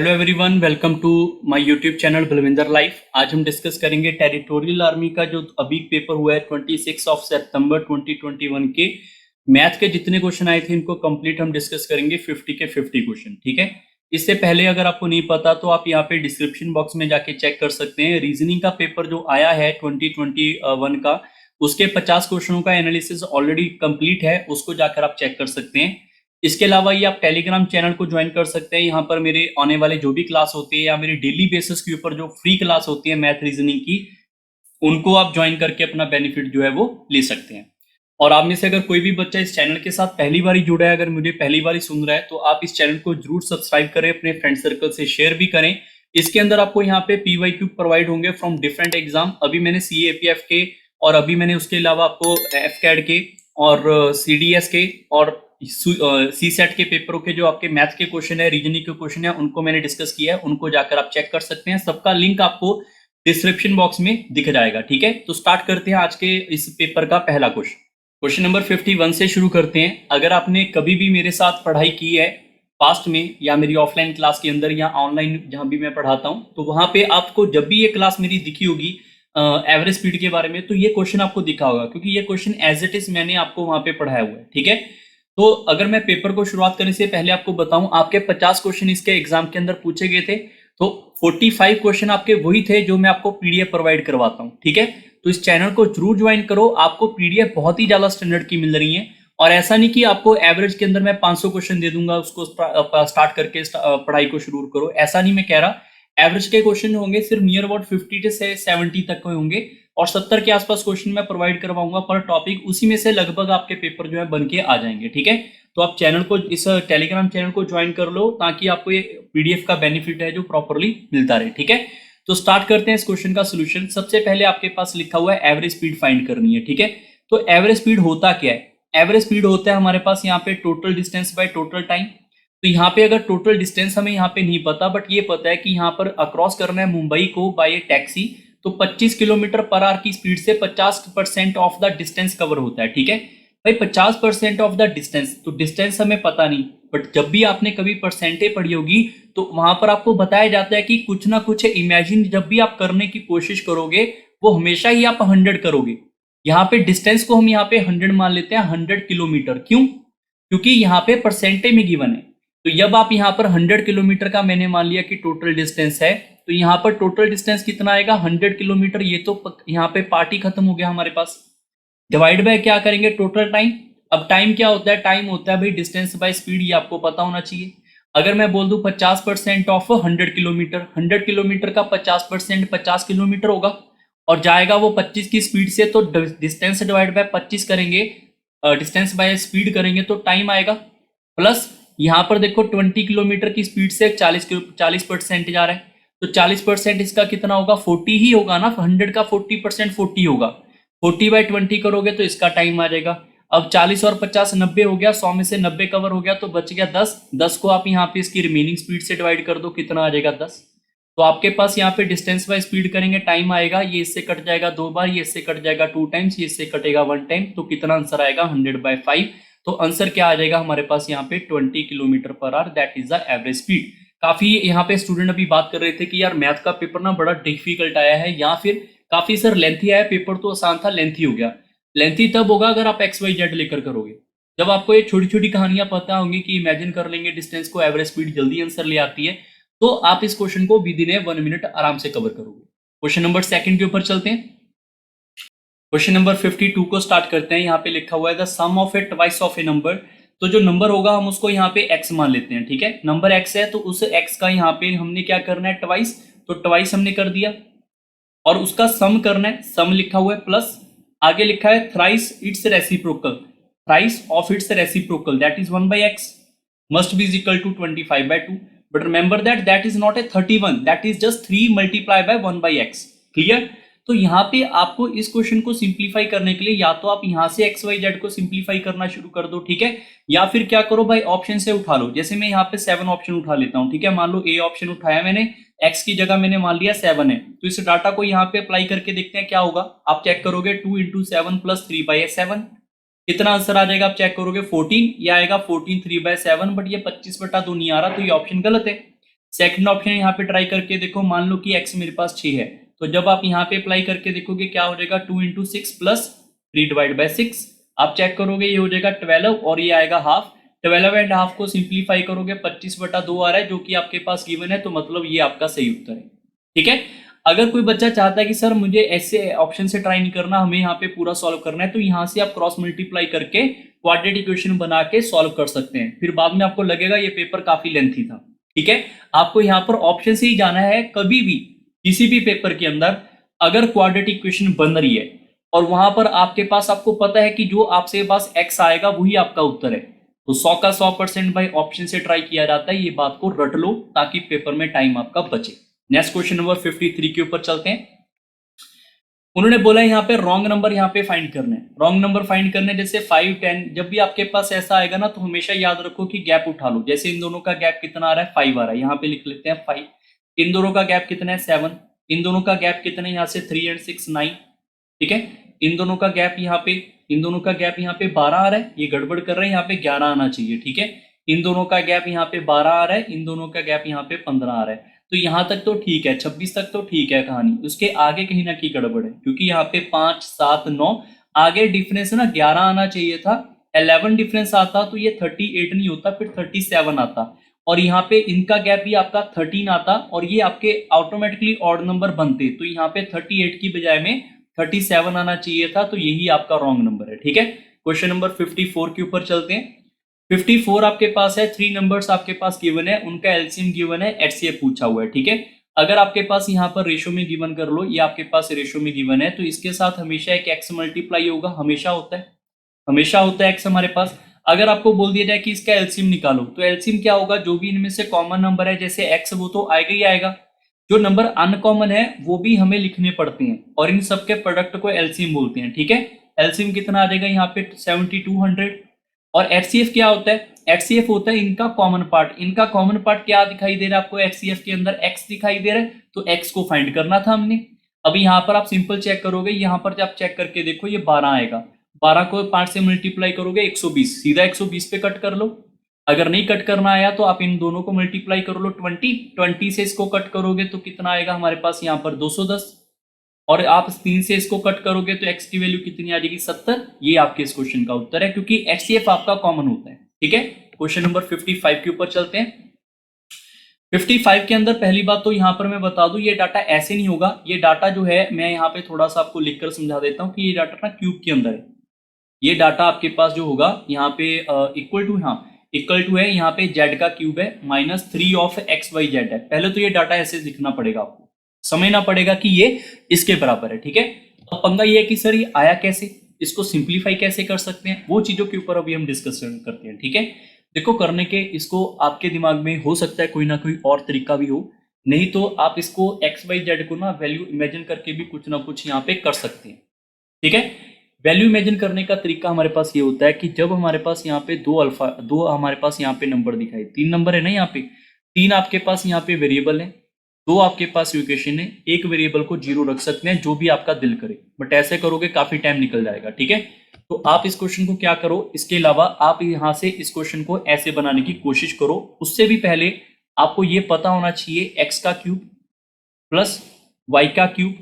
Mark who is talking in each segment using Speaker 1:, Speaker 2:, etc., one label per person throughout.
Speaker 1: Hello everyone, welcome to my YouTube channel Balvinder life. आज हम discuss करेंगे टेरिटोरियल आर्मी का जो अभी पेपर हुआ है 26 सितंबर 2021 के मैथ के जितने क्वेश्चन आए थे इनको कंप्लीट हम डिस्कस करेंगे 50 के 50 क्वेश्चन। ठीक है, इससे पहले अगर आपको नहीं पता तो आप यहाँ पे डिस्क्रिप्शन बॉक्स में जाके चेक कर सकते हैं। रीजनिंग का पेपर जो आया है 2021 का, उसके 50 क्वेश्चनों का एनालिसिस ऑलरेडी कंप्लीट है, उसको जाकर आप चेक कर सकते हैं। इसके अलावा ये आप टेलीग्राम चैनल को ज्वाइन कर सकते हैं। यहाँ पर मेरे आने वाले जो भी क्लास होती है या मेरी डेली बेसिस के ऊपर जो फ्री क्लास होती है मैथ रीजनिंग की, उनको आप ज्वाइन करके अपना बेनिफिट जो है वो ले सकते हैं। और आप में से अगर कोई भी बच्चा इस चैनल के साथ पहली बार जुड़ा है, अगर मुझे पहली बार सुन रहा है, तो आप इस चैनल को जरूर सब्सक्राइब करें, अपने फ्रेंड सर्कल से शेयर भी करें। इसके अंदर आपको यहाँ पे PYQ प्रोवाइड होंगे फ्रॉम डिफरेंट एग्जाम। अभी मैंने CAPF के और अभी मैंने उसके अलावा आपको FCAT के और CDS के और CSET के पेपरों के जो आपके मैथ के क्वेश्चन है, रीजनिंग के क्वेश्चन है, उनको मैंने डिस्कस किया है। उनको जाकर आप चेक कर सकते हैं। सबका लिंक आपको डिस्क्रिप्शन बॉक्स में दिख जाएगा। ठीक है, तो स्टार्ट करते हैं आज के इस पेपर का पहला क्वेश्चन। क्वेश्चन नंबर 51 से शुरू करते हैं। अगर आपने कभी भी मेरे साथ पढ़ाई की है पास्ट में या मेरी ऑफलाइन क्लास के अंदर या ऑनलाइन जहां भी मैं पढ़ाता हूं, तो वहां पे आपको जब भी ये क्लास मेरी दिखी होगी एवरेज स्पीड के बारे में, तो ये क्वेश्चन आपको दिखा होगा, क्योंकि ये क्वेश्चन एज इट इज मैंने आपको वहां पे पढ़ाया हुआ है। ठीक है, तो अगर मैं पेपर को शुरुआत करने से पहले आपको बताऊं, आपके 50 क्वेश्चन इसके एग्जाम के अंदर पूछे गए थे, तो 45 क्वेश्चन आपके वही थे जो मैं आपको PDF प्रोवाइड करवाता हूं। ठीक है, तो इस चैनल को जरूर ज्वाइन करो। आपको PDF बहुत ही ज्यादा स्टैंडर्ड की मिल रही है, और ऐसा नहीं कि आपको एवरेज के अंदर मैं 500 क्वेश्चन दे दूंगा, उसको स्टार्ट करके पढ़ाई को शुरू करो, ऐसा नहीं मैं कह रहा। एवरेज के क्वेश्चन होंगे सिर्फ नियर अबाउट 50 से 70 तक के होंगे, और 70 के आसपास क्वेश्चन मैं प्रोवाइड करवाऊंगा पर टॉपिक। उसी में से लगभग आपके पेपर जो है बन के आ जाएंगे। ठीक है, तो आप चैनल को, इस टेलीग्राम चैनल को ज्वाइन कर लो, ताकि आपको ये PDF का बेनिफिट है जो प्रॉपरली मिलता रहे। ठीक है, तो स्टार्ट करते हैं इस क्वेश्चन का सोल्यूशन। सबसे पहले आपके पास लिखा हुआ है एवरेज स्पीड फाइंड करनी है। ठीक है, तो एवरेज स्पीड होता क्या है? एवरेज स्पीड होता है हमारे पास यहाँ पे total distance by total time. तो यहाँ पे अगर टोटल डिस्टेंस हमें यहाँ पे नहीं पता, बट ये पता है कि यहाँ पर अक्रॉस करना है मुंबई को बाय टैक्सी, तो 25 किलोमीटर पर आवर की स्पीड से 50% ऑफ द डिस्टेंस कवर होता है। ठीक है भाई, 50% ऑफ द डिस्टेंस, तो डिस्टेंस हमें पता नहीं, बट जब भी आपने कभी परसेंटेज पढ़ी होगी तो वहां पर आपको बताया जाता है कि कुछ ना कुछ इमेजिन जब भी आप करने की कोशिश करोगे, वो हमेशा ही आप 100 करोगे। यहाँ पे डिस्टेंस को हम यहाँ पे 100 मान लेते हैं, 100 किलोमीटर। क्यों? क्योंकि यहाँ पे परसेंटेज में गिवन है। तो जब आप यहाँ पर 100 किलोमीटर का मैंने मान लिया कि टोटल डिस्टेंस है, तो यहाँ पर टोटल डिस्टेंस कितना आएगा? 100 किलोमीटर। ये तो यहाँ पे पार्ट ही खत्म हो गया हमारे पास। डिवाइड बाय क्या करेंगे? Total time. अब टाइम क्या होता है? टाइम होता है भाई डिस्टेंस बाय स्पीड, ये आपको पता होना चाहिए। अगर मैं बोल दूं 50% ऑफ 100 किलोमीटर, 100 किलोमीटर का 50% 50 किलोमीटर होगा, और जाएगा वो 25 की स्पीड से, तो डिस्टेंस डिवाइड बाय 25 करेंगे, डिस्टेंस बाय स्पीड करेंगे तो टाइम आएगा। प्लस यहाँ पर देखो 20 किलोमीटर की स्पीड से 40% जा रहा है, तो 40% इसका कितना होगा? 40 ही होगा ना। 100 का 40% 40 होगा। 40/20 करोगे तो इसका टाइम आ जाएगा। अब 40 और 50 90 हो गया, 100 में से 90 कवर हो गया, तो बच गया 10। 10 को आप यहाँ पे इसकी रिमेनिंग स्पीड से डिवाइड कर दो, कितना आ जाएगा? 10। तो आपके पास यहाँ पे डिस्टेंस बाय स्पीड करेंगे, टाइम आएगा, ये इससे कट जाएगा 2 बार, ये इससे कट जाएगा 2 टाइम्स, ये इससे कटेगा 1 टाइम, तो कितना आंसर आएगा? 100/5। तो आंसर क्या आ जाएगा हमारे पास यहाँ पे? 20 kilometre per hour, that is the average speed. काफी यहाँ पे स्टूडेंट अभी बात कर रहे थे कि यार मैथ का पेपर ना बड़ा डिफिकल्ट आया है, या फिर काफी सर लेंथी आया पेपर। तो आसान था, लेंथी हो गया। लेंथी तब होगा अगर आप XYZ लेकर करोगे। जब आपको ये छोटी छोटी कहानियां पता होंगी कि इमेजिन कर लेंगे डिस्टेंस को, एवरेज स्पीड जल्दी आंसर ले आती है, तो आप इस क्वेश्चन को विद इन 1 मिनट आराम से कवर करोगे। क्वेश्चन नंबर 2 के ऊपर चलते हैं। क्वेश्चन नंबर 52 को स्टार्ट करते हैं। यहाँ पे लिखा हुआ है the sum of a twice of a number. तो जो नंबर होगा हम उसको यहाँ पे x मान लेते हैं। ठीक है, नंबर x है, तो उस x का यहाँ पे हमने क्या करना है? ट्वाइस। तो ट्वाइस हमने कर दिया, और उसका सम करना है। सम लिखा हुआ है, प्लस आगे लिखा है thrice it's reciprocal, thrice of its reciprocal, that is 1/x must be is equal to 25/2. But remember that that is not a 31, that is just 3 multiplied by 1/x. Clear? तो यहाँ पे आपको इस क्वेश्चन को simplify करने के लिए या तो आप यहाँ से XYZ को सिंप्लीफाई करना शुरू कर दो, ठीक है, या फिर क्या करो भाई, ऑप्शन से उठा लो। जैसे मैं यहाँ पे 7 ऑप्शन उठा लेता हूँ। ठीक है, मान लो A ऑप्शन उठाया मैंने, x की जगह मैंने मान लिया 7 है, तो इस डाटा को यहाँ पे अप्लाई करके देखते हैं क्या होगा। आप चेक करोगे 2 × 7 + 3/7, कितना आंसर आ जाएगा? आप चेक करोगे 14, ये आएगा 14 3/7, बट ये 25/2 नहीं आ रहा, तो ये ऑप्शन गलत है। सेकंड ऑप्शन यहाँ पे ट्राई करके देखो, मान लो कि x मेरे पास 6 है, तो जब आप यहाँ पे अप्लाई करके देखोगे क्या हो जाएगा, 2 इंटू 6 प्लस 3 डिवाइड बाई 6, आप चेक करोगे ये हो जाएगा 12 और ये आएगा हाफ। 12 एंड हाफ को सिंप्लीफाई करोगे 25/2 आ रहा है जो कि आपके पास गिवन है, तो मतलब ये आपका सही उत्तर है। ठीक है, अगर कोई बच्चा चाहता है कि सर मुझे ऐसे ऑप्शन से ट्राई नहीं करना, हमें यहाँ पे पूरा सॉल्व करना है, तो यहाँ से आप क्रॉस मल्टीप्लाई करके क्वाड्रेटिक इक्वेशन बना के सॉल्व कर सकते हैं, फिर बाद में आपको लगेगा ये पेपर काफी लेंथी था। ठीक है, आपको यहाँ पर ऑप्शन से ही जाना है। कभी भी किसी भी पेपर के अंदर अगर क्वाड्रेटिक इक्वेशन बन रही है और वहां पर आपके पास, आपको पता है कि जो आपसे पास x आएगा वही आपका उत्तर है, तो 100 का 100% भाई ऑप्शन से ट्राई किया जाता है, ये बात को रट लो ताकि पेपर में टाइम आपका बचे। नेक्स्ट क्वेश्चन नंबर 53 के ऊपर चलते हैं। उन्होंने बोला यहाँ पे रॉन्ग नंबर यहाँ पे फाइंड करने, रॉन्ग नंबर फाइंड करने, जैसे 5 10, जब भी आपके पास ऐसा आएगा ना तो हमेशा याद रखो कि गैप उठा लो। जैसे इन दोनों का गैप कितना आ रहा है, 5 आ रहा है, यहाँ पे लिख लेते हैं 5। इन दोनों का गैप कितना है, 7। इन दोनों का गैप कितना है, यहाँ से 3 एंड 6 9। ठीक है, इन दोनों का गैप यहाँ पे, इन दोनों का गैप यहाँ पे 12 आ रहा है, ये गड़बड़ कर रहे हैं, यहाँ पे 11 आना चाहिए। ठीक है, इन दोनों का गैप यहाँ पे 12 आ रहा है, इन दोनों का गैप यहाँ पे 15 आ रहा है, तो यहाँ तक तो ठीक है, 26 तक तो ठीक है कहानी, उसके आगे कहीं ना कहीं गड़बड़ है, क्योंकि यहाँ पे 5 7 9 आगे डिफरेंस ना 11 आना चाहिए था, 11 डिफरेंस आता तो ये 38 नहीं होता, फिर 37 आता, और यहाँ पे इनका गैप भी आपका 13 आता और ये आपके ऑटोमेटिकली ऑड नंबर बनते, तो यहाँ पे 38 की बजाय में 37 आना चाहिए था, तो यही आपका रॉन्ग नंबर है। ठीक है, क्वेश्चन नंबर 54 के ऊपर चलते हैं। 54 आपके पास है, 3 नंबर्स आपके पास गिवन है, उनका एलसीएम गिवन है, एचसीएफ पूछा हुआ है। ठीक है, अगर आपके पास यहाँ पर रेशो में गिवन कर लो, ये आपके पास रेशो में गिवन है, तो इसके साथ हमेशा एक एक्स मल्टीप्लाई होगा, हमेशा होता है, हमेशा होता है एक्स हमारे पास। अगर आपको बोल दिया जाए कि इसका एलसीएम निकालो, तो एलसीएम क्या होगा, जो भी इनमें से कॉमन नंबर है जैसे एक्स, वो तो आएगा ही आएगा, जो नंबर अनकॉमन है वो भी हमें लिखने पड़ते हैं, और इन सबके प्रोडक्ट को एलसीएम बोलते हैं। ठीक है, एलसीएम कितना आ जाएगा यहाँ पे 7200। और एचसीएफ क्या होता है, एचसीएफ होता है इनका कॉमन पार्ट, इनका कॉमन पार्ट क्या दिखाई दे रहा है आपको, एचसीएफ के अंदर एक्स दिखाई दे रहा है, तो एक्स को फाइंड करना था हमने। अभी यहाँ पर आप सिंपल चेक करोगे, यहाँ पर जब चेक करके देखो ये 12 आएगा, 12 को 5 से मल्टीप्लाई करोगे 120, सीधा 120 पे कट कर लो। अगर नहीं कट करना आया तो आप इन दोनों को मल्टीप्लाई कर लो 20 से इसको कट करोगे तो कितना आएगा हमारे पास यहाँ पर 210, और आप 3 से इसको कट करोगे तो x की वैल्यू कितनी आ जाएगी 70। ये आपके इस क्वेश्चन का उत्तर है, क्योंकि HCF आपका कॉमन होता है। ठीक है, क्वेश्चन नंबर 55 के ऊपर चलते हैं। 55 के अंदर पहली बात तो यहाँ पर मैं बता दूं, ये डाटा ऐसे नहीं होगा, ये डाटा जो है मैं यहाँ पे थोड़ा सा आपको लिखकर समझा देता हूँ कि ये डाटा ना क्यूब के अंदर है। ये डाटा आपके पास जो होगा यहाँ पे इक्वल टू, हाँ इक्वल टू है, यहाँ पे z का क्यूब है -3 ऑफ xyz है। पहले तो ये डाटा ऐसे लिखना पड़ेगा, आपको समझना पड़ेगा कि ये इसके बराबर है। ठीक है, अब पंगा ये है कि सर ये आया कैसे, इसको सिंप्लीफाई कैसे कर सकते हैं, वो चीजों के ऊपर अभी हम डिस्कशन करते हैं। ठीक है, देखो करने के, इसको आपके दिमाग में हो सकता है कोई ना कोई और तरीका भी हो, नहीं तो आप इसको xyz को ना वैल्यू इमेजिन करके भी कुछ ना कुछ यहाँ पे कर सकते हैं। ठीक है, वैल्यू इमेजिन करने का तरीका हमारे पास ये होता है कि जब हमारे पास यहाँ पे दो हमारे पास यहाँ पे नंबर दिखाई, 3 नंबर है ना, यहाँ पे 3 आपके पास यहाँ पे वेरिएबल है, 2 आपके पास इक्वेशन है, एक वेरिएबल को 0 रख सकते हैं, जो भी आपका दिल करे, बट ऐसे करोगे काफी टाइम निकल जाएगा। ठीक है, तो आप इस क्वेश्चन को क्या करो, इसके अलावा आप यहाँ से इस क्वेश्चन को ऐसे बनाने की कोशिश करो। उससे भी पहले आपको ये पता होना चाहिए एक्स का क्यूब प्लस वाई का क्यूब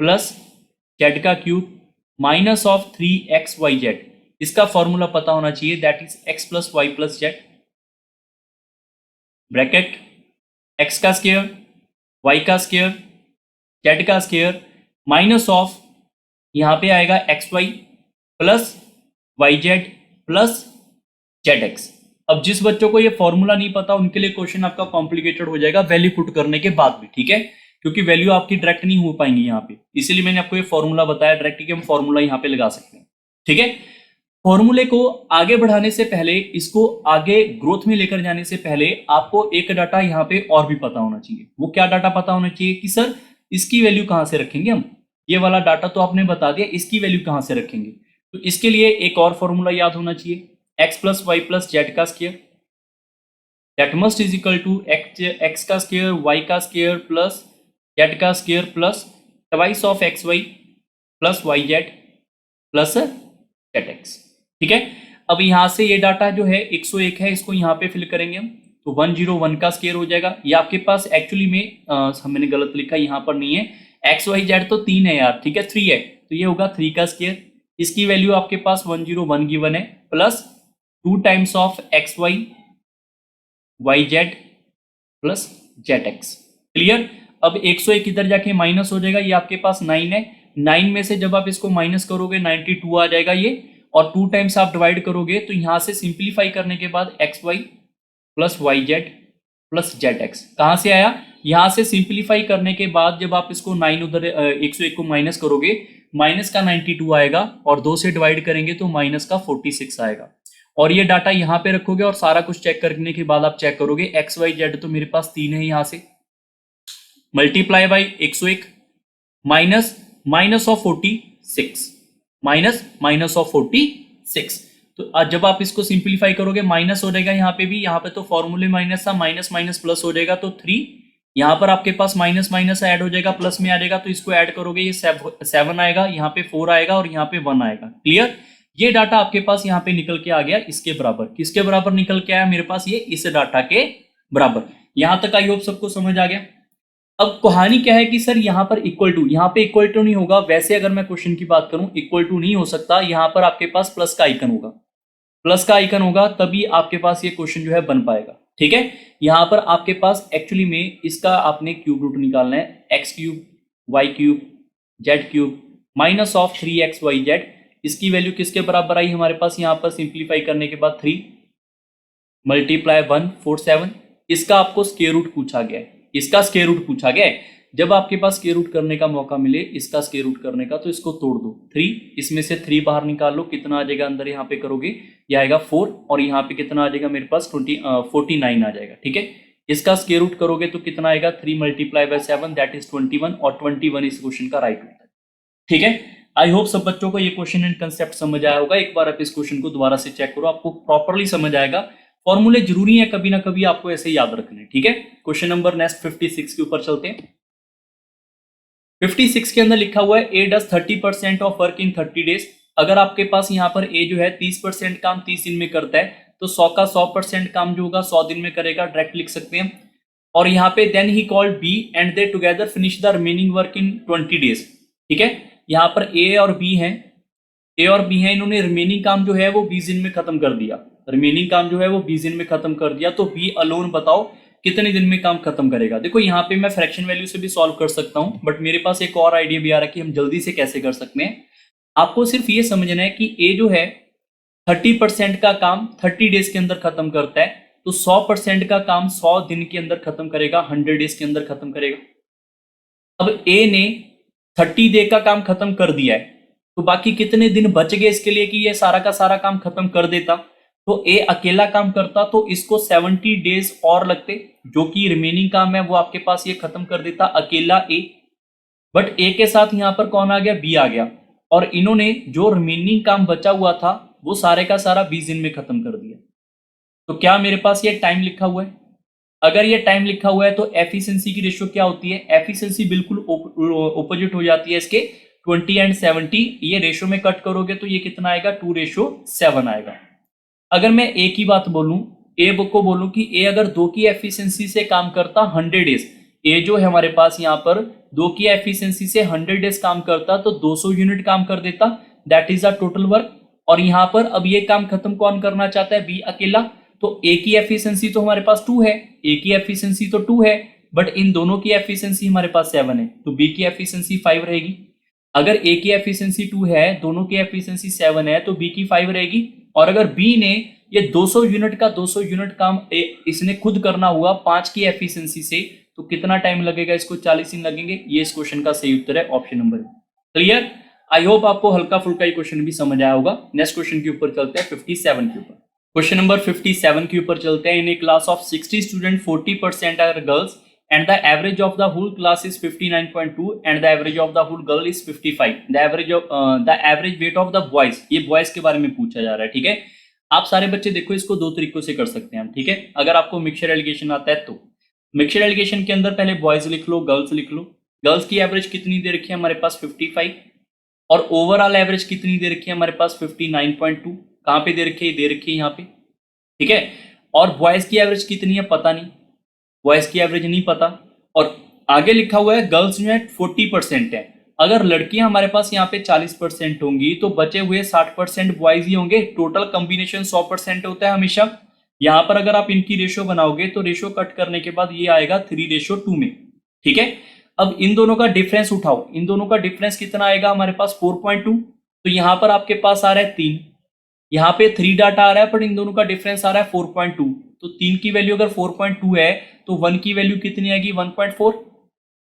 Speaker 1: प्लस जेड का क्यूब माइनस ऑफ 3xyz, इसका फॉर्मूला पता होना चाहिए, that is x plus y plus z, bracket x का स्क्वायर, y का स्क्वायर, z का स्क्वायर, माइनस ऑफ यहाँ पे आएगा xy plus yz plus zx। अब जिस बच्चों को ये फॉर्मूला नहीं पता उनके लिए क्वेश्चन आपका कॉम्प्लिकेटेड हो जाएगा वैल्यू पुट करने के बाद भी। ठीक है, क्योंकि वैल्यू आपकी डायरेक्ट नहीं हो पाएंगी यहाँ पे, इसीलिए मैंने आपको ये फॉर्मूला बताया डायरेक्ट कि हम फॉर्मूला यहाँ पे लगा सकते हैं। ठीक है, फॉर्मूले को आगे बढ़ाने से पहले, इसको आगे ग्रोथ में लेकर जाने से पहले आपको एक डाटा यहाँ पे और भी पता होना चाहिए। वो क्या डाटा पता होना चाहिए कि सर इसकी वैल्यू कहाँ से रखेंगे हम, ये वाला डाटा तो आपने बता दिया, इसकी वैल्यू कहाँ से रखेंगे, तो इसके लिए एक और फॉर्मूला याद होना चाहिए, x plus y plus z का square, that must is equal to x का स्क्वायर y का स्क्वायर प्लस z का square plus twice of xy plus yz plus zx। ठीक है, अब यहां से ये डाटा जो है 101 है, इसको यहाँ पे फिल करेंगे हम, तो 101 का स्केयर हो जाएगा। ये आपके पास एक्चुअली में मैंने गलत लिखा, यहाँ पर नहीं है, एक्स वाई जेड तो 3 है यार, ठीक है 3 है, तो ये होगा 3 का स्केयर। इसकी वैल्यू आपके पास 101 गिवन है, plus 2 times of x y y z plus z x. Clear. अब 101 इधर जाके माइनस हो जाएगा, ये आपके पास 9 है, 9 में से जब आप इसको माइनस करोगे 92 आ जाएगा ये, और 2 टाइम्स आप डिवाइड करोगे तो यहां से सिंप्लीफाई करने के बाद x y plus y z plus z x कहां से आया, यहां से सिंप्लीफाई करने के बाद जब आप इसको 9 उधर 101 को माइनस करोगे, माइनस का 92 आएगा और 2 से डिवाइड करेंगे तो माइनस का 46 आएगा। और ये डाटा यहां पे रखोगे और सारा कुछ चेक करने के बाद आप चेक करोगे एक्स वाई जेड तो मेरे पास 3 है, यहां से multiply by 101 minus minus of 46 minus of 46। तो जब आप इसको सिंप्लीफाई करोगे माइनस हो जाएगा, यहाँ पे भी, यहाँ पे तो फॉर्मूले माइनस था, माइनस माइनस प्लस हो जाएगा तो 3, यहाँ पर आपके पास माइनस माइनस ऐड हो जाएगा, प्लस में आ जाएगा, तो इसको ऐड करोगे ये 7 आएगा, यहाँ पे 4 आएगा और यहाँ पे 1 आएगा। क्लियर। ये डाटा आपके पास यहाँ पे निकल के आ गया इसके बराबर। किसके बराबर निकल के आया मेरे पास, ये इस डाटा के बराबर। यहां तक आई होप सबको समझ आ गया। अब कहानी क्या है कि सर यहाँ पर इक्वल टू, यहाँ पे इक्वल टू नहीं होगा, वैसे अगर मैं क्वेश्चन की बात करूं इक्वल टू नहीं हो सकता, यहाँ पर आपके पास प्लस का आइकन होगा, प्लस का आइकन होगा तभी आपके पास ये क्वेश्चन जो है बन पाएगा। ठीक है। यहाँ पर आपके पास एक्चुअली में इसका आपने क्यूब रूट निकालना है, x cube y cube z cube minus of 3x y z. इसकी वैल्यू किसके बराबर आई हमारे पास, यहाँ पर सिंप्लीफाई करने के बाद 3 मल्टीप्लाई 147। इसका आपको स्क्वायर रूट पूछा गया है, इसका स्क्वायर रूट पूछा गया है। जब आपके पास स्क्वायर रूट करने का मौका मिले इसका स्क्वायर रूट करने का, तो इसको तोड़ दो 3, इसमें से 3 बाहर निकाल लो, कितना आ जाएगा अंदर, यहाँ पे करोगे ये आएगा 4, और यहाँ पे कितना आ जाएगा मेरे पास 49 आ जाएगा। ठीक है। इसका स्क्वायर रूट करोगे तो कितना आएगा, 3 मल्टीप्लाई बाय 7 दैट इज 21, और 21 इस क्वेश्चन का राइट आंसर। ठीक है। आई होप सब बच्चों को ये क्वेश्चन एंड कंसेप्ट समझ आया होगा। एक बार आप इस क्वेश्चन को दोबारा से चेक करो, आपको प्रॉपर्ली समझ आएगा। फॉर्मूले जरूरी है, कभी ना कभी आपको ऐसे याद रखने। ठीक है। क्वेश्चन नंबर नेक्स्ट 56 के ऊपर चलते हैं। 56 के अंदर लिखा हुआ है a does 30% of work in 30 days. अगर आपके पास यहाँ पर ए जो है 30% काम 30 दिन में करता है, तो 100 का 100% काम जो होगा 100 दिन में करेगा, डायरेक्ट लिख सकते हैं। और यहाँ पे then he called B and they together finish the remaining work in 20 days. ठीक है। यहाँ पर ए और बी हैं, ए और बी हैं, इन्होंने रिमेनिंग काम जो है वो 20 दिन में खत्म कर दिया, रिमेनिंग काम जो है वो 20 दिन में खत्म कर दिया। तो बी अलोन बताओ कितने दिन में काम खत्म करेगा। देखो यहाँ पे मैं फ्रैक्शन वैल्यू से भी सॉल्व कर सकता हूं, बट मेरे पास एक और आइडिया भी आ रहा है कि हम जल्दी से कैसे कर सकते हैं। आपको सिर्फ ये समझना है कि ए जो है 30% का काम 30 डेज के अंदर खत्म करता है, तो 100% का काम 100 दिन के अंदर खत्म करेगा, 100 डेज के अंदर खत्म करेगा। अब ए ने 30 डे का काम खत्म कर दिया है, तो बाकी कितने दिन बच गए इसके लिए कि ये सारा का सारा काम खत्म कर देता। तो ए अकेला काम करता तो इसको 70 डेज और लगते, जो कि रिमेनिंग काम है वो आपके पास ये खत्म कर देता अकेला ए। बट ए के साथ यहां पर कौन आ गया, बी आ गया, और इन्होंने जो रिमेनिंग काम बचा हुआ था वो सारे का सारा 20 दिन में खत्म कर दिया। तो क्या मेरे पास ये टाइम लिखा हुआ है, अगर ये टाइम लिखा हुआ है तो एफिशिएंसी की रेशियो क्या होती है, एफिशिएंसी बिल्कुल ऑपोजिट हो जाती है इसके, 20 एंड 70 ये रेशियो में कट करोगे तो ये कितना आएगा, 2:7 आएगा। अगर मैं ए की बात बोलूं, ए को बोलूं कि ए अगर 2 की एफिशिएंसी से काम करता 100 डेज, ए जो है हमारे पास यहाँ पर 2 की एफिशिएंसी से 100 डेज काम करता तो 200 यूनिट काम कर देता, that is the total work. और यहाँ पर अब ये काम खत्म कौन करना चाहता है, बी अकेला। तो ए की एफिशिएंसी तो हमारे पास 2 है, ए की एफिशिएंसी तो 2 है, बट इन दोनों की एफिशिएंसी हमारे पास 7 है, तो बी की एफिशिएंसी 5 रहेगी। अगर ए की एफिशिएंसी 2 है, दोनों की एफिशिएंसी 7 है, तो बी की 5 रहेगी। और अगर बी ने ये 200 यूनिट का 200 यूनिट काम इसने खुद करना हुआ 5 की एफिशिएंसी से, तो कितना टाइम लगेगा, इसको 40 दिन लगेंगे। ये इस क्वेश्चन का सही उत्तर है option number. Clear. I hope आपको हल्का फुल्का ये क्वेश्चन भी समझ आया होगा। नेक्स्ट क्वेश्चन के ऊपर चलते हैं 57 के ऊपर। क्वेश्चन नंबर 57 के ऊपर चलते हैं। In a class of 60 student 40% are girls and the average of the whole class is 59.2 and the average of the whole girl is 55. The average weight of the boys, ये boys के बारे में पूछा जा रहा है। ठीक है। आप सारे बच्चे देखो, इसको 2 तरीकों से कर सकते हैं हम। ठीक है। अगर आपको मिक्सचर एलिगेशन आता है तो मिक्सचर एलिगेशन के अंदर पहले बॉयज लिख लो, गर्ल्स लिख लो। गर्ल्स की एवरेज कितनी दे रखी है हमारे पास, 55, और ओवरऑल एवरेज कितनी दे रखी है हमारे पास, 59.2। कहाँ पे दे रखी है, दे रखी है यहाँ पे। ठीक है। और बॉयज की एवरेज कितनी है पता नहीं, बॉयज की एवरेज नहीं पता। और आगे लिखा हुआ है गर्ल्स जो है 40% है। अगर लड़कियां हमारे पास यहाँ पे 40% होंगी तो बचे हुए 60% बॉयज ही होंगे। टोटल कॉम्बिनेशन 100% होता है हमेशा। यहाँ पर अगर आप इनकी रेशो बनाओगे तो रेशो कट करने के बाद ये आएगा 3:2 में। ठीक है, अब इन दोनों का डिफरेंस उठाओ, इन दोनों का डिफरेंस कितना आएगा हमारे पास 4.2। तो यहाँ पर आपके पास आ रहा है 3, यहाँ पे 3 डाटा आ रहा है, पर इन दोनों का डिफरेंस आ रहा है 4.2। तो 3 की वैल्यू अगर 4.2 है तो 1 की वैल्यू कितनी आएगी 1.4,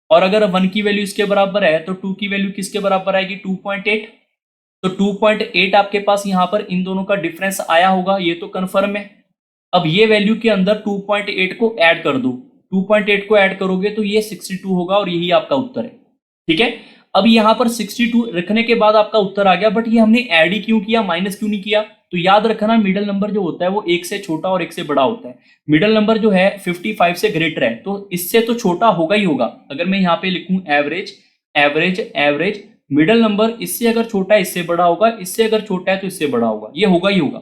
Speaker 1: और अगर 1 की वैल्यू इसके बराबर है तो 2 की वैल्यू किसके बराबर आएगी 2.8। तो 2.8 आपके पास यहाँ पर इन दोनों का डिफरेंस आया होगा, ये तो कन्फर्म है। अब ये वैल्यू के अंदर 2.8 को ऐड कर दो, 2.8 को ऐड करोगे तो ये 62 होगा और यही आपका उत्तर है। ठीक है, अब यहाँ पर 62 रखने के बाद आपका उत्तर आ गया, बट ये हमने ऐड ही क्यों किया, माइनस क्यों नहीं किया? तो याद रखना मिडिल नंबर जो होता है वो एक से छोटा और एक से बड़ा होता है। मिडिल नंबर जो है 55 से ग्रेटर है तो इससे तो छोटा होगा ही होगा। अगर मैं यहाँ पे लिखूं average average average, middle number इससे अगर छोटा है इससे बड़ा होगा, इससे अगर छोटा है तो इससे बड़ा होगा, ये होगा ही होगा।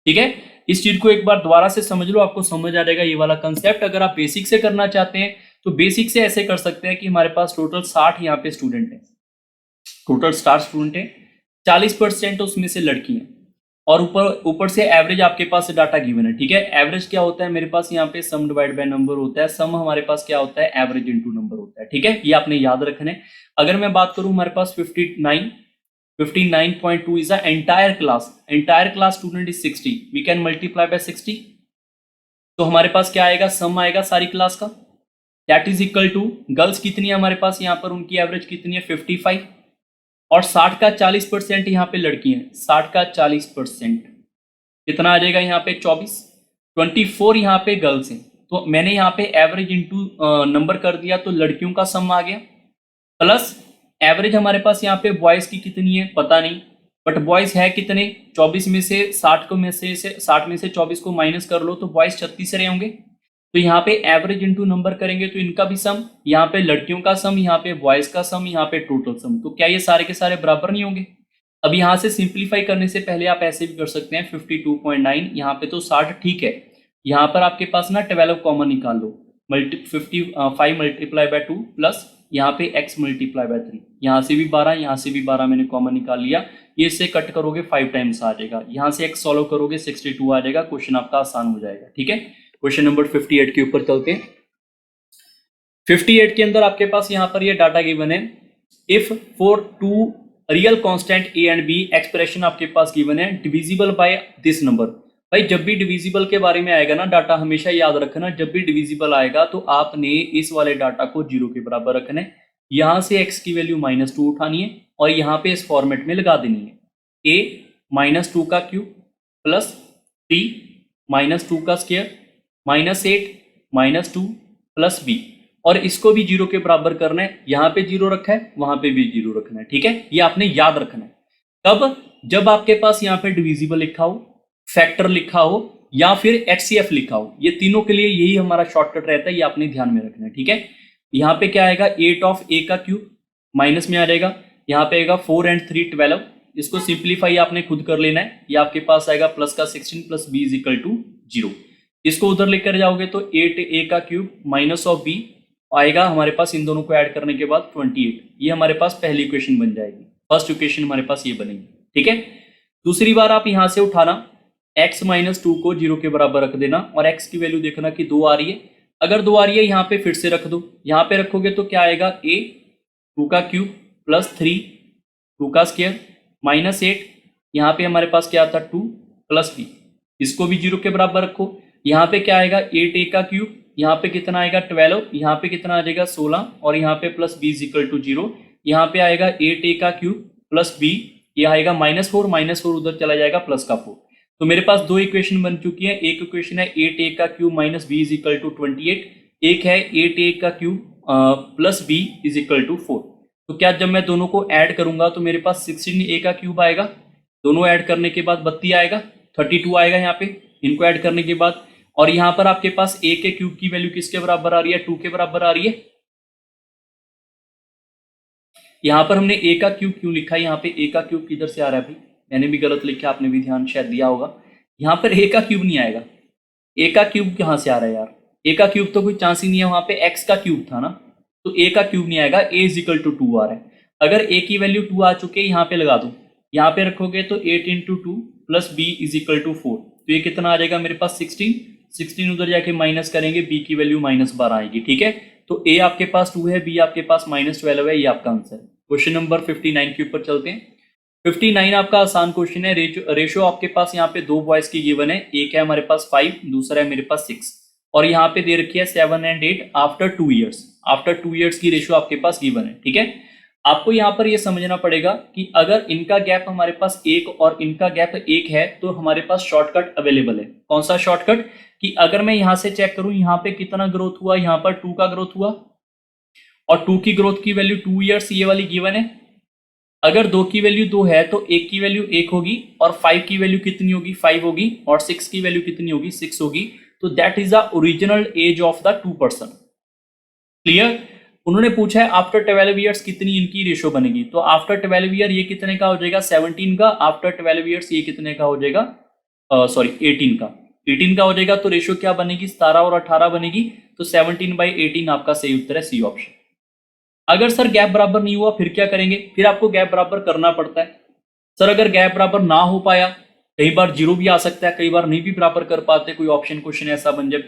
Speaker 1: ठीक है, इस चीज को एक बार दोबारा से समझ लो, आपको समझ आ जाएगा ये वाला कंसेप्ट। अगर आप बेसिक से करना चाहते हैं तो बेसिक से ऐसे कर सकते हैं कि हमारे पास टोटल 60 यहाँ पे स्टूडेंट है, टोटल 60 स्टूडेंट है, 40% उसमें से लड़की हैं, और ऊपर से एवरेज आपके पास डाटा गिवन है। ठीक है, एवरेज क्या होता है मेरे पास यहाँ पे सम डिवाइड बाय नंबर होता है, सम हमारे पास क्या होता है एवरेज इनटू नंबर होता है। ठीक है, ये आपने याद रखना है। अगर मैं बात करूं हमारे पास 59.2 is the entire class student is 60, we can multiply by 60। तो हमारे पास क्या आएगा, सम आएगा सारी क्लास का, that is equal to girls कितनी है हमारे पास यहाँ पर, उनकी एवरेज कितनी है 55, और 60 का 40% यहाँ पे लड़की है, 60 का 40% कितना आ जाएगा यहाँ पे 24 यहाँ पे गर्ल्स हैं। तो मैंने यहाँ पे एवरेज इंटू नंबर कर दिया तो लड़कियों का सम आ गया, प्लस एवरेज हमारे पास यहाँ पे बॉयज की कितनी है पता नहीं, बट बॉयज है कितने 24 में से 60 को में से 60 में से 24 को माइनस कर लो तो बॉयज 36 रहे होंगे। तो यहाँ पे एवरेज इंटू नंबर करेंगे तो इनका भी सम, यहाँ पे लड़कियों का सम, यहाँ पे बॉयज का सम, यहाँ पे टोटल सम। तो क्या ये सारे के सारे बराबर नहीं होंगे? अब यहाँ से सिंप्लीफाई करने से पहले आप ऐसे भी कर सकते हैं 52.9, यहाँ पे तो 60 ठीक है, यहाँ पर आपके पास ना 12 कॉमन निकाल लो, 55 मल्टीप्लाई बाय 2 प्लस यहाँ पे x मल्टीप्लाई बाय 3, यहाँ से भी 12, यहाँ से भी 12 मैंने कॉमन निकाल लिया, ये इससे कट करोगे 5 टाइम्स आ जाएगा, यहाँ से x सॉल्व करोगे 62 आ जाएगा, क्वेश्चन आपका आसान हो जाएगा। ठीक है, क्वेश्चन नंबर 58 के ऊपर चलते हैं। 58 के अंदर आपके पास यहाँ पर ये डाटा गिवन है, if for two real constant a and b, expression आपके पास गिवन है डिविजिबल बाय दिस नंबर। भाई जब भी डिविजिबल के बारे में आएगा ना डाटा, हमेशा याद रखना जब भी डिविजिबल आएगा तो आपने इस वाले डाटा को 0 के बराबर रखना है, यहाँ से x की वैल्यू -2 उठानी है और यहाँ पे इस फॉर्मेट में लगा देनी है, a -2 का क्यूब प्लस 3 -2 का स्क्वायर -8 -2 प्लस b, और इसको भी 0 के बराबर करना है, यहाँ पे 0 रखा है वहां पे भी 0 रखना है। ठीक है, ये आपने याद रखना है। कब? जब आपके पास यहाँ पे डिविजिबल लिखा हो, फैक्टर लिखा हो या फिर HCF लिखा हो, ये तीनों के लिए यही हमारा शॉर्टकट रहता है, ये आपने ध्यान में रखना है। ठीक है, यहाँ पे क्या आएगा 8 ऑफ a का क्यूब माइनस में आ जाएगा, यहाँ पे आएगा 4 and 3 12, इसको सिंप्लीफाई आपने खुद कर लेना है, ये आपके पास आएगा प्लस का 16 plus b is equal to 0। इसको उधर लेकर जाओगे तो 8a का क्यूब माइनस ऑफ b आएगा हमारे पास, इन दोनों को ऐड करने के बाद 28, ये हमारे पास पहली इक्वेशन बन जाएगी, फर्स्ट इक्वेशन हमारे पास ये बनेगी। ठीक है, दूसरी बार आप यहां से उठाना x -2 को 0 के बराबर रख देना और x की वैल्यू देखना कि 2 आ रही है, अगर 2 आ रही है यहाँ पे फिर से रख दो, यहाँ पे रखोगे तो क्या आएगा a 2 का क्यूब प्लस 3 2 का स्क्वायर -8, यहाँ पे हमारे पास क्या आता 2 प्लस b, इसको भी 0 के बराबर रखो, यहाँ पे क्या आएगा 8a का क्यूब, यहाँ पे कितना आएगा 12, यहाँ पे कितना आ जाएगा 16 और यहाँ पे plus b is equal to 0, यहाँ पे आएगा 8a का क्यूब प्लस b, ये आएगा -4 उधर चला जाएगा प्लस का 4। तो मेरे पास दो इक्वेशन बन चुकी है, एक इक्वेशन है 8a का cube minus b is equal to 28, एक है 8a का cube plus b is equal to 4। तो क्या जब मैं दोनों को ऐड करूंगा तो मेरे पास 16a का क्यूब आएगा, दोनों ऐड करने के बाद 32 आएगा, 32 आएगा यहाँ पे इनको ऐड करने के बाद, और यहाँ पर आपके पास a के क्यूब की वैल्यू किसके बराबर आ रही है 2 के बराबर आ रही है। यहाँ पर हमने a का क्यूब क्यों लिखा है, यहाँ पे a का क्यूब किधर से आ रहा है भाई, मैंने भी गलत लिखा, आपने भी ध्यान शायद दिया होगा, यहाँ पर a का क्यूब नहीं आएगा, ए का क्यूब कहाँ से आ रहा है यार, ए का क्यूब तो कोई चांस ही नहीं है, वहां पे एक्स का क्यूब था ना, तो ए का क्यूब नहीं आएगा, ए इज इक्वल टू 2 आ रहा है। अगर ए की वैल्यू 2 आ चुकी है, यहाँ पे लगा दो, यहाँ पे रखोगे तो 8 into 2 plus b is equal to 4, तो ये कितना आ जाएगा मेरे पास 16 उधर जाके माइनस करेंगे, बी की वैल्यू -12 आएगी। ठीक है, तो ए आपके पास 2 है, बी आपके पास -12 है, ये आपका आंसर। क्वेश्चन नंबर 59 के ऊपर चलते हैं। 59 आपका आसान क्वेश्चन है। रेशो आपके पास यहाँ पे 2 बॉयज की गिवन है, एक है हमारे पास 5, दूसरा है मेरे पास 6, और यहाँ पे दे रखी है 7 and 8 after 2 years. After 2 years की रेशो आपके पास गिवन है। ठीक है, आपको यहाँ पर ये समझना पड़ेगा कि अगर इनका गैप हमारे पास 1 और इनका गैप 1 है तो हमारे पास शॉर्टकट अवेलेबल है। कौन सा शॉर्टकट, कि अगर मैं यहाँ से चेक करूं, यहाँ पे कितना ग्रोथ हुआ, यहाँ पर 2 का ग्रोथ हुआ, और 2 की ग्रोथ की वैल्यू 2 ईयर्स ये वाली गिवन है। अगर 2 की वैल्यू 2 है तो 1 की वैल्यू 1 होगी, और 5 की वैल्यू कितनी होगी, 5 होगी, और 6 की वैल्यू कितनी होगी, 6 होगी। तो that is the original age of the 2 person. Clear. उन्होंने पूछा है आफ्टर 12 ईयर्स कितनी इनकी रेशो बनेगी, तो आफ्टर 12 ईयर ये कितने का हो जाएगा, 17 का। आफ्टर 12 ईयर्स ये कितने का हो जाएगा, सॉरी 18 का। 18 का हो जाएगा, तो रेशो क्या बनेगी, 17 और 18 बनेगी। तो 17/18 आपका सही उत्तर है, सी ऑप्शन। अगर सर गैप बराबर नहीं हुआ फिर क्या करेंगे, फिर आपको गैप बराबर करना पड़ता है। सर अगर गैप बराबर ना हो पाया, कई बार 0 भी आ सकता है, कई बार नहीं भी बराबर कर पाते, कोई ऑप्शन क्वेश्चन ऐसा बन जाए,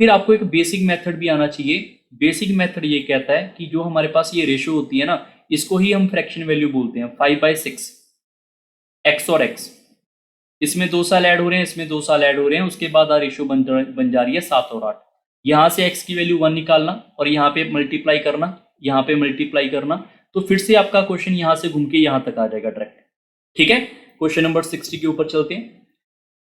Speaker 1: फिर आपको एक बेसिक मेथड भी आना चाहिए। बेसिक मेथड ये कहता है कि जो हमारे पास ये रेशो होती है ना, इसको ही हम फ्रैक्शन वैल्यू बोलते हैं। 5/6 एक्स और एक्स, इसमें 2 साल ऐड हो रहे हैं, इसमें 2 साल ऐड हो रहे हैं, उसके बाद रेशो बन जा रही है 7 और 8। यहाँ से x की वैल्यू 1 निकालना और यहाँ पे मल्टीप्लाई करना, यहाँ पे मल्टीप्लाई करना, तो फिर से आपका क्वेश्चन यहाँ से घूम के यहाँ तक आ जाएगा डायरेक्ट। ठीक है, क्वेश्चन नंबर 60 के ऊपर चलते हैं।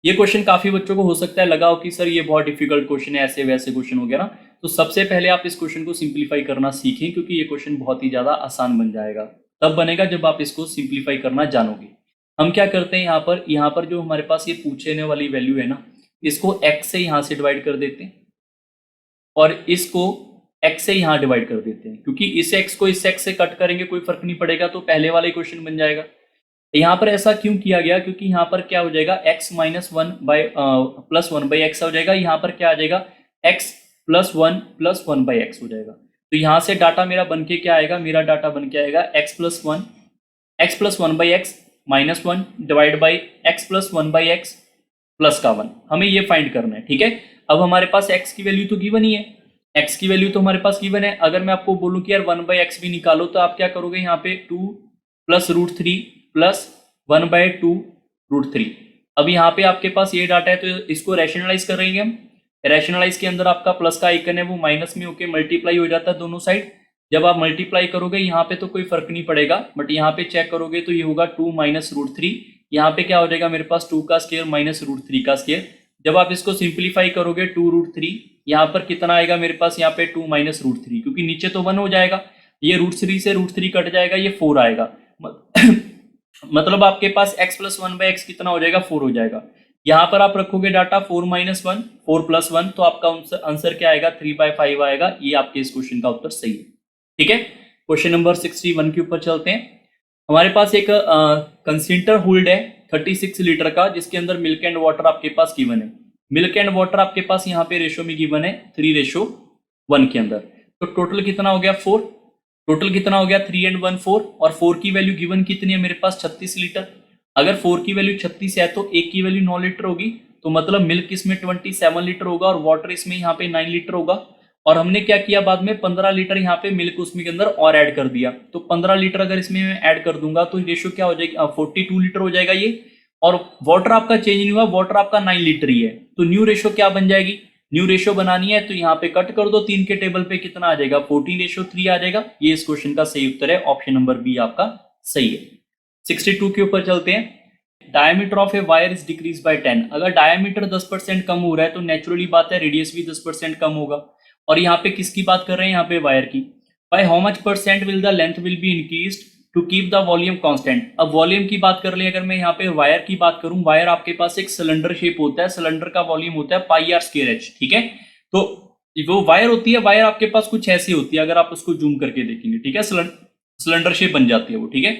Speaker 1: ये क्वेश्चन काफी बच्चों को हो सकता है लगा हो कि सर ये बहुत डिफिकल्ट क्वेश्चन है, ऐसे वैसे क्वेश्चन हो गया ना। तो सबसे पहले आप इस क्वेश्चन को सिंप्लीफाई करना सीखें, क्योंकि ये क्वेश्चन बहुत ही ज्यादा आसान बन जाएगा। तब बनेगा जब आप इसको सिंप्लीफाई करना जानोगे। हम क्या करते हैं, यहाँ पर जो हमारे पास ये पूछने वाली वैल्यू है ना, इसको x से यहाँ से डिवाइड कर देते हैं, और इसको x से यहाँ डिवाइड कर देते हैं, क्योंकि इस x को इस x से कट करेंगे कोई फर्क नहीं पड़ेगा, तो पहले वाला क्वेश्चन बन जाएगा। यहाँ पर ऐसा क्यों किया गया, क्योंकि यहाँ पर क्या हो जाएगा, x - 1 प्लस 1/x हो जाएगा। यहाँ पर क्या आ जाएगा, x + 1 + 1/x हो जाएगा। तो यहाँ से डाटा मेरा बन के क्या आएगा, मेरा डाटा बन के आएगा x + 1/x -1 divide by x + 1/x plus का 1। हमें ये फाइंड करना है। ठीक है, अब हमारे पास x की वैल्यू तो गिवन ही है, x की वैल्यू तो हमारे पास गिवन है। अगर मैं आपको बोलूं कि यार 1/x भी निकालो, तो आप क्या करोगे, यहाँ पे 2 + √3 प्लस 1/2 √3। अब यहाँ पे आपके पास ये डाटा है, तो इसको रैशनलाइज करेंगे हम। रैशनलाइज के अंदर आपका प्लस का आइकन है, वो माइनस में होके मल्टीप्लाई हो जाता है दोनों साइड। जब आप मल्टीप्लाई करोगे यहाँ पे तो कोई फर्क नहीं पड़ेगा, बट यहाँ पे चेक करोगे तो ये होगा 2 - √3। यहाँ पे क्या हो जाएगा मेरे पास, 2 का स्क्वायर - √3 का स्क्वायर। जब आप इसको सिंप्लीफाई करोगे 2 √3, यहाँ पर कितना आएगा मेरे पास, यहाँ पे 2 - √3, क्योंकि नीचे तो 1 हो जाएगा, ये √3 से √3 कट जाएगा, ये 4 आएगा। मतलब आपके पास x + 1/x कितना हो जाएगा, 4 हो जाएगा। यहाँ पर आप रखोगे डाटा 4 - 1 4 + 1, तो आपका आंसर क्या आएगा, 3/5 आएगा। ये आपके इस क्वेश्चन का उत्तर सही है। ठीक है, क्वेश्चन नंबर 61 के ऊपर चलते हैं। हमारे पास एक कंसीडर होल्ड है 36 लीटर का, जिसके अंदर मिल्क एंड वाटर आपके पास गिवन है। मिल्क एंड वाटर आपके पास यहाँ पे रेशो में गिवन है 3:1 के अंदर। तो टोटल कितना हो गया, 4। टोटल कितना हो गया, 3 and 1 4, और 4 की वैल्यू गिवन कितनी है मेरे पास, 36 लीटर। अगर 4 की वैल्यू 36 है तो 1 की वैल्यू 9 लीटर होगी, तो मतलब मिल्क इसमें 27 लीटर होगा और वाटर इसमें यहाँ पे 9 लीटर होगा। और हमने क्या किया, बाद में 15 लीटर यहाँ पे मिल्क उसमें के अंदर और ऐड कर दिया, तो 15 लीटर अगर इसमें मैं ऐड कर दूंगा तो रेशो क्या हो जाएगी, 42 लीटर हो जाएगा ये। और वाटर आपका चेंज नहीं हुआ, वाटर आपका 9 लीटर ही है, तो न्यू रेशो क्या बन जाएगी, न्यू रेशो बनानी है तो यहाँ पे कट कर दो, 3 के टेबल पे कितना आ जाएगा, 14:3 आ जाएगा। ये इस क्वेश्चन का सही उत्तर है, ऑप्शन नंबर बी आपका सही है। 62 के ऊपर चलते हैं। Diameter of a wire is decrease by 10। अगर डायमीटर 10% कम हो रहा है तो नेचुरली बात है रेडियस भी 10% कम होगा। और यहाँ पे किसकी बात कर रहे हैं, यहाँ पे वायर की। By how much % will the length will be increased to keep the volume constant. अब वॉल्यूम की बात कर ले, अगर मैं यहाँ पे वायर की बात करूं, वायर आपके पास एक सिलेंडर शेप होता है, सिलेंडर का वॉल्यूम होता है πr²h। ठीक है, तो वो वायर होती है, वायर आपके पास कुछ ऐसी होती है, अगर आप उसको जूम करके देखेंगे, ठीक है, सिलेंडर शेप बन जाती है वो। ठीक है,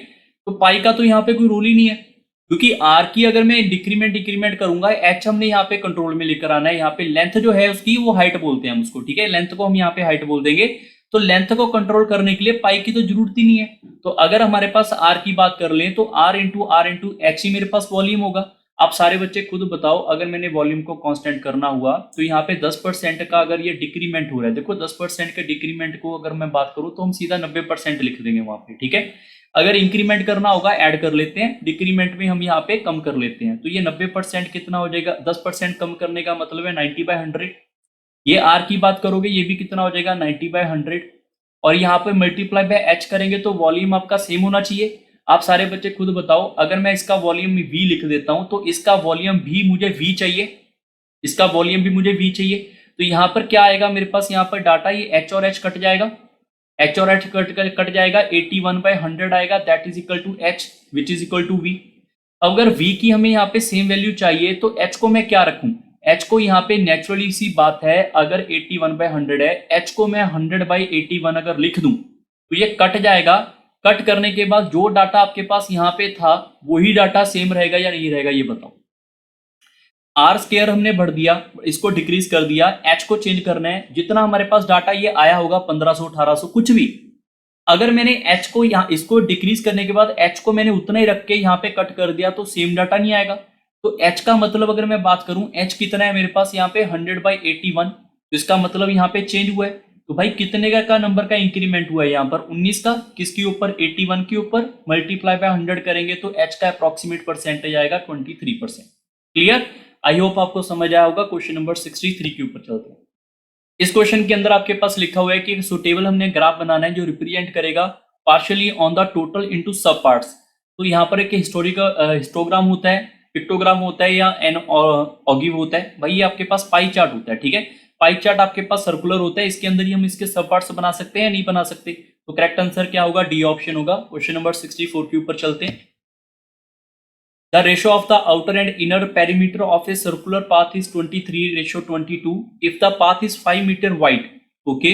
Speaker 1: तो पाई का तो यहाँ पे कोई रूल ही नहीं है, क्योंकि आर की अगर मैं डिक्रीमेंट करूंगा, एच हमने यहाँ पे कंट्रोल में लेकर आना है। यहाँ पे लेंथ जो है उसकी वो हाइट बोलते हैं हम उसको, ठीक है, लेंथ को हम यहाँ पे हाइट बोल देंगे। तो लेंथ को कंट्रोल करने के लिए पाई की तो जरूरत ही नहीं है। तो अगर हमारे पास आर की बात कर लें तो आर इंटू एच ही मेरे पास वॉल्यूम होगा। आप सारे बच्चे खुद बताओ, अगर मैंने वॉल्यूम को कांस्टेंट करना हुआ तो यहाँ पे 10% का अगर ये डिक्रीमेंट हो रहा है, देखो 10% के डिक्रीमेंट को अगर मैं बात करूं तो हम सीधा 90% लिख देंगे वहां पे, ठीक है। अगर इंक्रीमेंट करना होगा ऐड कर लेते हैं, डिक्रीमेंट में हम यहाँ पे कम कर लेते हैं। तो ये 90% कितना हो जाएगा, 10% कम करने का मतलब है 90/100। ये आर की बात करोगे ये भी कितना हो जाएगा 90/100। और यहाँ पे मल्टीप्लाई बाय एच करेंगे तो वॉल्यूम आपका सेम होना चाहिए। आप सारे बच्चे खुद बताओ, अगर मैं इसका वॉल्यूम वी लिख देता हूं तो इसका वॉल्यूम भी मुझे वी चाहिए, इसका वॉल्यूम भी मुझे वी चाहिए। तो यहाँ पर क्या आएगा मेरे पास, यहाँ पर डाटा ये एच और एच कट जाएगा, एच और एच कट जाएगा, 81/100 आएगा, that is equal to h which is equal to v. अगर v की हमें यहाँ पे सेम वैल्यू चाहिए तो h को मैं क्या रखूं, h को यहाँ पे नेचुरली सी बात है, अगर 81/100 है, h को मैं 100/81 अगर लिख दूं तो ये कट जाएगा। कट करने के बाद जो डाटा आपके पास यहाँ पे था वही डाटा सेम रहेगा या नहीं रहेगा, ये बताओ। आर स्केयर हमने बढ़ दिया, इसको डिक्रीज कर दिया, एच को चेंज करना है, जितना हमारे पास डाटा ये आया होगा 1500 1800 कुछ भी, अगर मैंने एच को यहाँ इसको डिक्रीज करने के बाद एच को मैंने उतना ही रख के यहाँ पे कट कर दिया तो सेम डाटा नहीं आएगा। तो एच का मतलब अगर मैं बात करूं, एच कितना है मेरे पास यहाँ पे 100/81, तो इसका मतलब यहाँ पे चेंज हुआ है। तो भाई कितने का नंबर का इंक्रीमेंट हुआ है यहाँ पर 19 का, किसके ऊपर 81 के ऊपर, मल्टीप्लाई बाय 100 करेंगे तो एच का अप्रोक्सीमेट परसेंटेज आएगा 23%। क्लियर, आई होप आपको समझ आया होगा। क्वेश्चन नंबर 63 के ऊपर चलते हैं। इस क्वेश्चन के अंदर आपके पास लिखा हुआ है कि एक सुटेबल हमने ग्राफ बनाना है जो रिप्रेजेंट करेगा partially on the total into सब पार्ट्स। तो यहाँ पर एक हिस्टोरिकल हिस्टोग्राम होता है, पिक्टोग्राम होता है या एन ऑगिव होता है। भाई ये आपके पास पाई चार्ट होता है, ठीक है। पाई चार्ट आपके पास सर्कुलर होता है, इसके अंदर ही हम इसके सब पार्ट्स बना सकते हैं या नहीं बना सकते। तो करेक्ट आंसर क्या होगा, डी ऑप्शन होगा। क्वेश्चन नंबर 64 के ऊपर चलते हैं। The ratio of the outer and inner perimeter of a circular path is 23:22. If the path is 5 meter wide, okay,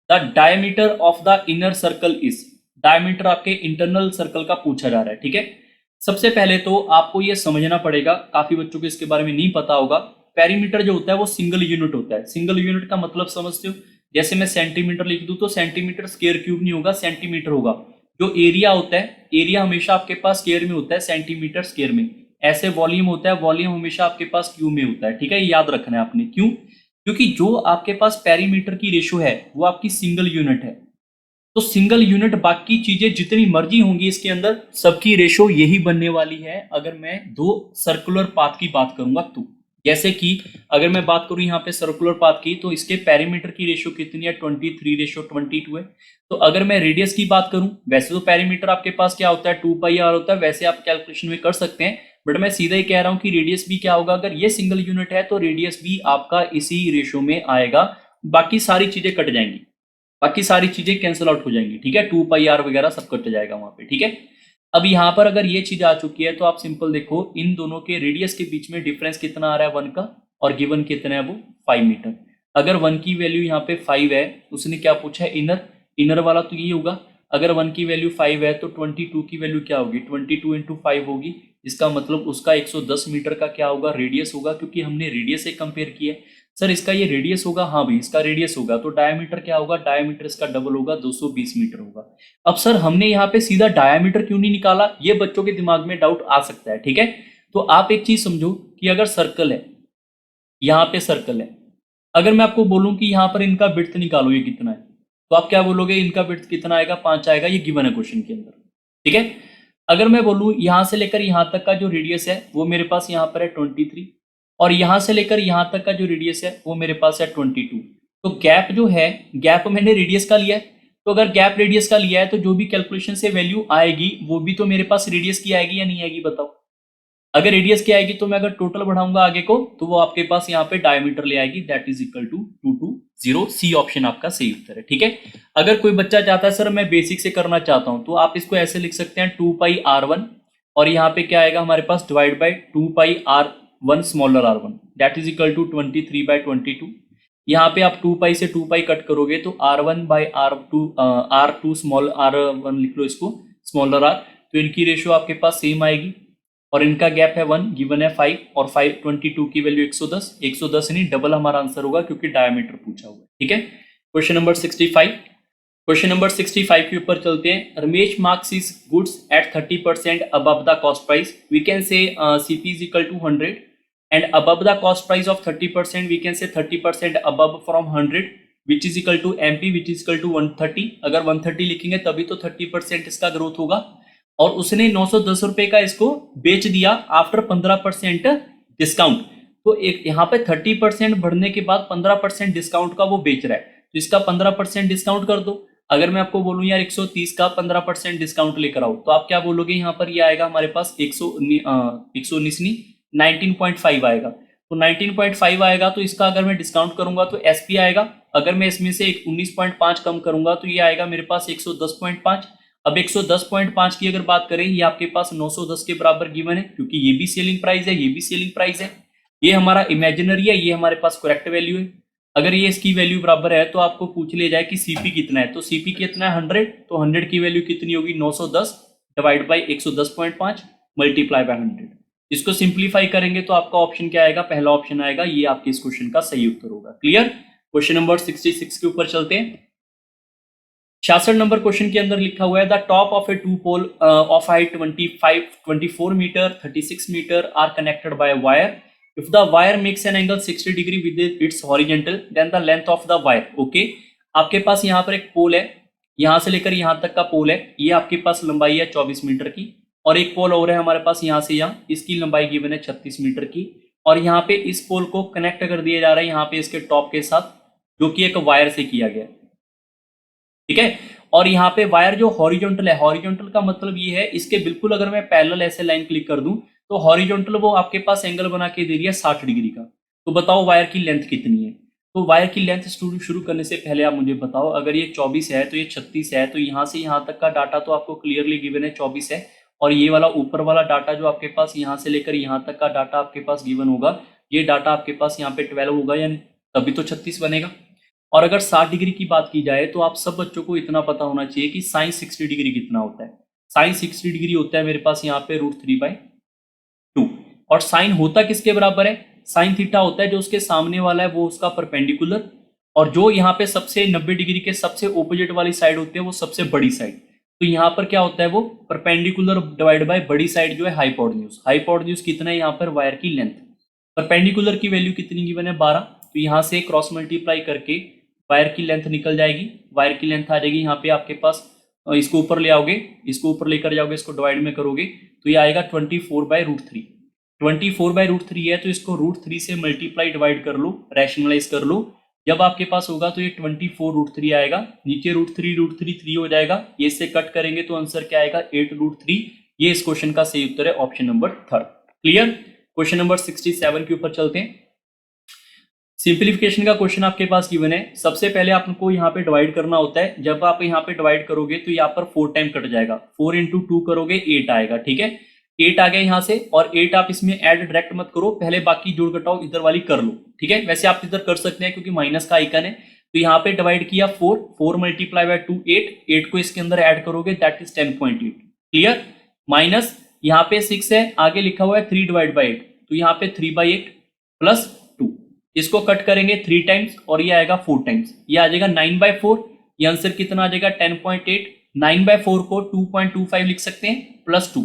Speaker 1: the diameter of the inner circle is, diameter आपके internal circle का पूछा जा रहा है, ठीक है। सबसे पहले तो आपको ये समझना पड़ेगा, काफी बच्चों को इसके बारे में नहीं पता होगा। पेरीमीटर जो होता है वो सिंगल यूनिट होता है। सिंगल यूनिट का मतलब समझते हो, जैसे मैं सेंटीमीटर लिख दूं तो सेंटीमीटर स्क्वायर क्यूब नहीं होगा, सेंटीमीटर होगा। जो एरिया होता है, एरिया हमेशा आपके पास स्क्वायर में होता है, सेंटीमीटर स्क्वायर में। ऐसे वॉल्यूम होता है, वॉल्यूम हमेशा आपके पास क्यूब में होता है, ठीक है, ये याद रखना है आपने। क्यों, क्योंकि जो आपके पास पेरीमीटर की रेशो है वो आपकी सिंगल यूनिट है। तो सिंगल यूनिट, बाकी चीजें जितनी मर्जी होंगी इसके अंदर सबकी रेशो यही बनने वाली है। अगर मैं दो सर्कुलर पाथ की बात करूंगा तो, जैसे कि अगर मैं बात करूं यहाँ पे सर्कुलर पाथ की, तो इसके पेरीमीटर की रेशो कितनी है, 23:22 है। तो अगर मैं रेडियस की बात करूं, वैसे तो पेरीमीटर आपके पास क्या होता है 2πr होता है, वैसे आप कैलकुलेशन में कर सकते हैं, बट मैं सीधा ही कह रहा हूं कि रेडियस भी क्या होगा, अगर ये सिंगल यूनिट है तो रेडियस भी आपका इसी रेशो में आएगा। बाकी सारी चीजें कट जाएंगी, बाकी सारी चीजें कैंसिल आउट हो जाएंगी, ठीक है, 2πr वगैरह सब कट जाएगा वहां पे, ठीक है। अब यहाँ पर अगर ये चीज आ चुकी है तो आप सिंपल देखो, इन दोनों के रेडियस के बीच में डिफरेंस कितना आ रहा है 1 का, और गिवन कितना है वो 5 मीटर। अगर 1 की वैल्यू यहाँ पे 5 है, उसने क्या पूछा है इनर, इनर वाला तो ये होगा। अगर 1 की वैल्यू 5 है तो 22 की वैल्यू क्या होगी, 22 × 5 होगी। इसका मतलब उसका 110 मीटर का क्या होगा, रेडियस होगा, क्योंकि हमने रेडियस से कंपेयर किया। सर इसका ये रेडियस होगा, हाँ भाई इसका रेडियस होगा, तो डायमीटर क्या होगा, डायमीटर इसका डबल होगा, 220 मीटर होगा। अब सर हमने यहाँ पे सीधा डायमीटर क्यों नहीं निकाला, ये बच्चों के दिमाग में डाउट आ सकता है, ठीक है। तो आप एक चीज समझो कि अगर सर्कल है, यहाँ पे सर्कल है, अगर मैं आपको बोलूं कि यहाँ पर इनका विड्थ निकालो ये कितना है, तो आप क्या बोलोगे, इनका विड्थ कितना आएगा, 5 आएगा, ये गिवन है क्वेश्चन के अंदर, ठीक है। अगर मैं बोलूं यहाँ से लेकर यहाँ तक का जो रेडियस है वो मेरे पास यहाँ पर है 23, और यहाँ से लेकर यहाँ तक का जो रेडियस है वो मेरे पास है 22। तो गैप जो है, गैप मैंने रेडियस का लिया है, तो अगर गैप रेडियस का लिया है तो जो भी कैलकुलेशन से वैल्यू आएगी वो भी तो मेरे पास रेडियस की आएगी या नहीं आएगी, बताओ। अगर रेडियस की आएगी तो मैं अगर टोटल बढ़ाऊंगा आगे को तो वो आपके पास यहाँ पे डायमीटर ले आएगी, that is equal to 220। C option आपका सही उत्तर है, ठीक है। अगर कोई बच्चा चाहता है सर मैं बेसिक से करना चाहता हूं, तो आप इसको ऐसे लिख सकते हैं 2πr1, और यहाँ पे क्या आएगा हमारे पास, divide by 2πr1 smaller r1, that is equal to 23/22। यहाँ पे आप 2π से 2π कट करोगे तो r1/r2 r2 स्मॉल r1 लिख लो इसको स्मॉलर r, तो इनकी रेशियो आपके पास सेम आएगी। और इनका गैप है 1, गिवन है 5 और 522 की वैल्यू 110, 110 नहीं डबल हमारा आंसर होगा क्योंकि डायमीटर पूछा हुआ है। ठीक है, क्वेश्चन नंबर 65। क्वेश्चन नंबर 65 के ऊपर चलते हैं। Ramesh marks his goods at 30% above the cost price, we can say CP is equal to 100 and above the cost price of 30% we can say 30% above from 100 which is equal to MP which is equal to 130। अगर 130 लिखेंगे तभी तो 30% इसका growth होगा, और उसने 910 रुपए का इसको बेच दिया आफ्टर 15% डिस्काउंट। तो एक यहाँ पे 30% बढ़ने के बाद 15% डिस्काउंट का वो बेच रहा है, तो इसका 15% डिस्काउंट कर दो। अगर मैं आपको बोलूं यार 130 का 15% डिस्काउंट लेकर आओ, तो आप क्या बोलोगे, यहाँ पर ये आएगा हमारे पास 119 नहीं 19.5 आएगा। तो 19.5 आएगा, तो इसका अगर मैं डिस्काउंट करूंगा तो SP आएगा। अगर मैं इसमें से 19.5 कम करूंगा तो ये आएगा मेरे पास 110.5। अब 110.5 की अगर बात करें, ये आपके पास 910 के बराबर गिवन है, क्योंकि ये भी सेलिंग प्राइस है, ये भी सेलिंग प्राइस है। ये हमारा इमेजिनरी है, ये हमारे पास करेक्ट वैल्यू है। अगर ये इसकी वैल्यू बराबर है तो आपको पूछ लिया जाए कि CP कितना है, तो CP कितना है 100, तो 100 की वैल्यू कितनी होगी 910 डिवाइड बाई 110.5 मल्टीप्लाई बाय 100। इसको सिंप्लीफाई करेंगे तो आपका ऑप्शन क्या आएगा, पहला ऑप्शन आएगा, ये आपके इस क्वेश्चन का सही उत्तर होगा। क्लियर। क्वेश्चन नंबर 66 के ऊपर चलते हैं। 66 नंबर क्वेश्चन के अंदर लिखा हुआ है the top of a two pole of height 24 metre 36 metre are connected by wire. If the wire makes an angle 60 degree with its horizontal, then the length of the wire. Okay, आपके पास यहाँ पर एक पोल है, यहाँ से लेकर यहाँ तक का पोल है, ये आपके पास लंबाई है 24 मीटर की, और एक पोल और है हमारे पास यहाँ से यहाँ, इसकी लंबाई गिवन है 36 मीटर की, और यहाँ पे इस पोल को कनेक्ट कर दिया जा रहा है यहाँ पे इसके टॉप के साथ, जो कि एक वायर से किया गया। ठीक है, और यहाँ पे वायर जो हॉरिजॉन्टल है, हॉरिजॉन्टल का मतलब ये है इसके बिल्कुल अगर मैं पैरेलल ऐसे लाइन क्लिक कर दूं तो हॉरिजॉन्टल वो आपके पास एंगल बना के दे रही है 60 डिग्री का। तो बताओ वायर की लेंथ कितनी है। तो वायर की लेंथ शुरू करने से पहले आप मुझे बताओ, अगर ये 24 है तो ये 36 है, तो यहाँ से यहाँ तक का डाटा तो आपको क्लियरली गिवन है 24 है, और ये वाला ऊपर वाला डाटा जो आपके पास यहाँ से लेकर यहाँ तक का डाटा आपके पास गिवन होगा, ये डाटा आपके पास यहाँ पे 12 होगा, यानी तभी तो 36 बनेगा। और अगर 60 डिग्री की बात की जाए तो आप सब बच्चों को इतना पता होना चाहिए कि साइन 60 डिग्री कितना होता है। साइन 60 डिग्री होता है मेरे पास यहाँ पे √3/2, और साइन होता किसके बराबर है, साइन थीटा होता है जो उसके सामने वाला है वो उसका परपेंडिकुलर, और जो यहाँ पे सबसे 90 डिग्री के सबसे ओपोजिट वाली साइड होती है वो सबसे बड़ी साइड। तो यहाँ पर क्या होता है, वो परपेंडिकुलर डिवाइड बाय बड़ी साइड जो है हाइपोटेन्यूज। हाइपोटेन्यूज कितना है यहाँ पर, वायर की लेंथ। परपेंडिकुलर की वैल्यू कितनी गिवन है 12, तो यहाँ से क्रॉस मल्टीप्लाई करके वायर की लेंथ निकल जाएगी। वायर की लेंथ आ जाएगी यहाँ पे आपके पास, इसको ऊपर ले आओगे, इसको ऊपर लेकर जाओगे, इसको डिवाइड में करोगे तो ये आएगा 24/√3। 24/√3 है तो इसको √3 से मल्टीप्लाई डिवाइड कर लो, रैशनलाइज कर लो। जब आपके पास होगा तो ये 24√3 आएगा, नीचे √3 3 हो जाएगा, ये इससे कट करेंगे तो आंसर क्या आएगा 8√3। ये इस क्वेश्चन का सही उत्तर है, option number 3। Clear. Question number 67 के ऊपर चलते हैं। सिंप्लीफिकेशन का क्वेश्चन आपके पास गिवन है। सबसे पहले आपको यहाँ पे डिवाइड करना होता है, जब आप यहाँ पे डिवाइड करोगे तो यहाँ पर 4 टाइम कट जाएगा, 4 × 2 करोगे 8 आएगा। ठीक है, 8 आ गया यहाँ से, और 8 आप इसमें ऐड डायरेक्ट मत करो, पहले बाकी जोड़ घटाओ इधर वाली कर लो। ठीक है, वैसे आप इधर कर सकते हैं क्योंकि माइनस का आइकन है। तो यहाँ पे डिवाइड किया 4 मल्टीप्लाई बाय 2 8 को इसके अंदर ऐड करोगे दैट इज 10.8। क्लियर। माइनस यहाँ पे 6 है, आगे लिखा हुआ है 3 डिवाइड बाई 8, तो यहाँ पे 3/8 प्लस 2, इसको कट करेंगे 3 टाइम्स और ये आएगा 4 टाइम्स, ये आ जाएगा 9/4। ये आंसर कितना आ जाएगा 10.8। 9/4 को 2.25 लिख सकते हैं प्लस 2,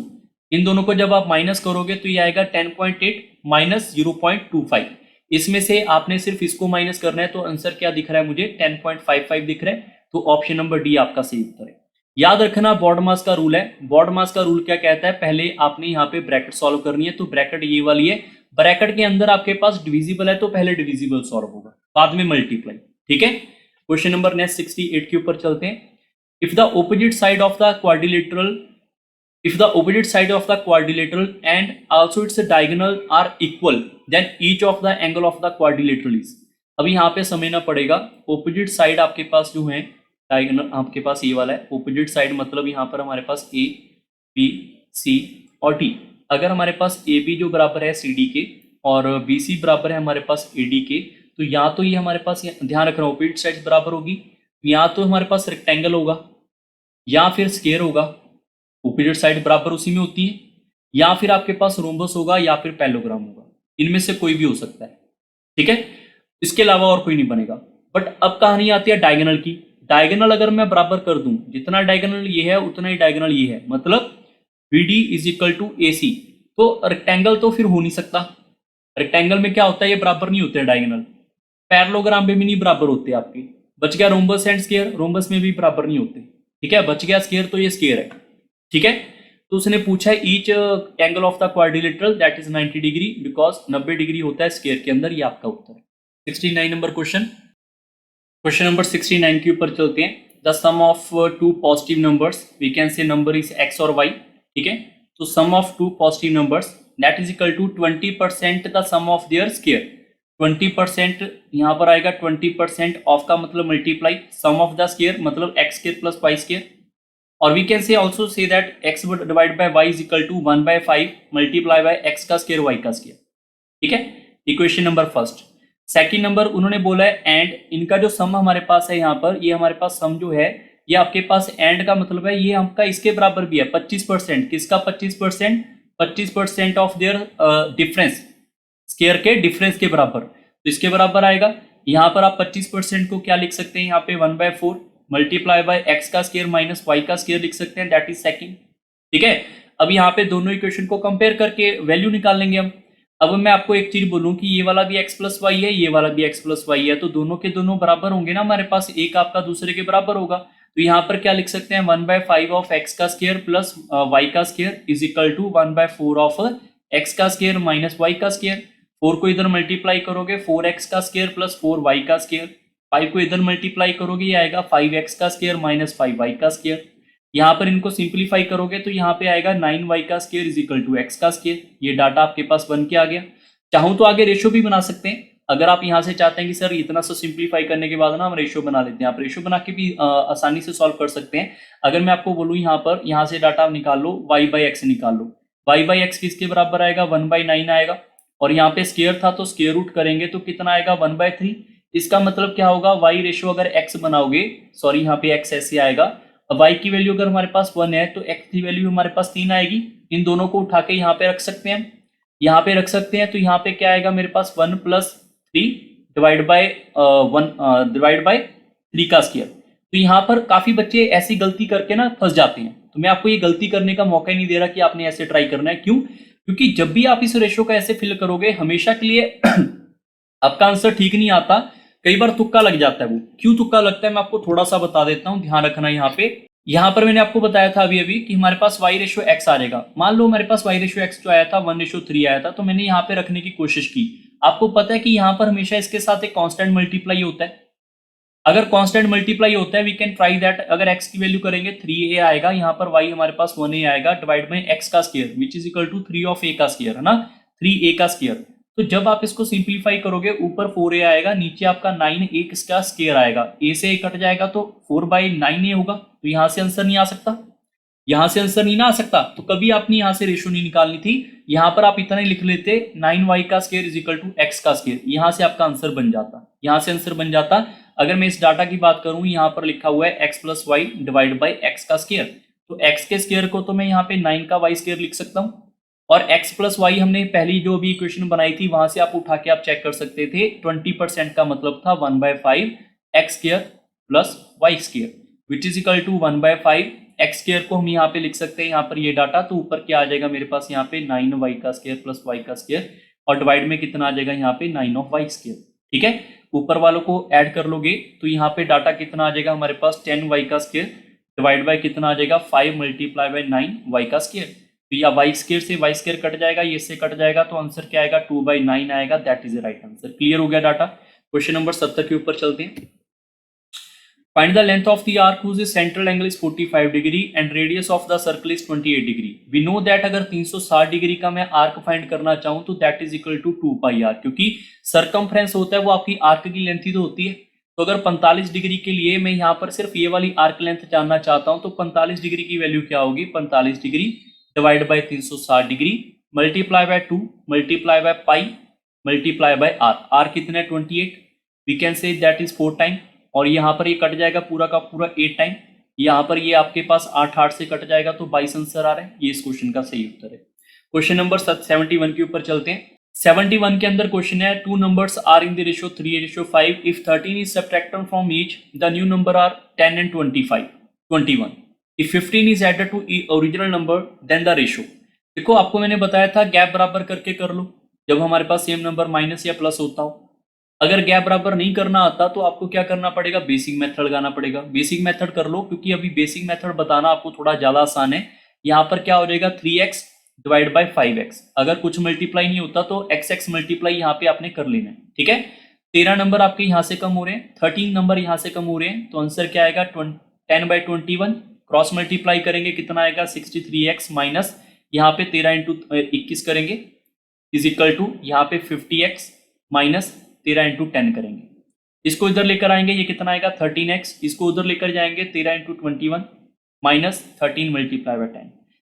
Speaker 1: इन दोनों को जब आप माइनस करोगे तो ये आएगा 10.8 माइनस 0.25। इसमें से आपने सिर्फ इसको माइनस करना है, तो आंसर क्या दिख रहा है मुझे 10.55 दिख रहा है। तो ऑप्शन नंबर डी आपका सही उत्तर है। याद रखना बॉड मास का रूल है। बॉड मास का रूल क्या कहता है, पहले आपने यहाँ पे ब्रैकेट सॉल्व करनी है, तो ब्रैकेट ये वाली है, ब्रैकेट के अंदर आपके पास डिविजिबल है तो पहले डिविजिबल सॉल्व होगा, बाद में मल्टीप्लाई। ठीक है, क्वेश्चन नंबर नेक्स्ट 68 के ऊपर चलते हैं। If the opposite side of the quadrilateral and also its diagonal are equal then each of the angle of the quadrilateral is. अभी यहाँ पे समझना पड़ेगा, ऑपोजिट साइड आपके पास जो है डायगोनल आपके पास ये वाला है, ऑपोजिट साइड मतलब यहाँ पर हमारे पास ए बी सी और डी। अगर हमारे पास ए बी जो बराबर है सी डी के और बी सी बराबर है हमारे पास ए डी के, तो या तो ये हमारे पास, ध्यान रखना ऑपोजिट साइड बराबर होगी, या तो हमारे पास रेक्टेंगल होगा या फिर स्क्वायर होगा। ऑपोजिट साइड बराबर उसी में होती है, या फिर आपके पास रोम्बस होगा या फिर पैलोग्राम होगा, इनमें से कोई भी हो सकता है, ठीक है। इसके अलावा और कोई नहीं बनेगा। बट अब कहानी आती है डायगोनल की। डायगोनल अगर मैं बराबर कर दूं, जितना डायगोनल ये है उतना ही डायगोनल ये है, मतलब BD is equal to AC, तो रेक्टेंगल तो फिर हो नहीं सकता। रेक्टेंगल में क्या होता है, ये बराबर नहीं होते हैं डायगोनल। पैरेललोग्राम में भी नहीं बराबर होते आपके। बच गया रोम्बस एंड स्क्वायर, रोम्बस में भी बराबर नहीं होते, ठीक है। बच गया स्क्वायर, तो ये स्क्वायर है, ठीक है। तो उसने पूछा है each angle of the quadrilateral that is 90 degree, because 90 degree होता है स्क्वायर के अंदर, ये आपका उत्तर है। 69 नंबर क्वेश्चन, क्वेश्चन नंबर 69 के ऊपर चलते हैं। The sum of two positive numbers, we can say number is x और y, ठीक है। तो sum of two positive numbers that is equal to 20% the sum of their square. 20% यहाँ पर आएगा, 20% ऑफ का मतलब multiply sum of the square, मतलब x square plus y square. और we can say also say that x divide by y is equal to 1/5 multiply by x का square y का square, ठीक है। Equation number first. Second number उन्होंने बोला है and, इनका जो सम हमारे पास है यहाँ पर, ये हमारे पास सम जो है ये आपके पास एंड का मतलब है ये आपका इसके बराबर भी है 25%। किसका 25%? 25% ऑफ देयर डिफरेंस, स्क्वायर के डिफरेंस के बराबर, तो इसके बराबर आएगा। यहाँ पर आप 25% को क्या लिख सकते हैं, यहाँ पे 1/4 मल्टीप्लाई बाय x का स्क्वायर माइनस y का स्क्वायर लिख सकते हैं, दैट इज सेकंड, ठीक है। अब यहाँ पे दोनों इक्वेशन को कंपेयर करके वैल्यू निकाल लेंगे हम। अब मैं आपको एक चीज बोलूं कि ये वाला भी x प्लस वाई है, ये वाला भी x प्लस वाई है, तो दोनों के दोनों बराबर होंगे ना हमारे पास, एक आपका दूसरे के बराबर होगा। तो यहाँ पर क्या लिख सकते हैं, 1/5 ऑफ x का स्क्वायर प्लस y का square is equal to 1/4 of x का स्क्वायर माइनस y का स्क्वायर। 4 को इधर मल्टीप्लाई करोगे 4x का स्क्वायर प्लस 4y का स्क्वायर, 5 को इधर मल्टीप्लाई करोगे ये आएगा 5x का स्क्वायर माइनस 5y का स्क्वायर। यहाँ पर इनको सिंप्लीफाई करोगे तो यहाँ पे आएगा 9y का square is equal to x का स्क्वायर। ये डाटा आपके पास बन के आ गया। चाहूं तो आगे रेशो भी बना सकते हैं, अगर आप यहाँ से चाहते हैं कि सर इतना सा सिंप्लीफाई करने के बाद ना हम रेशो बना लेते हैं, आप रेशो बना के भी आसानी से सॉल्व कर सकते हैं। अगर मैं आपको बोलूँ यहाँ पर, यहाँ से डाटा आप निकाल लो, y/x निकाल लो, y/x किसके बराबर आएगा, 1/9 आएगा। और यहाँ पे स्क्वायर था तो स्क्वायर रूट करेंगे तो कितना आएगा, 1/3। इसका मतलब क्या होगा, y रेशो अगर x बनाओगे, सॉरी यहाँ पे x ऐसे आएगा, y की वैल्यू अगर हमारे पास 1 है तो x की वैल्यू हमारे पास 3 आएगी। इन दोनों को उठा के यहाँ पे रख सकते हैं, यहाँ पे रख सकते हैं। तो यहाँ पे क्या आएगा मेरे पास 1 + 3 डिवाइड बाय 3 का स्क्वायर। तो यहाँ पर काफी बच्चे ऐसी गलती करके ना फंस जाते हैं, तो मैं आपको ये गलती करने का मौका ही नहीं दे रहा कि आपने ऐसे ट्राई करना है। क्यों? क्योंकि जब भी आप इस रेशो का ऐसे फिल करोगे हमेशा के लिए आपका आंसर ठीक नहीं आता, कई बार तुक्का लग जाता है। वो क्यों तुक्का लगता है मैं आपको थोड़ा सा बता देता हूँ, ध्यान रखना। यहाँ पर मैंने आपको बताया था अभी अभी कि हमारे पास y/x आ जाएगा। मान लो हमारे पास y/x जो आया था 1/3 आया था, तो मैंने यहाँ पे रखने की कोशिश की। आपको पता है कि यहाँ पर हमेशा इसके साथ एक कांस्टेंट मल्टीप्लाई होता है। अगर कांस्टेंट मल्टीप्लाई होता है वी कैन ट्राई दैट, अगर x की वैल्यू करेंगे 3a आएगा, यहाँ पर y हमारे पास 1a आएगा, डिवाइड बाई x का square which is equal to 3 of a का स्क्वायर, है ना, 3a का स्क्वायर। तो जब आप इसको सिंप्लीफाई करोगे ऊपर 4a आएगा, नीचे आपका 9a का स्क्वायर आएगा, a से a कट जाएगा तो 4/9a होगा। तो यहाँ से आंसर नहीं आ सकता, यहाँ से आंसर नहीं ना आ सकता, तो कभी आपने यहाँ से रेशो नहीं निकालनी थी। यहाँ पर आप इतना ही लिख लेते 9y का square is equal to x का स्क्वायर, यहाँ से आपका आंसर बन जाता, यहाँ से आंसर बन जाता। अगर मैं इस डाटा की बात करूं, यहाँ पर लिखा हुआ है x + y divide by x का स्क्वायर, तो x के स्क्वायर को तो मैं यहाँ पे 9 का y स्क्वायर लिख सकता हूँ, और x + y हमने पहली जो भी इक्वेशन बनाई थी वहां से आप उठा के आप चेक कर सकते थे। 20% का मतलब था 1/5 x square plus y square which is equal to 1/5 x square को हम यहाँ पे लिख सकते हैं, यहाँ पर ये डाटा, तो ऊपर क्या आ जाएगा मेरे पास यहाँ पे 9y का स्क्वायर प्लस y का स्क्वायर, और डिवाइड में कितना आ जाएगा यहाँ पे 9 ऑफ y स्क्वायर, ठीक है। ऊपर वालों को ऐड कर लोगे तो यहाँ पे डाटा कितना आ जाएगा हमारे पास 10y का स्क्वायर डिवाइड बाय कितना आ जाएगा 5 मल्टीप्लाई बाय 9y का स्क्वायर। तो या y स्क्वायर से y स्क्वायर कट जाएगा, ये से कट जाएगा, तो आंसर क्या आएगा 2/9 आएगा, that is the right answer. Clear हो गया डाटा। क्वेश्चन नंबर 70 के ऊपर चलते हैं। Find the length of the arc whose central angle is 45 degree and radius of the circle is 28 degree. We know that अगर 360 डिग्री का मैं arc find करना चाहूं तो that is equal to 2πr, क्योंकि सरकमफ्रेंस होता है वो आपकी आर्क की लेंथ ही तो होती है। तो अगर 45 डिग्री के लिए मैं यहाँ पर सिर्फ ये वाली आर्क लेंथ जानना चाहता हूँ, तो 45 डिग्री की वैल्यू क्या होगी, 45 degree divide by 360 degree multiply by 2 multiply by pi multiply by r. R कितना है 28, we can say that is 4 time, और यहाँ पर ये कट जाएगा पूरा का पूरा 8 टाइम, यहाँ पर ये आपके पास 8 से कट जाएगा, तो 22 आंसर आ रहा है। ये इस क्वेश्चन का सही उत्तर है। क्वेश्चन नंबर 71 के ऊपर चलते हैं। 71 के अंदर क्वेश्चन है, two numbers are in the ratio 3:5 if 13 is subtracted from each the new number are 10 and 21 if 15 is added to original number then the ratio. देखो आपको मैंने बताया था गैप बराबर करके कर लो जब हमारे पास सेम नंबर माइनस या प्लस होता हो। अगर गैप बराबर नहीं करना आता तो आपको क्या करना पड़ेगा, बेसिक मेथड लगाना पड़ेगा। बेसिक मेथड कर लो क्योंकि अभी बेसिक मेथड बताना आपको थोड़ा ज्यादा आसान है। यहाँ पर क्या हो जाएगा 3x डिवाइड बाई 5x, अगर कुछ मल्टीप्लाई नहीं होता तो x मल्टीप्लाई यहाँ पे आपने कर लेना है, ठीक है। 13 नंबर आपके यहाँ से कम हो रहे हैं, 13 नंबर यहाँ से कम हो रहे हैं, तो आंसर क्या आएगा 10/21। क्रॉस मल्टीप्लाई करेंगे कितना आएगा 63x माइनस यहाँ पे 13 इंटू 21 करेंगे इज इक्वल टू यहाँ पे 50x माइनस 13 इंटू 10 करेंगे। इसको इधर लेकर आएंगे, ये कितना आएगा 13x, इसको उधर लेकर जाएंगे 13 इंटू 21 माइनस 13 मल्टीप्लाई बाई 10।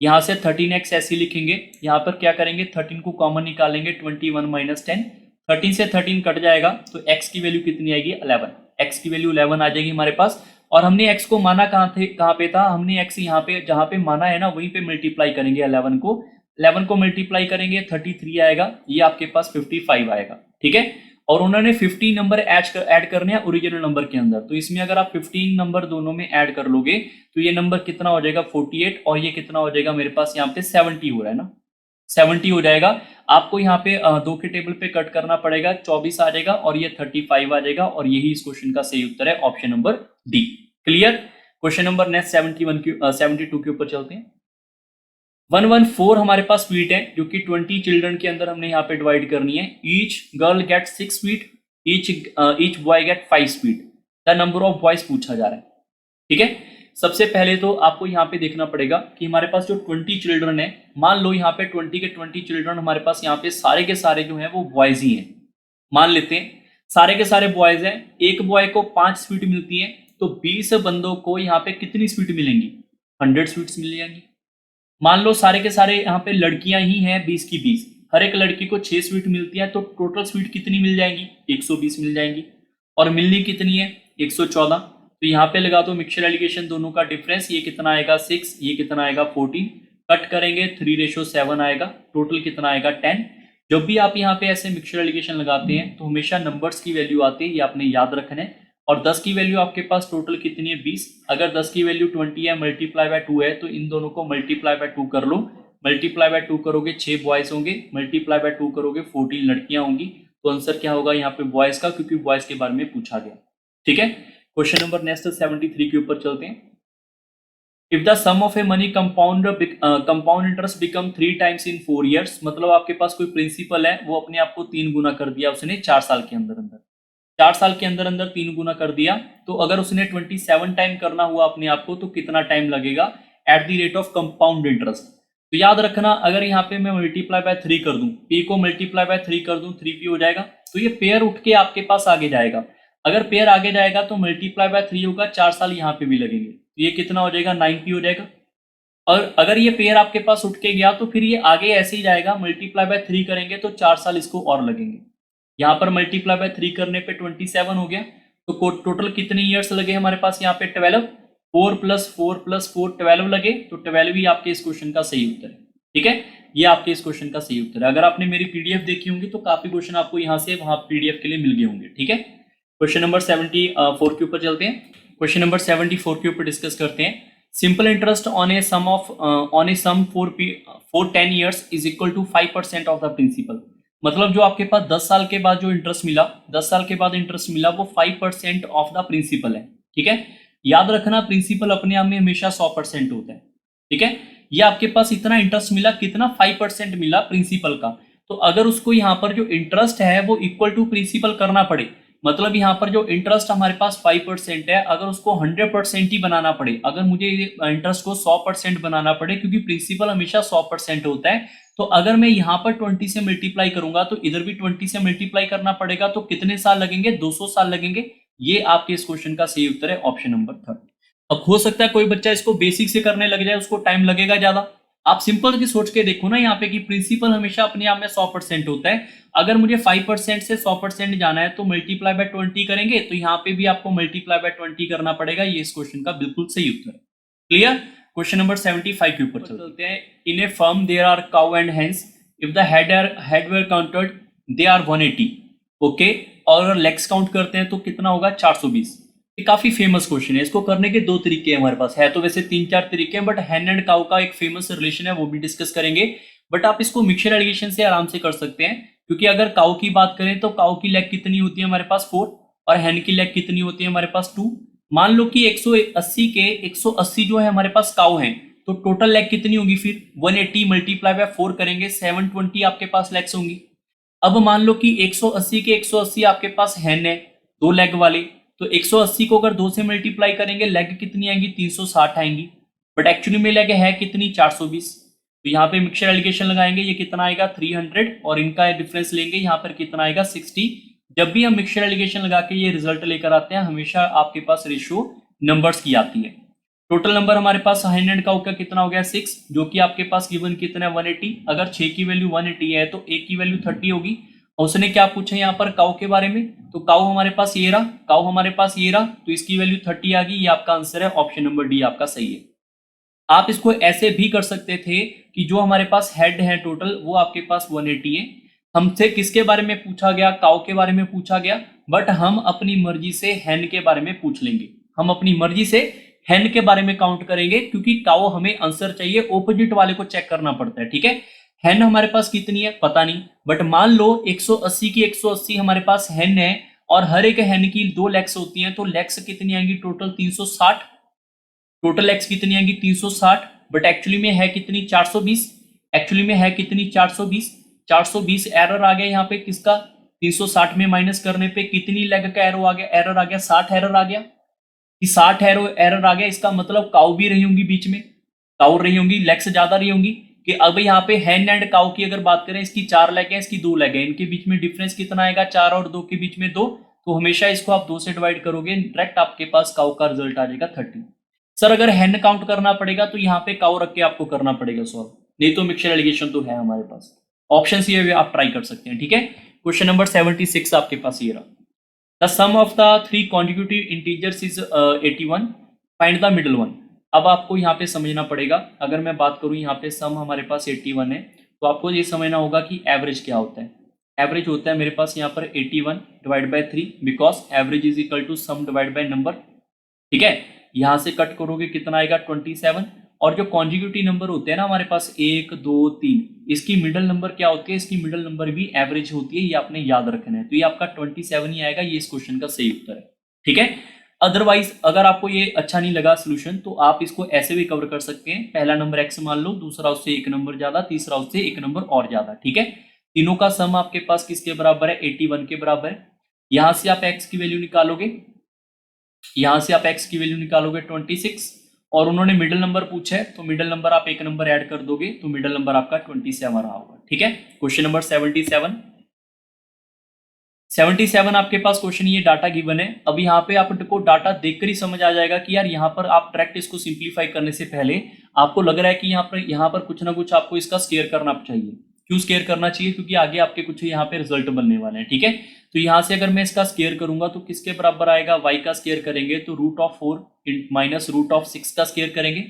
Speaker 1: यहाँ से 13x ऐसे लिखेंगे, यहाँ पर क्या करेंगे 13 को कॉमन निकालेंगे 21 माइनस 10, 13 से 13 कट जाएगा तो x की वैल्यू कितनी आएगी 11, x की वैल्यू 11 आ जाएगी हमारे पास। और हमने x को माना कहाँ पे था, हमने x यहाँ पे जहाँ पे माना है ना वहीं पे मल्टीप्लाई करेंगे 11 को मल्टीप्लाई करेंगे 33 आएगा, ये आपके पास 55 आएगा, ठीक है। और उन्होंने 15 नंबर ऐड करने हैं ओरिजिनल नंबर के अंदर, तो इसमें अगर आप 15 नंबर दोनों में ऐड कर लोगे तो ये नंबर कितना हो जाएगा 48 और ये कितना हो जाएगा मेरे पास यहाँ पे 70 हो रहा है ना, 70 हो जाएगा। आपको यहाँ पे दो के टेबल पे कट करना पड़ेगा, 24 आ जाएगा और ये 35 आ जाएगा और यही इस क्वेश्चन का सही उत्तर है, option number D. Clear. Question number next 72 के ऊपर चलते हैं। 114 हमारे पास स्वीट है जो कि 20 चिल्ड्रन के अंदर हमने यहाँ पे डिवाइड करनी है। Each girl get 6 sweet, each boy get 5 sweet, the number of boys पूछा जा रहा है, ठीक है। सबसे पहले तो आपको यहाँ पे देखना पड़ेगा कि हमारे पास जो 20 चिल्ड्रन है, मान लो यहाँ पे 20 के 20 चिल्ड्रन हमारे पास यहाँ पे सारे के सारे जो है वो बॉयज ही हैं, मान लेते हैं सारे के सारे बॉयज हैं। एक बॉय को 5 स्वीट मिलती है तो 20 बंदों को यहाँ पे कितनी स्वीट मिलेंगी 100 स्वीट्स मिल जाएंगी। मान लो सारे के सारे यहाँ पे लड़कियां ही हैं 20 की 20, हर एक लड़की को 6 स्वीट मिलती है तो टोटल स्वीट कितनी मिल जाएंगी 120 मिल जाएंगी। और मिलनी कितनी है 114, तो यहाँ पे लगा दो मिक्सचर एलिगेशन दोनों का डिफरेंस, ये कितना आएगा 6, ये कितना आएगा 14, कट करेंगे 3:7 आएगा, टोटल कितना आएगा 10। जब भी आप यहाँ पे ऐसे मिक्सचर एलिगेशन लगाते हैं तो हमेशा नंबर्स की वैल्यू आती है, ये आपने याद रखना है। और 10 की वैल्यू आपके पास टोटल कितनी है 20, अगर 10 की वैल्यू 20 है मल्टीप्लाई बाय 2 है तो इन दोनों को मल्टीप्लाई बाय 2 कर लो, मल्टीप्लाई बाय 2 करोगे 6 बॉयज होंगे, मल्टीप्लाई बाय 2 करोगे 14 लड़कियां होंगी, तो आंसर क्या होगा यहाँ पे बॉयज का, क्योंकि बॉयज के बारे में पूछा गया, ठीक है। क्वेश्चन नंबर नेक्स्ट 73 के ऊपर चलते हैं। If the sum of a money compound interest become 3 times in 4 years, मतलब आपके पास कोई प्रिंसिपल है वो अपने आप को 3 गुना कर दिया उसने 4 साल के अंदर अंदर, 4 साल के अंदर अंदर 3 गुना कर दिया, तो अगर उसने 27 टाइम करना हुआ अपने आप को तो कितना टाइम लगेगा at the rate of compound interest. तो याद रखना अगर यहाँ पे मैं मल्टीप्लाई बाय 3 कर दूं, p को मल्टीप्लाई बाय 3 कर दूं 3p हो जाएगा, तो ये पेयर उठ के आपके पास आगे जाएगा। अगर पेयर आगे जाएगा तो मल्टीप्लाई बाय 3 होगा, 4 साल यहाँ पे भी लगेंगे, तो ये कितना हो जाएगा 9p हो जाएगा। और अगर ये पेयर आपके पास उठ के गया तो फिर ये आगे ऐसे ही जाएगा, मल्टीप्लाई बाय 3 करेंगे तो 4 साल इसको और लगेंगे। यहाँ पर मल्टीप्लाई बाय 3 करने पे 27 हो गया, तो टोटल कितने ईयर्स लगे हमारे पास यहाँ पे 12, 4 + 4 + 4 12 लगे, तो 12 ही आपके इस क्वेश्चन का सही उत्तर है, ठीक है। ये आपके इस क्वेश्चन का सही उत्तर है। अगर आपने मेरी पीडीएफ देखी होंगी तो काफी क्वेश्चन आपको यहाँ से वहां पीडीएफ के लिए मिल गए होंगे, ठीक है। क्वेश्चन नंबर 74 के ऊपर चलते हैं। क्वेश्चन नंबर 74 के ऊपर डिस्कस करते हैं। Simple interest on a sum for 10 years is equal to 5% of the principal, मतलब जो आपके पास 10 साल के बाद जो इंटरेस्ट मिला, 10 साल के बाद इंटरेस्ट मिला वो 5% ऑफ द प्रिंसिपल है, ठीक है। याद रखना प्रिंसिपल अपने आप में हमेशा 100% होता है, ठीक है। ये आपके पास इतना इंटरेस्ट मिला, कितना 5% मिला प्रिंसिपल का, तो अगर उसको यहाँ पर जो इंटरेस्ट है वो इक्वल टू प्रिंसिपल करना पड़े, मतलब यहाँ पर जो इंटरेस्ट हमारे पास 5% है, अगर उसको 100% ही बनाना पड़े, अगर मुझे इंटरेस्ट को 100% बनाना पड़े, क्योंकि प्रिंसिपल हमेशा 100% होता है, तो अगर मैं यहाँ पर 20 से मल्टीप्लाई करूंगा तो इधर भी 20 से मल्टीप्लाई करना पड़ेगा, तो कितने साल लगेंगे 200 साल लगेंगे। ये आपके इस क्वेश्चन का सही उत्तर है, ऑप्शन नंबर 3। अब हो सकता है कोई बच्चा इसको बेसिक से करने लग जाए, उसको टाइम लगेगा ज्यादा। आप सिंपल की सोच के देखो ना यहाँ पे कि प्रिंसिपल हमेशा अपने आप में 100% होता है, अगर मुझे 5% से 100% जाना है तो मल्टीप्लाई बाय 20 करेंगे, तो यहाँ पे भी आपको मल्टीप्लाई बाय 20 करना पड़ेगा। ये इस क्वेश्चन का बिल्कुल सही उत्तर है। क्लियर। क्वेश्चन नंबर 75 के ऊपर चलते हैं। In a farm there are cow and hens, if the head were counted they are 180, okay, और लेग्स काउंट करते हैं तो कितना होगा 420। ये काफी फेमस क्वेश्चन है। इसको करने के दो तरीके हैं हमारे पास, है तो वैसे 3-4 तरीके हैं, बट हैन एंड काउ का एक फेमस रिलेशन है, वो भी डिस्कस करेंगे। बट आप इसको मिक्सचर एलिगेशन से आराम से कर सकते हैं, क्योंकि अगर काउ की बात करें तो काउ की लेग कितनी होती है हमारे पास 4, और हैन की लेग कितनी होती है हमारे पास 2। मान लो कि 180 के 180 जो है हमारे पास काउ हैं, तो टोटल लेग कितनी होगी फिर 180 मल्टीप्लाई बाय 4 करेंगे 720 आपके पास लेग्स होंगी। अब मान लो कि 180 के 180 आपके पास हैन है 2 लेग वाले, तो 180 को अगर 2 से मल्टीप्लाई करेंगे लेग कितनी आएंगी 360 आएंगी, बट एक्चुअली में लेग है कितनी 420। तो यहाँ पे मिक्सचर एलिगेशन लगाएंगे, ये कितना आएगा 300, और इनका डिफरेंस लेंगे यहाँ पर कितना आएगा 60। जब भी हम मिक्सचर एलिगेशन लगा के ये रिजल्ट लेकर आते हैं, हमेशा आपके पास रेशियो नंबर्स की आती है। टोटल नंबर हमारे पास हैन एंड काउ का कितना हो गया 6, जो कि आपके पास गिवन कितना है 180। अगर 6 की वैल्यू 180 है तो 1 की वैल्यू 30 होगी। और उसने क्या पूछा यहाँ पर काउ के बारे में, तो काउ हमारे पास ये रहा, काउ हमारे पास ये रहा, तो इसकी वैल्यू 30 आ गई। ये आपका आंसर है, ऑप्शन नंबर डी आपका सही है। आप इसको ऐसे भी कर सकते थे कि जो हमारे पास हेड है टोटल वो आपके पास 180 है, हमसे किसके बारे में पूछा गया, काउ के बारे में पूछा गया, बट हम अपनी मर्जी से हैन के बारे में पूछ लेंगे। हम अपनी मर्जी से हैन के बारे में काउंट करेंगे, क्योंकि काउ हमें आंसर चाहिए, ओपोजिट वाले को चेक करना पड़ता है, ठीक है। हैन हमारे पास कितनी है पता नहीं, बट मान लो 180 की 180 हमारे पास हैन है, और हर एक हैन की 2 लेग्स होती हैं, तो लेग्स कितनी आएंगी टोटल 360। टोटल लेग्स कितनी आएंगी 360, बट एक्चुअली में है कितनी 420। एक्चुअली में है कितनी 420। 420 एरर आ गया यहाँ पे किसका, 360 में माइनस करने पे कितनी लेग का एरर आ गया, 60 एरर आ गया। कि 60 एरर आ गया, इसका मतलब काउ भी रही होंगी बीच में, काउ रही होंगी, लेग्स ज्यादा रही होंगी। कि अब यहाँ पे हैन एंड काउ की अगर बात करें, इसकी 4 लेग है, इसकी 2 लेग है, इनके बीच में डिफरेंस कितना आएगा 4 और 2 के बीच में 2, तो हमेशा इसको आप 2 से डिवाइड करोगे, डायरेक्ट आपके पास काउ का रिजल्ट आ जाएगा 30। सर अगर हैन काउंट करना पड़ेगा तो यहाँ पे काउ रख के आपको करना पड़ेगा सॉल्व, नहीं तो मिक्सचर एलिगेशन तो है हमारे पास। ऑप्शन सी आप ट्राई कर सकते हैं, ठीक है। क्वेश्चन नंबर 76 आपके पास ये रहा, the sum of the 3 consecutive integers is 81, find the middle one. अब आपको यहाँ पे समझना पड़ेगा, अगर मैं बात करूँ यहाँ पे सम हमारे पास 81 है, तो आपको ये समझना होगा कि एवरेज क्या होता है। एवरेज होता है मेरे पास यहाँ पर 81 divide by 3, because average is equal to sum divide by number, ठीक है। यहां से कट करोगे कितना आएगा 27, और जो कॉन्जिक्यूटिव नंबर होते हैं ना हमारे पास 1 2 3, इसकी मिडल नंबर क्या होती है, इसकी मिडल नंबर भी एवरेज होती है, ये आपने याद रखना है। तो ये आपका 27 ही आएगा, ये इस क्वेश्चन का सही उत्तर है, ठीक है। अदरवाइज अगर आपको ये अच्छा नहीं लगा सोल्यूशन, तो आप इसको ऐसे भी कवर कर सकते हैं, पहला नंबर एक्स मान लो, दूसरा उससे 1 नंबर ज्यादा, तीसरा उससे 1 नंबर और ज्यादा, ठीक है। तीनों का सम आपके पास किसके बराबर है 81 के बराबर है। यहां से आप एक्स की वैल्यू निकालोगे, यहां से आप x की वैल्यू निकालोगे 26, और उन्होंने मिडिल नंबर पूछा है, तो मिडिल नंबर आप 1 नंबर ऐड कर दोगे, तो मिडिल नंबर आपका 27 रहा होगा, ठीक है। क्वेश्चन नंबर 77 आपके पास क्वेश्चन, ये डाटा गिवन है। अब यहाँ पे आपको डाटा देखकर ही समझ आ जाएगा कि यार यहाँ पर आप डायरेक्ट इसको सिंप्लीफाई करने से पहले आपको लग रहा है कि यहाँ पर कुछ ना कुछ आपको इसका स्केयर करना चाहिए। क्यों स्केयर करना चाहिए, क्योंकि आगे आपके कुछ यहाँ पे रिजल्ट बनने वाले हैं, ठीक है। तो यहाँ से अगर मैं इसका स्केयर करूंगा तो किसके बराबर आएगा, y का स्केयर करेंगे तो √4 माइनस √6 का स्केयर करेंगे।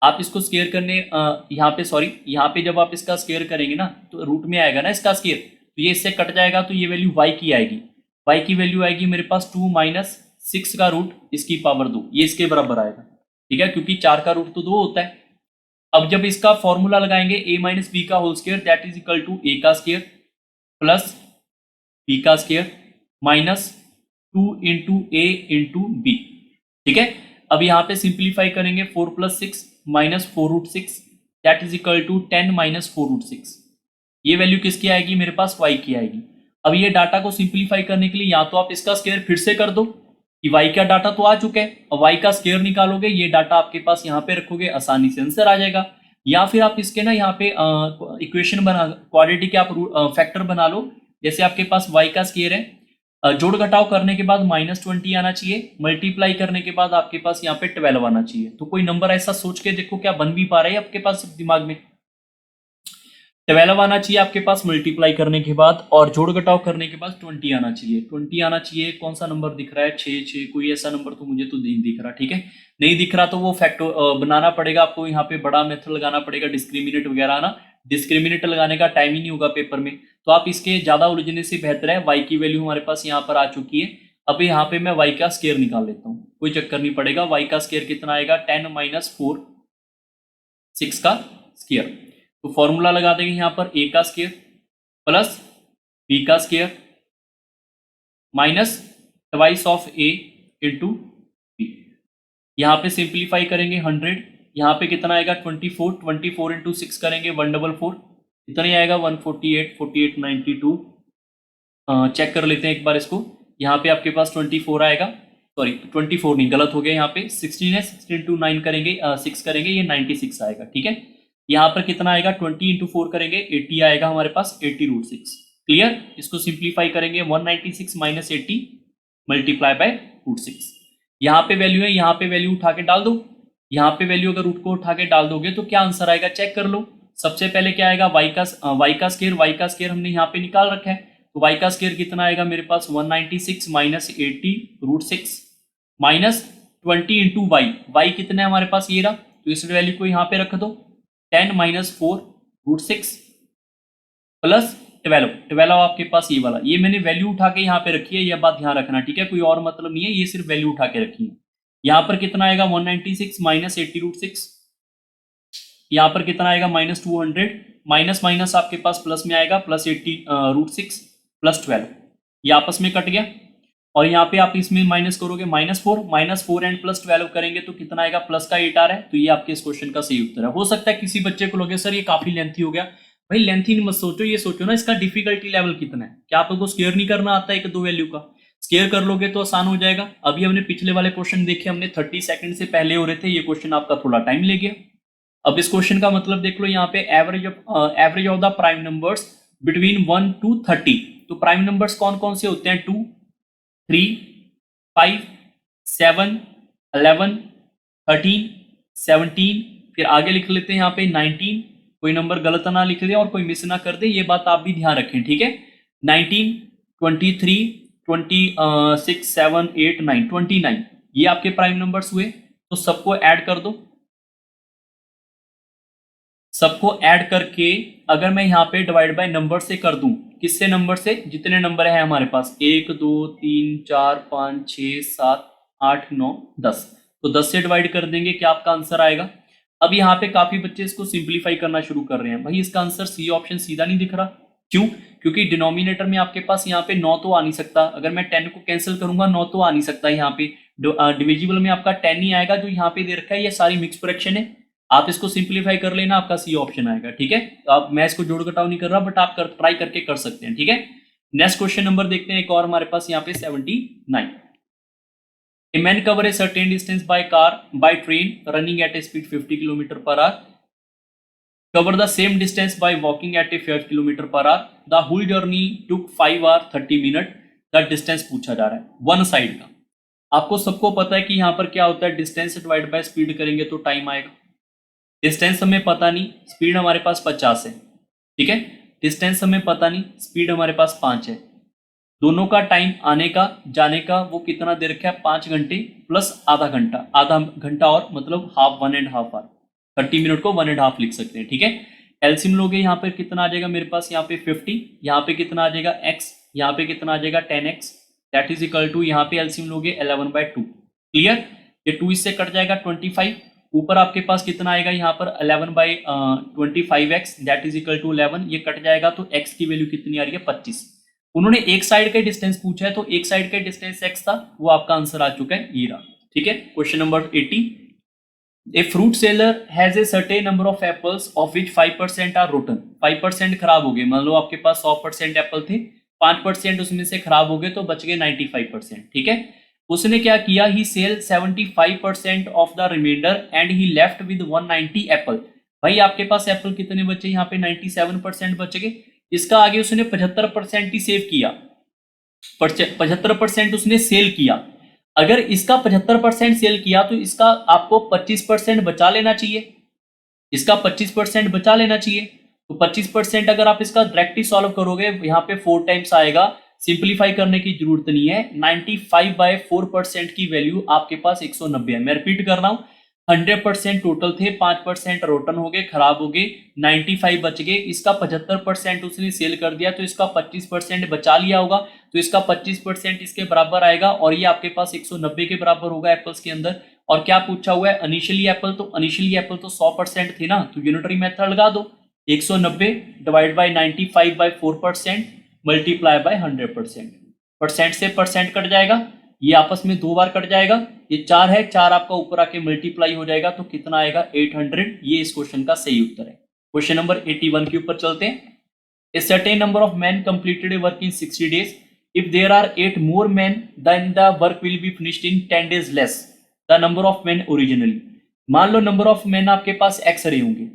Speaker 1: आप इसको स्केयर करने यहाँ पे सॉरी, यहाँ पे जब आप इसका स्केयर करेंगे ना, तो रूट में आएगा ना इसका स्केयर, तो ये इससे कट जाएगा, तो ये वैल्यू y की आएगी। y की वैल्यू आएगी मेरे पास 2 माइनस 6 का रूट इसकी पावर 2, ये इसके बराबर आएगा, ठीक है, क्योंकि 4 का रूट तो 2 होता है। अब जब इसका फॉर्मूला लगाएंगे a माइनस बी का whole square, that is equal to a का स्केयर प्लस b का square minus 2 into a into b, ठीक है। अब यहाँ पे सिंप्लीफाई करेंगे, 4 + 6 minus 4√6 that is equal to 10 minus 4√6, ये वैल्यू किसकी आएगी मेरे पास y की आएगी। अब ये डाटा को सिंप्लीफाई करने के लिए या तो आप इसका स्केयर फिर से कर दो कि y का डाटा तो आ चुका है, और y का स्केयर निकालोगे, ये डाटा आपके पास यहाँ पे रखोगे, आसानी से आंसर आ जाएगा। या फिर आप इसके ना यहाँ पे इक्वेशन बना, क्वाड्रेटिक के आप फैक्टर बना लो, जैसे आपके पास y का स्केयर है, जोड़ घटाव करने के बाद -20 आना चाहिए, मल्टीप्लाई करने के बाद आपके पास यहाँ पे 12 आना चाहिए। तो कोई नंबर ऐसा सोच के देखो क्या बन भी पा रहा है आपके पास दिमाग में। 12 आना चाहिए आपके पास मल्टीप्लाई करने के बाद, और जोड़ घटाव करने के बाद 20 आना चाहिए। 20 आना चाहिए। कौन सा नंबर दिख रहा है? 6 कोई ऐसा नंबर तो मुझे तो नहीं दिख रहा। ठीक है, नहीं दिख रहा तो वो फैक्टर बनाना पड़ेगा आपको, यहाँ पे बड़ा मेथड लगाना पड़ेगा, डिस्क्रिमिनेट वगैरह ना। डिस्क्रिमिनेट लगाने का टाइम ही नहीं होगा पेपर में, तो आप इसके ज्यादा उलझने से बेहतर है वाई की वैल्यू हमारे पास यहाँ पर आ चुकी है। अब यहाँ पे मैं वाई का स्केयर निकाल लेता हूँ, कोई चक्कर नहीं पड़ेगा। वाई का स्केयर कितना आएगा? 10 - 4 6 का स्केयर। तो फॉर्मूला लगा देंगे यहाँ पर a का स्केयर प्लस b का square minus twice of a into b। यहाँ पे सिंप्लीफाई करेंगे 100, यहाँ पे कितना आएगा? 24 24 इंटू 6 करेंगे 144, इतना ही आएगा 148 48 92। चेक कर लेते हैं एक बार इसको। यहाँ पे आपके पास 24 आएगा, सॉरी 24 नहीं, गलत हो गया, यहाँ पे 16 है, 16 इंटू 9 करेंगे 6 करेंगे, ये 96 आएगा। ठीक है, यहाँ पर कितना आएगा? 20 इंटू 4 करेंगे 80 आएगा हमारे पास, 80√6। क्लियर? इसको सिंप्लीफाई करेंगे 196 माइनस 80 मल्टीप्लाई बाय √6। यहाँ पे वैल्यू है, यहाँ पे वैल्यू उठा के डाल दो। यहाँ पे वैल्यू अगर रूट को उठा के डाल दोगे तो क्या आंसर आएगा? चेक कर लो। सबसे पहले क्या आएगा? वाई का स्केयर हमने यहाँ पे निकाल रखा है, तो वाई का स्केयर कितना आएगा मेरे पास? 196 माइनस 80√6 माइनस 20 इंटू वाई कितना है हमारे पास? ये रहा, तो इस वैल्यू को यहाँ पे रख दो। 10 - 4√6 प्लस 12 आपके पास ये वाला, ये मैंने वैल्यू उठा के यहाँ पे रखी है, यह बात ध्यान रखना। ठीक है, कोई और मतलब नहीं है, ये सिर्फ वैल्यू उठा के रखी है। यहाँ पर कितना आएगा? 196 माइनस 80√6, यहाँ पर कितना आएगा? -200, माइनस माइनस आपके पास प्लस में आएगा, प्लस 80√6 प्लस 12, ये आपस में कट गया। और यहाँ पे आप इसमें माइनस करोगे -4 एंड प्लस 12 करेंगे तो कितना आएगा? प्लस का 8 आ रहा है, तो ये आपके इस क्वेश्चन का सही उत्तर है। हो सकता है किसी बच्चे को लगे सर ये काफी लेंथी हो गया। भाई लेंथी मत सोचो, ये सोचो ना इसका डिफिकल्टी लेवल कितना है। क्या आपको स्केयर नहीं करना आता है? एक दो वैल्यू का स्केयर कर लोगे तो आसान हो जाएगा। अभी हमने पिछले वाले क्वेश्चन देखे, हमने 30 सेकंड से पहले हो रहे थे, ये क्वेश्चन आपका थोड़ा टाइम ले गया। अब इस क्वेश्चन का मतलब देख लो, यहाँ पे average of the prime numbers between 1 to 30। तो प्राइम नंबर्स कौन कौन से होते हैं? 2 3 5 7 11 13 17, फिर आगे लिख लेते हैं यहाँ पे 19, कोई नंबर गलत ना लिख दे और कोई मिस ना कर दे, ये बात आप भी ध्यान रखें। ठीक है, 19 23 26 7 8 9 29, ये आपके प्राइम नंबर्स हुए। तो सबको ऐड कर दो। सबको ऐड करके अगर मैं यहाँ पे डिवाइड बाय नंबर से कर दूं, किससे? नंबर से, जितने नंबर है हमारे पास 1 2 3 4 5 6 7 8 9 10, तो 10 से डिवाइड कर देंगे, क्या आपका आंसर आएगा? अब यहाँ पे काफी बच्चे इसको सिंप्लीफाई करना शुरू कर रहे हैं। भाई इसका आंसर सी ऑप्शन सीधा नहीं दिख रहा, क्यों? क्योंकि डिनोमिनेटर में आपके पास यहाँ पे 9 तो आ नहीं सकता, अगर मैं 10 को कैंसिल करूंगा 9 तो आ नहीं सकता यहाँ पे। डिविजिबल में आपका 10 ही आएगा, जो यहाँ पे दे रखा है ये सारी मिक्स फ्रैक्शन है। आप इसको सिंप्लीफाई कर लेना, आपका सी ऑप्शन आएगा। ठीक है, अब मैं इसको जोड़ घटाव नहीं कर रहा, बट आप ट्राई करके कर सकते हैं। ठीक है, नेक्स्ट क्वेश्चन नंबर देखते हैं एक और हमारे पास यहाँ पे 79। A man cover a certain distance by car, by train running at a speed 50 km/h, cover the same distance by walking at a 5 km/h, the whole journey took 5 hours 30 minutes। the distance पूछा जा रहा है one side का। आपको सबको पता है कि यहाँ पर क्या होता है, डिस्टेंस डिवाइड बाय स्पीड करेंगे तो टाइम आएगा। डिस्टेंस हमें पता नहीं, स्पीड हमारे पास 50 है। ठीक है, डिस्टेंस हमें पता नहीं, स्पीड हमारे पास 5 है। दोनों का टाइम आने का जाने का वो कितना दे रखा है? 5 घंटे प्लस आधा घंटा और मतलब हाफ, 1.5 आवर। 30 मिनट को 1.5 लिख सकते हैं। ठीक है, एलसीएम लोगे यहाँ पे कितना आ जाएगा मेरे पास? यहाँ पे 50, यहाँ पे कितना आ जाएगा? x, यहाँ पे कितना आ जाएगा? 10x, that is equal to, यहाँ पे एलसीएम लोगे 11/2। क्लियर? ये 2 इससे कट जाएगा 25, ऊपर आपके पास कितना आएगा? यहाँ पर 11/25x, that is equal to 11, ये कट जाएगा तो x की वैल्यू कितनी आ रही है? 25। उन्होंने एक साइड का डिस्टेंस पूछा है, तो एक साइड का डिस्टेंस x था, वो आपका आंसर आ चुका है, ये रहा। ठीक है, question number 80। A fruit seller has a certain number of apples of which 5% are rotten. 5% खराब हो गए, मान लो आपके पास 100% एप्पल थे, 5% उसमें से खराब हो गए तो बच गए 95%। ठीक है, उसने क्या किया? He sell 75% of the reminder and he left with 190 apple. भाई आपके पास एप्पल कितने बचे? यहाँ पे 97% बच गए। इसका आगे उसने 75% ही सेव किया, 75% उसने सेल किया। अगर इसका 75% सेल किया तो इसका आपको 25% बचा लेना चाहिए, इसका 25% बचा लेना चाहिए। तो 25% अगर आप इसका डायरेक्टली सॉल्व करोगे यहाँ पे 4 टाइम्स आएगा, सिंप्लीफाई करने की जरूरत नहीं है। 95/4% की वैल्यू आपके पास 190 है। मैं रिपीट कर रहा हूँ, 100% टोटल थे, 5% रोटन हो गए, खराब हो गए, 95 बच गए। इसका 75% उसने सेल कर दिया, तो इसका 25% बचा लिया होगा, तो इसका 25% इसके बराबर आएगा और ये आपके पास 190 के बराबर होगा एप्पल्स के अंदर। और क्या पूछा हुआ है, इनिशियली एप्पल, तो इनिशियली एप्पल तो 100% थी ना, तो यूनिटरी मेथड लगा दो, 190 divide by 95/4% multiply by 100%। Percent से परसेंट कट जाएगा, ये आपस में 2 बार कट जाएगा, ये 4 है, 4 आपका ऊपर आके मल्टीप्लाई हो जाएगा, तो कितना आएगा 800। ये इस क्वेश्चन का सही उत्तर है। क्वेश्चन नंबर 81 के ऊपर चलते हैं। A certain number of men completed a work in 60 days. If there are 8 more men, then the work will be finished in 10 days less the number of men originally. मान लो number of man आपके पास x रहे होंगे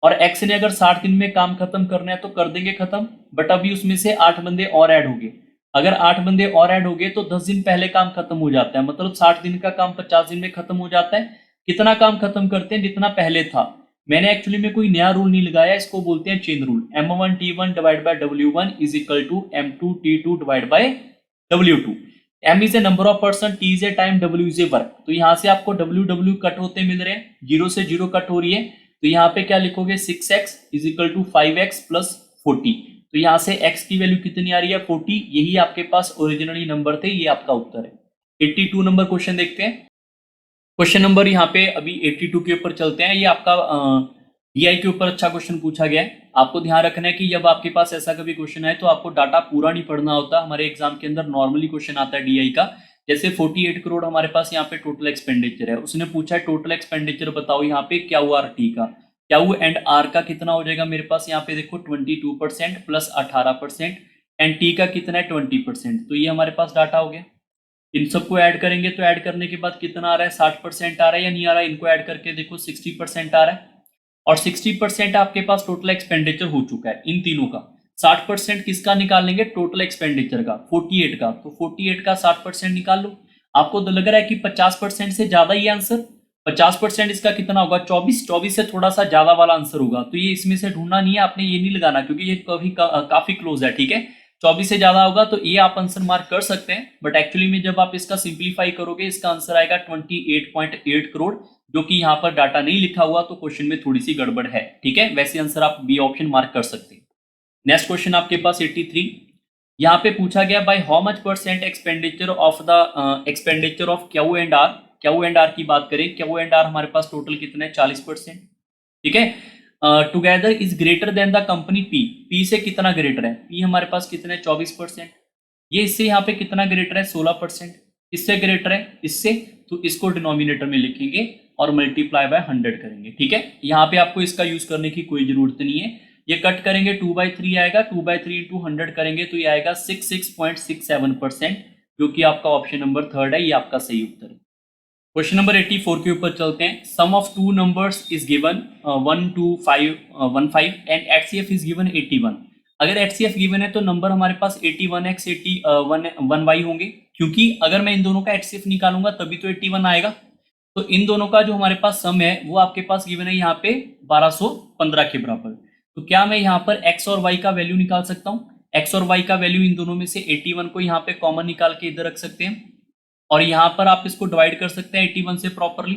Speaker 1: और x ने अगर 60 दिन में काम खत्म करना है तो कर देंगे खत्म, बट अभी उसमें से 8 बंदे और ऐड हो गए। अगर 8 बंदे और ऐड हो गए तो 10 दिन पहले काम खत्म हो जाता है, मतलब 60 दिन का काम 50 दिन में खत्म हो जाता है। कितना काम खत्म करते हैं, जितना पहले था। मैंने एक्चुअली में कोई नया रूल नहीं लगाया, इसको बोलते हैं chain rule. M1T1 divide by W1 is equal to M2T2 divide by W2। M is a number of person, T is a time, W is a work. तो यहाँ से आपको W कट होते मिल रहे हैं, 0 से 0 कट हो रही है, तो यहाँ पे क्या लिखोगे 6x is equal to 5x plus 40। तो यहाँ से x की वैल्यू कितनी आ रही है 40, यही आपके पास ओरिजिनली नंबर थे, ये आपका उत्तर है। 82 नंबर क्वेश्चन देखते हैं। क्वेश्चन नंबर यहाँ पे अभी 82 के ऊपर चलते हैं। ये आपका DI के ऊपर अच्छा क्वेश्चन पूछा गया है। आपको ध्यान रखना है कि जब आपके पास ऐसा कभी क्वेश्चन है तो आपको डाटा पूरा नहीं पढ़ना होता। हमारे एग्जाम के अंदर नॉर्मली क्वेश्चन आता है DI का, जैसे 48 करोड़ हमारे पास यहाँ पे टोटल एक्सपेंडिचर है, उसने पूछा है टोटल एक्सपेंडिचर बताओ यहाँ पे QRT का, Q एंड R का कितना हो जाएगा मेरे पास यहाँ पे देखो 22% प्लस 18% एंड T का कितना है 20%। तो ये हमारे पास डाटा हो गया। इन सबको ऐड करेंगे तो ऐड करने के बाद कितना आ रहा है 60% आ रहा है या नहीं आ रहा है, इनको ऐड करके देखो 60% आ रहा है। और 60% आपके पास टोटल एक्सपेंडिचर हो चुका है इन तीनों का। 60% किसका निकालेंगे, टोटल एक्सपेंडिचर का, 48 का, तो 48 का 60% निकाल लो। आपको तो लग रहा है कि 50% से ज्यादा ही आंसर, 50% इसका कितना होगा 24 से थोड़ा सा ज्यादा वाला आंसर होगा, तो ये इसमें से ढूंढना नहीं है आपने, ये नहीं लगाना क्योंकि ये काफी क्लोज है, ठीक है। 24 से ज्यादा होगा तो ये आप आंसर मार्क कर सकते हैं, बट एक्चुअली में जब आप इसका सिंप्लीफाई करोगे इसका आंसर आएगा 28.8 करोड़, जो कि यहाँ पर डाटा नहीं लिखा हुआ, तो क्वेश्चन में थोड़ी सी गड़बड़ है, ठीक है। वैसे आंसर आप बी ऑप्शन मार्क कर सकते हैं। नेक्स्ट क्वेश्चन आपके पास 83, यहाँ पे पूछा गया bye how much percent expenditure of the expenditure of Q and R। Q and R की बात करें, Q एंड R हमारे पास टोटल कितना है 40%, ठीक है। Together is greater than the company P से कितना ग्रेटर है, P हमारे पास कितना है 24%, ये इससे यहाँ पे कितना ग्रेटर है 16%, इससे ग्रेटर है इससे, तो इसको डिनोमिनेटर में लिखेंगे और मल्टीप्लाई बाय 100 करेंगे, ठीक है। यहाँ पे आपको इसका यूज करने की कोई जरूरत नहीं है, ये कट करेंगे 2/3 आएगा, 2/3 इंटू 100 करेंगे तो ये आएगा 66.67%, जो कि आपका ऑप्शन नंबर 3 है, ये आपका सही उत्तर है। क्वेश्चन नंबर 84 के ऊपर चलते हैं। Sum of two numbers is given 12515 and HCF is given 81। अगर HCF गिवन है तो नंबर हमारे पास 81x 81y होंगे, क्योंकि अगर मैं इन दोनों का HCF निकालूंगा तभी तो 81 आएगा। तो इन दोनों का जो हमारे पास सम है वो आपके पास गिवन है यहाँ पे 1215 के बराबर। तो क्या मैं यहाँ पर x और y का वैल्यू निकाल सकता हूँ, x और y का वैल्यू इन दोनों में से 81 को यहाँ पे कॉमन निकाल के इधर रख सकते हैं और यहां पर आप इसको डिवाइड कर सकते हैं 81 से प्रॉपरली,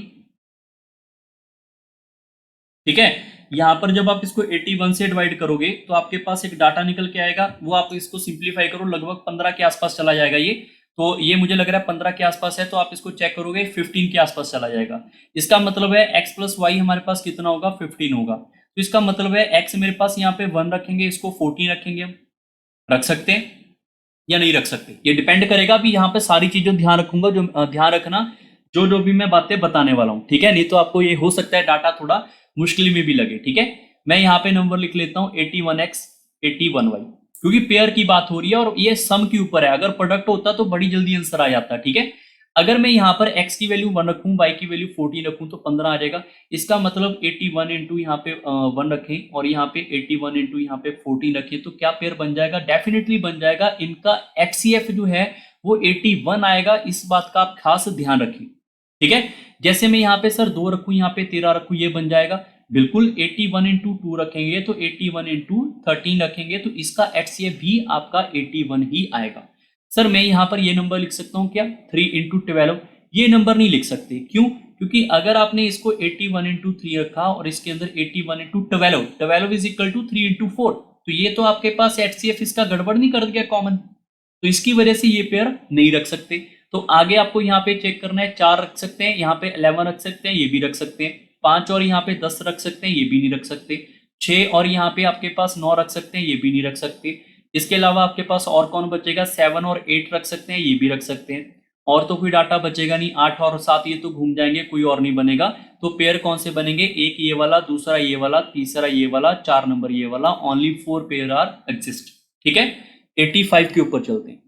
Speaker 1: ठीक है। यहां पर जब आप इसको 81 से डिवाइड करोगे तो आपके पास एक डाटा निकल के आएगा, वो आप इसको सिंप्लीफाई करो लगभग 15 के आसपास चला जाएगा ये, तो ये मुझे लग रहा है 15 के आसपास है, तो आप इसको चेक करोगे 15 के आसपास चला जाएगा। इसका मतलब है x प्लस वाई हमारे पास कितना होगा 15 होगा, तो इसका मतलब है x मेरे पास यहाँ पे 1 रखेंगे, इसको 14 रखेंगे, हम रख सकते हैं या नहीं रख सकते, ये डिपेंड करेगा। अभी यहाँ पे सारी चीजों ध्यान रखूंगा, जो ध्यान रखना जो भी मैं बातें बताने वाला हूँ, ठीक है। नहीं तो आपको ये हो सकता है डाटा थोड़ा मुश्किल में भी लगे, ठीक है। मैं यहाँ पे नंबर लिख लेता हूँ 81x 81y, क्योंकि पेयर की बात हो रही है और ये सम के ऊपर है, अगर प्रोडक्ट होता तो बड़ी जल्दी आंसर आ जाता, ठीक है। अगर मैं यहाँ पर x की वैल्यू 1 रखूं, y की वैल्यू 14 रखूं तो 15 आ जाएगा। इसका मतलब 81 इंटू यहाँ पे 1 रखें और यहाँ पे 81 इंटू यहाँ पे 14 रखें तो क्या पेयर बन जाएगा, डेफिनेटली बन जाएगा। इनका HCF जो है वो 81 आएगा, इस बात का आप खास ध्यान रखें, ठीक है। जैसे मैं यहाँ पे सर 2 रखूं, यहाँ पे 13 रखूं, ये बन जाएगा। बिल्कुल 81 इंटू 2 रखेंगे तो 81 इंटू 13 रखेंगे तो इसका HCF भी आपका 81 ही आएगा। सर मैं यहाँ पर ये नंबर लिख सकता हूँ क्या 3 इंटू 12? ये नंबर नहीं लिख सकते, क्यों? क्योंकि अगर आपने इसको 81 इंटू 3 रखा और इसके अंदर 81 into 12, 12 is equal to 3 into 4, तो ये तो आपके पास HCF इसका गड़बड़ नहीं कर गया कॉमन, तो इसकी वजह से ये पेयर नहीं रख सकते। तो आगे आपको यहाँ पे चेक करना है, 4 रख सकते हैं, यहाँ पे 11 रख सकते हैं, ये भी रख सकते हैं, 5 और यहाँ पे 10 रख सकते हैं, ये भी नहीं रख सकते, 6 और यहाँ पे आपके पास 9 रख सकते हैं, ये भी नहीं रख सकते। इसके अलावा आपके पास और कौन बचेगा, 7 और 8 रख सकते हैं, ये भी रख सकते हैं, और तो कोई डाटा बचेगा नहीं। 8 और 7 ये तो घूम जाएंगे, कोई और नहीं बनेगा। तो पेयर कौन से बनेंगे, एक ये वाला, दूसरा ये वाला, तीसरा ये वाला, 4 नंबर ये वाला, ओनली 4 पेयर आर एग्जिस्ट। ठीक है, 85 के ऊपर चलते हैं।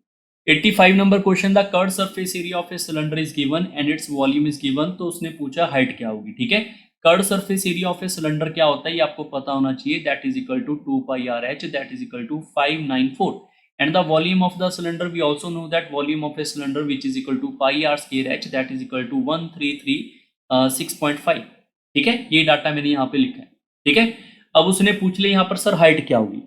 Speaker 1: 85 number question, the curve surface area of a cylinder is given and its volume is given. तो उसने पूछा हाइट क्या होगी। ठीक है, curve surface area of a cylinder क्या होता है ये आपको पता होना चाहिए, that is equal to 2 pi r h, that is equal to 594। and the volume of the cylinder, we also know that volume of a cylinder which is equal to pi r square h, that is equal to 1336.5। ठीक है, ये data मैंने यहाँ पे लिखा है। ठीक है, अब उसने पूछ लिया यहाँ पर सर हाइट क्या होगी।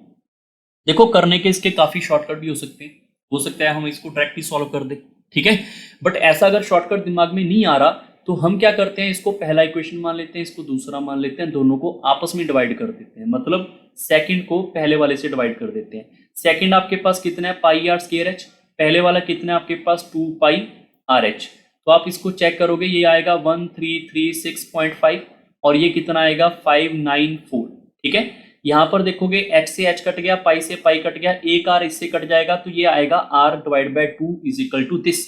Speaker 1: देखो करने के इसके काफी शॉर्टकट भी हो सकते हैं, हो सकता है हम इसको डायरेक्टली सॉल्व कर दे। ठीक है, बट ऐसा अगर शॉर्टकट दिमाग में नहीं आ रहा तो हम क्या करते हैं, इसको पहला इक्वेशन मान लेते हैं, इसको दूसरा मान लेते हैं, दोनों को आपस में डिवाइड कर देते हैं, मतलब सेकंड को पहले वाले से डिवाइड कर देते हैं। सेकंड आपके पास कितना है, पाई आर स्क्वायर एच, पहले वाला कितना है आपके पास 2 पाई आर एच। तो आप इसको चेक करोगे, ये आएगा 1336.5 और ये कितना आएगा 594। ठीक है, यहाँ पर देखोगे एच से एच कट गया, पाई से पाई कट गया, एक आर इससे कट जाएगा, तो ये आएगा r divide by 2 is equal to this.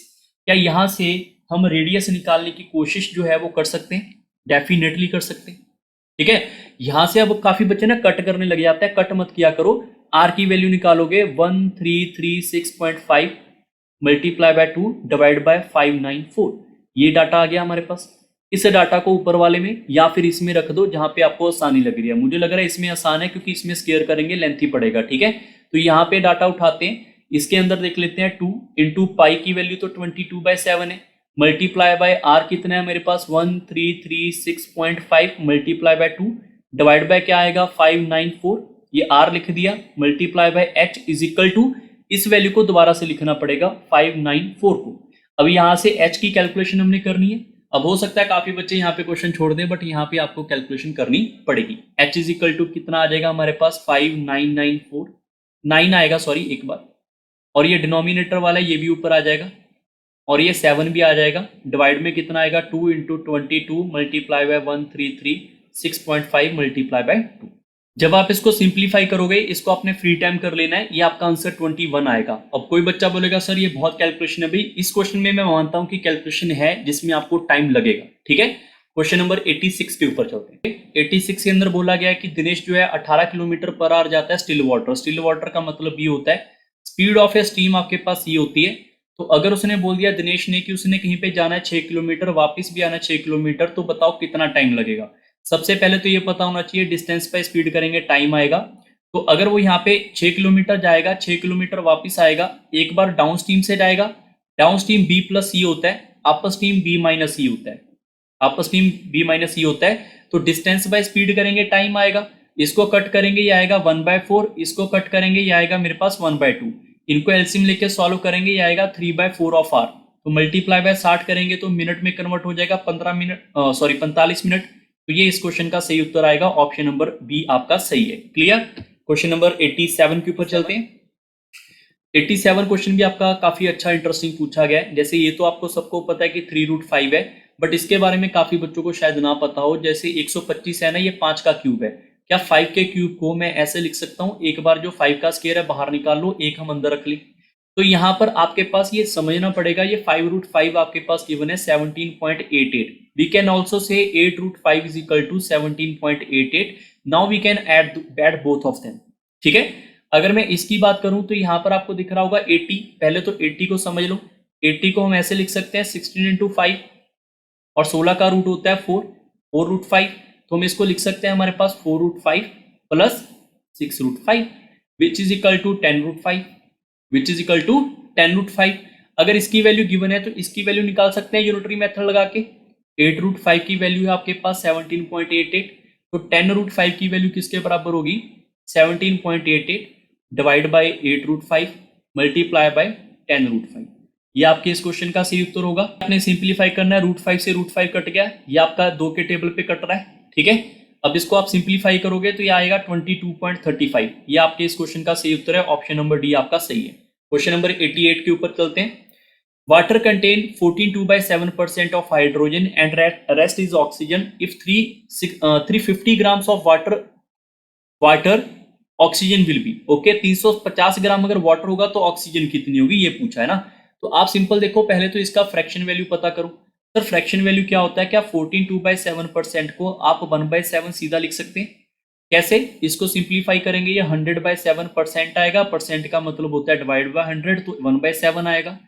Speaker 1: क्या यहाँ से हम रेडियस निकालने की कोशिश जो है वो कर सकते हैं? डेफिनेटली कर सकते हैं। ठीक है, यहां से अब काफी बच्चे ना कट करने लग जाते हैं, कट मत किया करो। आर की वैल्यू निकालोगे 1336.5 मल्टीप्लाई बाय 2 डिवाइड बाय 594, ये डाटा आ गया हमारे पास। इस डाटा को ऊपर वाले में या फिर इसमें रख दो जहां पे आपको आसानी लग रही है। मुझे लग रहा है इसमें आसान है क्योंकि इसमें स्केयर करेंगे लेंथी पड़ेगा। ठीक है, तो यहाँ पे डाटा उठाते हैं, इसके अंदर देख लेते हैं 2 इंटू पाई की वैल्यू तो 22/7 है, मल्टीप्लाई बाय आर कितना है मेरे पास 1336.5 मल्टीप्लाई बाय 2 डिवाइड बाय क्या आएगा 594, ये आर लिख दिया, multiply by h is equal to, इस वैल्यू को दोबारा से लिखना पड़ेगा 594 को। अब यहाँ से एच की कैलकुलेशन हमने करनी है। अब हो सकता है काफी बच्चे यहाँ पे क्वेश्चन छोड़ दें, बट यहाँ पे आपको कैलकुलेशन करनी पड़ेगी। एच इज इक्वल टू कितना आ जाएगा हमारे पास 5994, 9 आएगा सॉरी एक बार, और ये डिनोमिनेटर वाला ये भी ऊपर आ जाएगा और ये 7 भी आ जाएगा। डिवाइड में कितना आएगा 2 into 22 multiply by 1336.5 multiply by 2। जब आप इसको सिंप्लीफाई करोगे, इसको आपने फ्री टाइम कर लेना है, ये आपका आंसर 21 आएगा। अब कोई बच्चा बोलेगा सर ये बहुत कैलकुलेशन है। भाई इस क्वेश्चन में मैं मानता हूं कि कैलकुलेशन है जिसमें आपको टाइम लगेगा। ठीक है, क्वेश्चन नंबर 86 के ऊपर चलते हैं। 86 के अंदर बोला गया है कि दिनेश जो है 18 किलोमीटर पर आवर जाता है स्टिल वाटर। स्टिल वाटर का मतलब ये होता है स्पीड ऑफ ए स्टीम आपके पास ये होती है। तो अगर उसने बोल दिया दिनेश ने कि उसने कहीं पे जाना है 6 किलोमीटर, वापस भी आना है 6 किलोमीटर, तो बताओ कितना टाइम लगेगा। सबसे पहले तो ये पता होना चाहिए डिस्टेंस पे स्पीड करेंगे टाइम आएगा। तो अगर वो यहाँ पे 6 किलोमीटर जाएगा, 6 किलोमीटर वापस आएगा, एक बार डाउन स्ट्रीम से जाएगा, डाउन स्ट्रीम बी प्लस ई होता है, अपर स्ट्रीम बी माइनस ई होता है, अपर स्ट्रीम बी माइनस ई होता है। तो डिस्टेंस बाय स्पीड करेंगे टाइम आएगा, इसको कट करेंगे ये आएगा 1/4, इसको कट करेंगे ये आएगा मेरे पास 1/2, इनको एलसीएम लेके सॉल्व करेंगे ये आएगा 3/4 ऑफ आर। तो मल्टीप्लाई बाय 60 करेंगे तो मिनट में कन्वर्ट हो जाएगा 45 मिनट। तो ये इस क्वेश्चन का सही उत्तर आएगा, ऑप्शन नंबर बी आपका सही है। क्लियर। क्वेश्चन नंबर 87 के ऊपर चलते हैं। 87 क्वेश्चन भी आपका काफी अच्छा इंटरेस्टिंग पूछा गया है। जैसे ये तो आपको सबको पता है कि 3√5 है, बट इसके बारे में काफी बच्चों को शायद ना पता हो। जैसे 125 है ना, ये 5 का क्यूब है। क्या 5 के क्यूब को मैं ऐसे लिख सकता हूँ, एक बार जो 5 का स्क्वायर है बाहर निकाल लो, एक हम अंदर रख लें। तो यहाँ पर आपके पास ये समझना पड़ेगा, ये 5√5 आपके पास गिवन है 17.88। We can also say 8√5 is equal to 17.88। Now we can add both of them. ठीक है, अगर मैं इसकी बात करूं तो यहाँ पर आपको दिख रहा होगा 80। पहले तो 80 को समझ लो। 80 को हम ऐसे लिख सकते हैं 16 इंटू 5, और 16 का रूट होता है 4√5। तो हम इसको लिख सकते हैं हमारे पास 4√5 plus 6√5 which is equal to 10√5, which is equal to 10√5। अगर इसकी वैल्यू गिवन है तो इसकी वैल्यू निकाल सकते हैं यूनिटरी मेथड लगा के। 8√5 की वैल्यू है आपके पास 17.88, तो 10√5 की वैल्यू किसके बराबर होगी? 17.88 डिवाइड बाई 8√5 मल्टीप्लाई बाय 10√5। ये आपके इस क्वेश्चन का सही उत्तर होगा। आपने सिंप्लीफाई करना है, √5 से √5 कट गया, ये आपका 2 के टेबल पे कट रहा है, ठीक है। अब इसको आप सिंप्लीफाई करोगे तो ये आएगा 22.35। ये आपके इस क्वेश्चन का सही उत्तर है, ऑप्शन नंबर डी आपका सही है। क्वेश्चन नंबर 88 के ऊपर चलते हैं। Water contain 14.2/7% of hydrogen and rest is oxygen. If 350 grams of water oxygen will be okay, 350 ग्राम अगर वाटर होगा तो ऑक्सीजन कितनी होगी, ये पूछा है ना। तो आप सिंपल देखो, पहले तो इसका फ्रैक्शन वैल्यू पता करो। सर फ्रैक्शन वैल्यू क्या होता है? क्या 14.2/7% को आप 1/7 सीधा लिख सकते हैं? कैसे? इसको सिंप्लीफाई करेंगे, ये 100/7% आएगा, परसेंट का मतलब होता है डिवाइड बाय 100, तो 1/7 आएगा।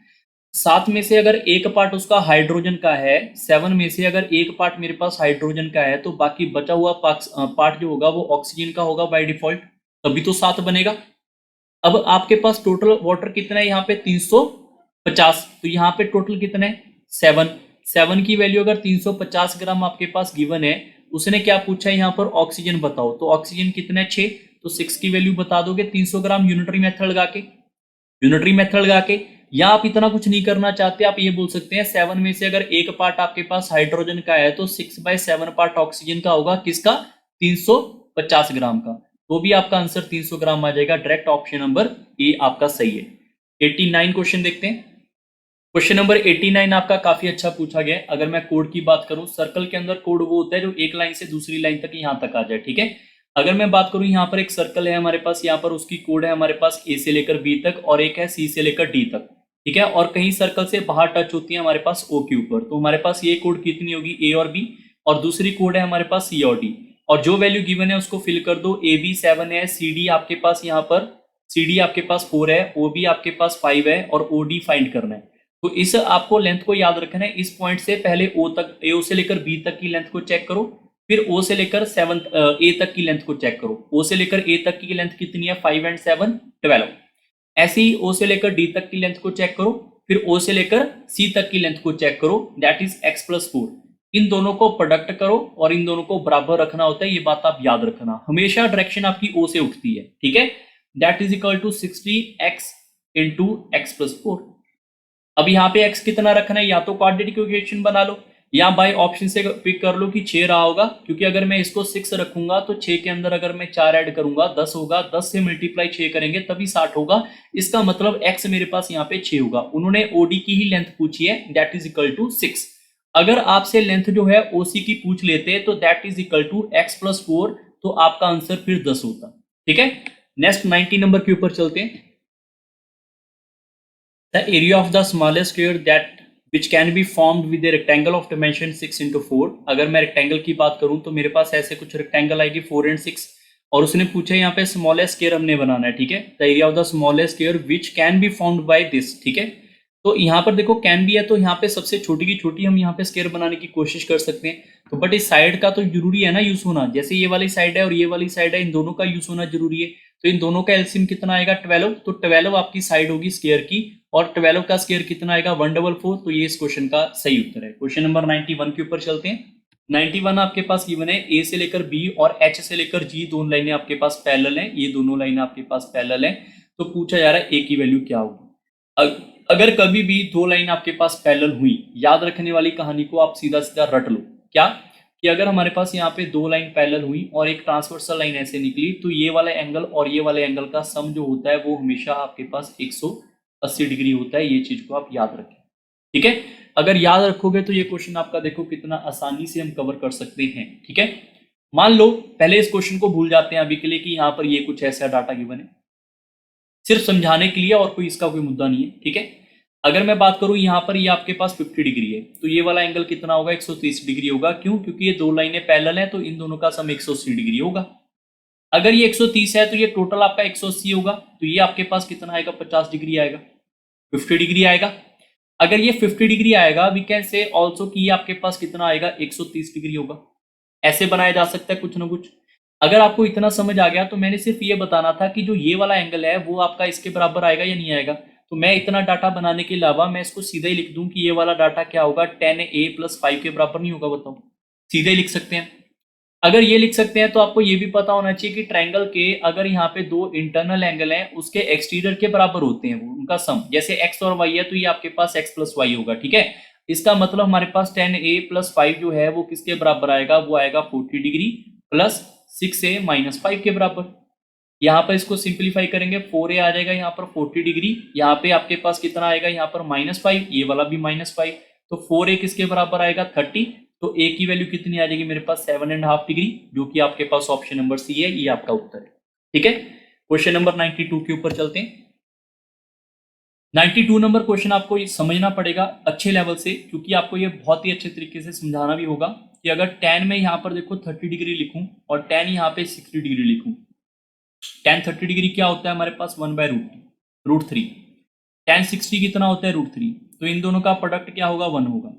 Speaker 1: 7 में से अगर एक पार्ट उसका हाइड्रोजन का है, 7 में से अगर एक पार्ट मेरे पास हाइड्रोजन का है, तो बाकी बचा हुआ पार्ट जो होगा वो ऑक्सीजन का होगा बाय डिफॉल्ट, तभी तो 7 बनेगा। अब आपके पास टोटल वाटर कितना है यहाँ पे? 350, तो यहाँ पे टोटल कितना है? 7 की वैल्यू अगर 350 ग्राम आपके पास गिवन है, उसने क्या पूछा है यहाँ पर? ऑक्सीजन बताओ, तो ऑक्सीजन कितना है? 6, तो 6 की वैल्यू बता दोगे 300 ग्राम यूनिटरी मेथड लगा के। या आप इतना कुछ नहीं करना चाहते, आप ये बोल सकते हैं 7 में से अगर एक पार्ट आपके पास हाइड्रोजन का है तो 6/7 पार्ट ऑक्सीजन का होगा, किसका? 350 ग्राम का, तो भी आपका आंसर 300 ग्राम आ जाएगा। डायरेक्ट ऑप्शन नंबर ए आपका सही है। 89 क्वेश्चन देखते हैं। क्वेश्चन नंबर 89 आपका काफी अच्छा पूछा गया है। अगर मैं कोड की बात करूं, सर्कल के अंदर कोड वो होता है जो एक लाइन से दूसरी लाइन तक यहाँ तक आ जाए, ठीक है। अगर मैं बात करूं, यहाँ पर एक सर्कल है हमारे पास, यहाँ पर उसकी कोड है हमारे पास ए से लेकर बी तक, और एक है सी से लेकर डी तक, ठीक है। और कहीं सर्कल से बाहर टच होती है हमारे पास ओ के ऊपर, तो हमारे पास ये कोड कितनी होगी? ए और बी, और दूसरी कोड है हमारे पास सी और डी, और जो वैल्यू गिवन है उसको फिल कर दो। ए बी 7 है, सी डी आपके पास यहाँ पर, सी डी आपके पास 4 है, ओ बी आपके पास 5 है, और ओ डी फाइंड करना है। तो इस आपको लेंथ को याद रखना है। इस पॉइंट से पहले ओ तक, ए से लेकर बी तक की लेंथ को चेक करो, फिर ओ से लेकर ए तक की लेंथ को चेक करो। ओ से लेकर ए तक की लेंथ कितनी है? 5 and 7 12। ऐसे ही ओ से लेकर डी तक की लेंथ को चेक करो, फिर ओ से लेकर सी तक की लेंथ को चेक करो, दैट इज x + 4। इन दोनों को प्रोडक्ट करो और इन दोनों को बराबर रखना होता है, ये बात आप याद रखना। हमेशा डायरेक्शन आपकी ओ से उठती है, ठीक है। That is equal to 60x × x + 4। अब यहाँ पे x कितना रखना है? या तो क्वाड्रेटिक इक्वेशन बना लो, या बाय ऑप्शन से पिक कर लो कि 6 रहा होगा, क्योंकि अगर मैं इसको 6 रखूंगा तो 6 के अंदर अगर मैं 4 ऐड करूंगा 10 होगा, 10 से मल्टीप्लाई 6 करेंगे तभी 60 होगा। इसका मतलब x मेरे पास यहाँ पे 6 होगा। उन्होंने ओडी की ही लेंथ पूछी है, दैट इज इक्वल टू 6। अगर आपसे लेंथ जो है ओसी की पूछ लेते तो that is equal to x + 4, तो आपका आंसर फिर 10 होता, ठीक है। नेक्स्ट 90 नंबर के ऊपर चलते हैं। The area of the smallest square that which can be formed with a rectangle of dimension 6 × 4। अगर मैं रेक्टेंगल की बात करूं तो मेरे पास ऐसे कुछ रेक्टेंगल आएगी 4 and 6, और उसने पूछा यहाँ पे स्मॉलेस्ट स्क्वायर हमने बनाना है, ठीक है। The area of the smallest square which can be formed by this, ठीक है। तो यहाँ पर देखो कैन बी है, तो यहाँ पे सबसे छोटी की छोटी हम यहाँ पे स्क्वायर बनाने की कोशिश कर सकते हैं। तो बट इस साइड का तो जरूरी है ना यूज होना, जैसे ये वाली साइड है और ये वाली साइड है, इन दोनों का यूज होना जरूरी है। तो इन दोनों का एलसीएम कितना आएगा? 12। तो 12 आपकी साइड होगी स्क्वायर की, और 12 का स्क्वायर कितना आएगा? 144। तो ये इस क्वेश्चन का सही उत्तर है। क्वेश्चन नंबर 91 के ऊपर चलते हैं। 91 आपके पास गिवन है, ए से लेकर बी और एच से लेकर जी दोनों लाइनें आपके पास पैरेलल हैं, ये दोनों लाइनें आपके पास पैरेलल हैं। तो पूछा जा रहा है ए की वैल्यू क्या होगी। अगर कभी भी दो लाइन आपके पास पैरेलल हुई, याद रखने वाली कहानी को आप सीधा सीधा रट लो। क्या कि अगर हमारे पास यहाँ पे दो लाइन पैरेलल हुई और एक ट्रांसवर्सल लाइन ऐसे निकली, तो ये वाला एंगल और ये वाले एंगल का सम जो होता है वो हमेशा आपके पास 180 डिग्री होता है। ये चीज को आप याद रखें, ठीक है। अगर याद रखोगे तो ये क्वेश्चन आपका देखो कितना आसानी से हम कवर कर सकते हैं, ठीक है। मान लो पहले इस क्वेश्चन को भूल जाते हैं अभी के लिए कि यहाँ पर ये कुछ ऐसा डाटा गिवन है, सिर्फ समझाने के लिए, और कोई इसका कोई मुद्दा नहीं है, ठीक है। अगर मैं बात करूं यहाँ पर ये आपके पास 50 डिग्री है, तो ये वाला एंगल कितना होगा? 130 डिग्री होगा। क्यों? क्योंकि ये दो लाइनें पैरेलल हैं, तो इन दोनों का सम 180 डिग्री होगा। अगर ये 130 है तो ये टोटल आपका 180 होगा, तो ये आपके पास कितना आएगा? 50 डिग्री आएगा, 50 डिग्री आएगा। अगर ये 50 डिग्री आएगा, वी कैन से ऑल्सो कि ये आपके पास कितना आएगा? 130 डिग्री होगा। ऐसे बनाया जा सकता है कुछ ना कुछ। अगर आपको इतना समझ आ गया तो मैंने सिर्फ ये बताना था कि जो ये वाला एंगल है वो आपका इसके बराबर आएगा या नहीं आएगा। तो मैं इतना डाटा बनाने के अलावा मैं इसको सीधा ही लिख दूं कि ये वाला डाटा क्या होगा? 10a + 5 के बराबर नहीं होगा? बताओ, सीधे ही लिख सकते हैं। अगर ये लिख सकते हैं तो आपको ये भी पता होना चाहिए कि ट्रायंगल के अगर यहाँ पे दो इंटरनल एंगल हैं उसके एक्सटीरियर के बराबर होते हैं वो उनका सम, जैसे x और y है तो ये आपके पास x प्लस वाई होगा, ठीक है। इसका मतलब हमारे पास 10a प्लस 5 जो है वो किसके बराबर आएगा, वो आएगा 40 डिग्री प्लस 6a माइनस 5 के बराबर। यहाँ पर इसको सिंप्लीफाई करेंगे 4a आ जाएगा यहाँ पर 40 डिग्री, यहाँ पे आपके पास कितना आएगा यहाँ पर -5, ये वाला भी -5, तो 4a किसके बराबर आएगा 30, तो a की वैल्यू कितनी आ जाएगी मेरे पास 7.5 डिग्री, जो कि आपके पास ऑप्शन नंबर सी है, ये आपका उत्तर है, ठीक है। क्वेश्चन नंबर 92 के ऊपर चलते हैं। 92 नंबर क्वेश्चन आपको ये समझना पड़ेगा अच्छे लेवल से, क्योंकि आपको ये बहुत ही अच्छे तरीके से समझाना भी होगा कि अगर tan में यहाँ पर देखो 30 डिग्री लिखूं और tan यहाँ पे 60 डिग्री लिखूं, tan 30 डिग्री क्या होता है हमारे पास 1/√3, tan 60 कितना होता है √3, तो इन दोनों का प्रोडक्ट क्या होगा 1 होगा।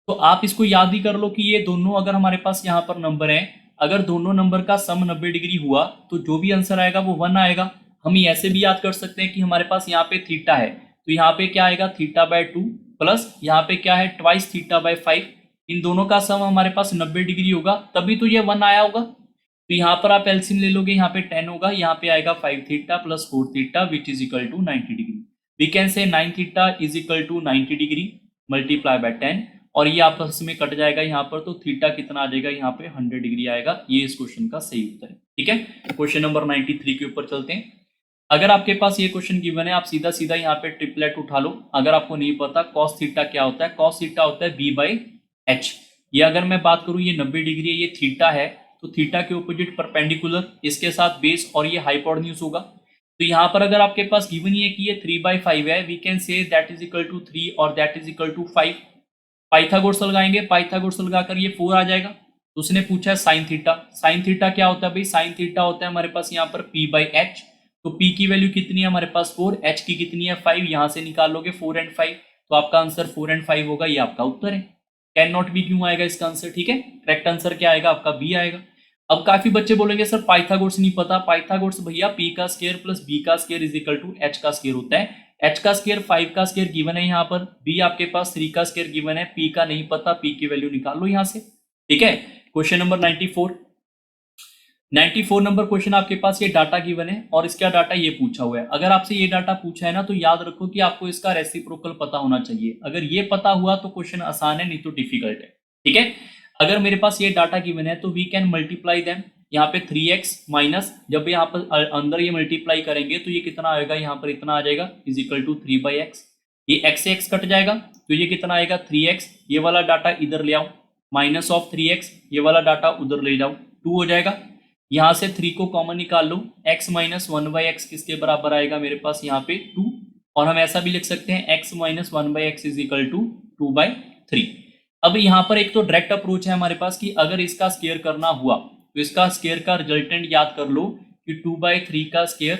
Speaker 1: तो आप इसको याद ही कर लो कि ये दोनों अगर हमारे पास यहाँ पर नंबर है, अगर दोनों नंबर का सम 90 डिग्री हुआ तो जो भी आंसर आएगा वो 1 आएगा। हम ऐसे भी याद कर सकते हैं कि हमारे पास यहाँ पे थीटा है तो यहाँ पे क्या आएगा θ/2 प्लस यहाँ पे क्या है ट्वाइस θ/5, इन दोनों का सम हमारे पास 90 डिग्री होगा, तभी तो ये 1 आया होगा। तो यहाँ पर आप एलसीएम ले लोगे, यहाँ पे 10 होगा, यहाँ पे आएगा 5θ plus 4θ which is equal to 90 degree. We can say 9θ is equal to 90 degree multiply by 10, और ये आपस में कट जाएगा यहाँ पर, तो थीटा कितना आ जाएगा यहाँ पे 100 डिग्री आएगा। ये इस क्वेश्चन का सही उत्तर है, ठीक है। क्वेश्चन नंबर 93 के ऊपर चलते हैं। अगर आपके पास ये क्वेश्चन गिवन है, आप सीधा सीधा यहाँ पे ट्रिपलेट उठा लो। अगर आपको नहीं पता कॉस थीटा क्या होता है, कॉस थीटा होता है b/h। ये अगर मैं बात करूँ ये 90 डिग्री है, ये थीटा है, तो थीटा के ऑपोजिट परपेंडिकुलर, इसके साथ बेस और ये हाइपोटेन्यूज होगा। तो यहाँ पर अगर आपके पास गिवन ही है कि ये 3/5 है, we can say that is equal to 3 और that is equal to 5। Pythagoras लगाएंगे, पाइथागोरस लगाकर ये 4 आ जाएगा। तो उसने पूछा है साइन थीटा, साइन थीटा क्या होता है भाई, साइन थीटा होता है हमारे पास यहाँ पर p/h। तो p की वैल्यू कितनी है हमारे पास 4, h की कितनी है 5, यहाँ से निकाल लोगे 4 और 5, तो आपका आंसर 4 और 5 होगा, ये आपका उत्तर है। कैन नॉट बी क्यों आएगा इसका आंसर, ठीक है। करेक्ट आंसर क्या आएगा आपका बी आएगा। अब काफी बच्चे बोलेंगे सर पाइथागोरस नहीं पता, पाइथागोरस भैया p का स्क्वायर प्लस b का square is equal to h का स्क्वायर होता है। h का स्क्वायर 5 का स्क्वायर गिवन है यहाँ पर, b आपके पास 3 का स्क्वायर गिवन है, p का नहीं पता, p की वैल्यू निकाल लो यहाँ से, ठीक है। क्वेश्चन नंबर 94 नंबर क्वेश्चन आपके पास ये डाटा गिवन है और इसका डाटा ये पूछा हुआ है। अगर आपसे ये डाटा पूछा है ना तो याद रखो कि आपको इसका रेसिप्रोकल पता होना चाहिए। अगर ये पता हुआ तो क्वेश्चन आसान है, नहीं तो डिफिकल्ट है, ठीक है। अगर मेरे पास ये डाटा गिवन है तो वी कैन मल्टीप्लाई देम, यहाँ पे 3x माइनस, जब यहाँ पर अंदर ये मल्टीप्लाई करेंगे तो ये कितना आएगा, यहाँ पर इतना आ जाएगा इज इक्वल टू 3/x, ये x से x कट जाएगा तो ये कितना आएगा 3x, ये वाला डाटा इधर ले आओ, माइनस ऑफ 3x, ये वाला डाटा उधर ले जाओ, 2 हो जाएगा। यहाँ से 3 को कॉमन निकाल लो, x माइनस 1/x किसके बराबर आएगा मेरे पास यहाँ पे 2, और हम ऐसा भी लिख सकते हैं x minus 1/x is equal to 2/3। अब यहाँ पर एक तो डायरेक्ट अप्रोच है हमारे पास कि अगर इसका स्क्वायर करना हुआ तो इसका स्क्वायर का रिजल्टेंट याद कर लो कि 2/3 का स्क्वायर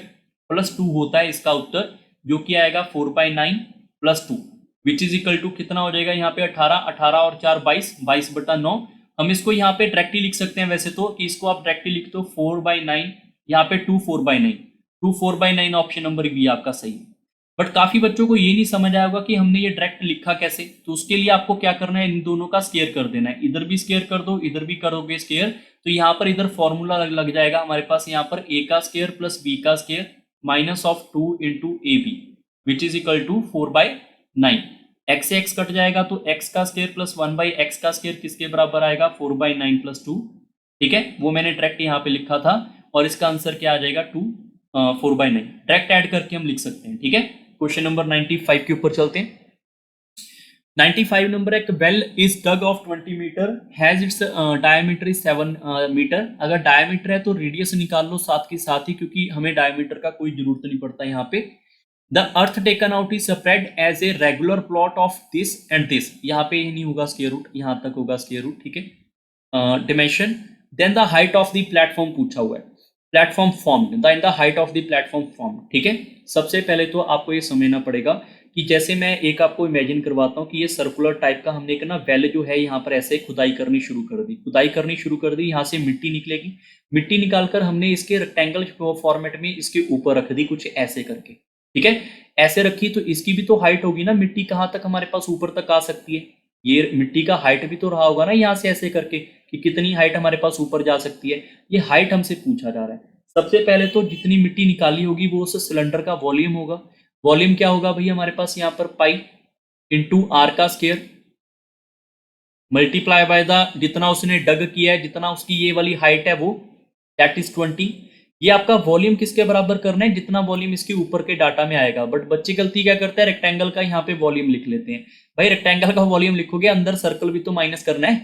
Speaker 1: प्लस 2 होता है इसका उत्तर, जो कि आएगा 4/9 plus 2 which is equal to कितना हो जाएगा यहाँ पे 18, 18 और 4 22, 22/9। हम इसको यहाँ पे डायरेक्टली लिख सकते हैं वैसे तो, कि इसको आप डायरेक्टली लिख दो 4/9, यहाँ पे 2 4/9, 2 4/9 ऑप्शन नंबर बी आपका सही है। बट काफी बच्चों को ये नहीं समझ आया होगा कि हमने ये डायरेक्ट लिखा कैसे, तो उसके लिए आपको क्या करना है, इन दोनों का स्क्वायर कर देना है, इधर भी स्क्वायर कर दो इधर भी करोगे स्क्वायर, तो यहाँ पर इधर फॉर्मूला लग जाएगा हमारे पास यहाँ पर a का स्क्वायर प्लस b का square minus of 2 into ab which is equal to 4/9। x से x कट जाएगा तो x का स्क्वायर प्लस 1/x का स्क्वायर किसके बराबर आएगा 4/9 प्लस 2, ठीक है। वो मैंने डायरेक्ट यहाँ पे लिखा था और इसका आंसर क्या आ जाएगा 4/9, डायरेक्ट ऐड करके हम लिख सकते हैं, ठीक है। क्वेश्चन नंबर 95 के ऊपर चलते हैं। 95 नंबर एक well is dug of 20 metre has its diameter is 7 metre. अगर डायमीटर है तो रेडियस निकाल लो साथ के साथ ही, क्योंकि हमें डायमीटर का कोई जरूरत नहीं पड़ता यहाँ पे। The earth taken out is spread as a regular plot of this and this, यहाँ पे नहीं होगा स्क्वायर रूट, यहाँ तक होगा स्क्वायर रूट, ठीक है। Dimension then the height of the platform पूछा हुआ है, platform form the height of the platform form, ठीक है। सबसे पहले तो आपको ये समझना पड़ेगा कि जैसे मैं एक आपको इमेजिन करवाता हूँ कि ये सर्कुलर टाइप का हमने एक ना वेल जो है यहाँ पर ऐसे खुदाई करनी शुरू कर दी, यहाँ से मिट्टी निकलेगी, मिट्टी निकालकर हमने इसके रेक्टेंगल फॉर्मेट में इसके ऊपर रख दी कुछ ऐसे करके, ठीक है। ऐसे रखी तो इसकी भी तो हाइट होगी ना, मिट्टी कहाँ तक हमारे पास ऊपर तक आ सकती है, ये मिट्टी का हाइट भी तो रहा होगा ना यहाँ से ऐसे करके, कि कितनी हाइट हमारे पास ऊपर जा सकती है, ये हाइट हमसे पूछा जा रहा है। सबसे पहले तो जितनी मिट्टी निकाली होगी वो उस सिलेंडर का वॉल्यूम होगा। वॉल्यूम क्या होगा भैया हमारे पास यहाँ पर पाई इंटू आर का स्क्वायर मल्टीप्लाई बाय द जितना उसने डग किया है, जितना उसकी ये वाली हाइट है वो दैट इज 20। ये आपका वॉल्यूम किसके बराबर करना है, जितना वॉल्यूम इसके ऊपर के डाटा में आएगा। बट बच्चे गलती क्या करते हैं, रेक्टेंगल का यहाँ पे वॉल्यूम लिख लेते हैं। भाई रेक्टेंगल का वॉल्यूम लिखोगे अंदर सर्कल भी तो माइनस करना है,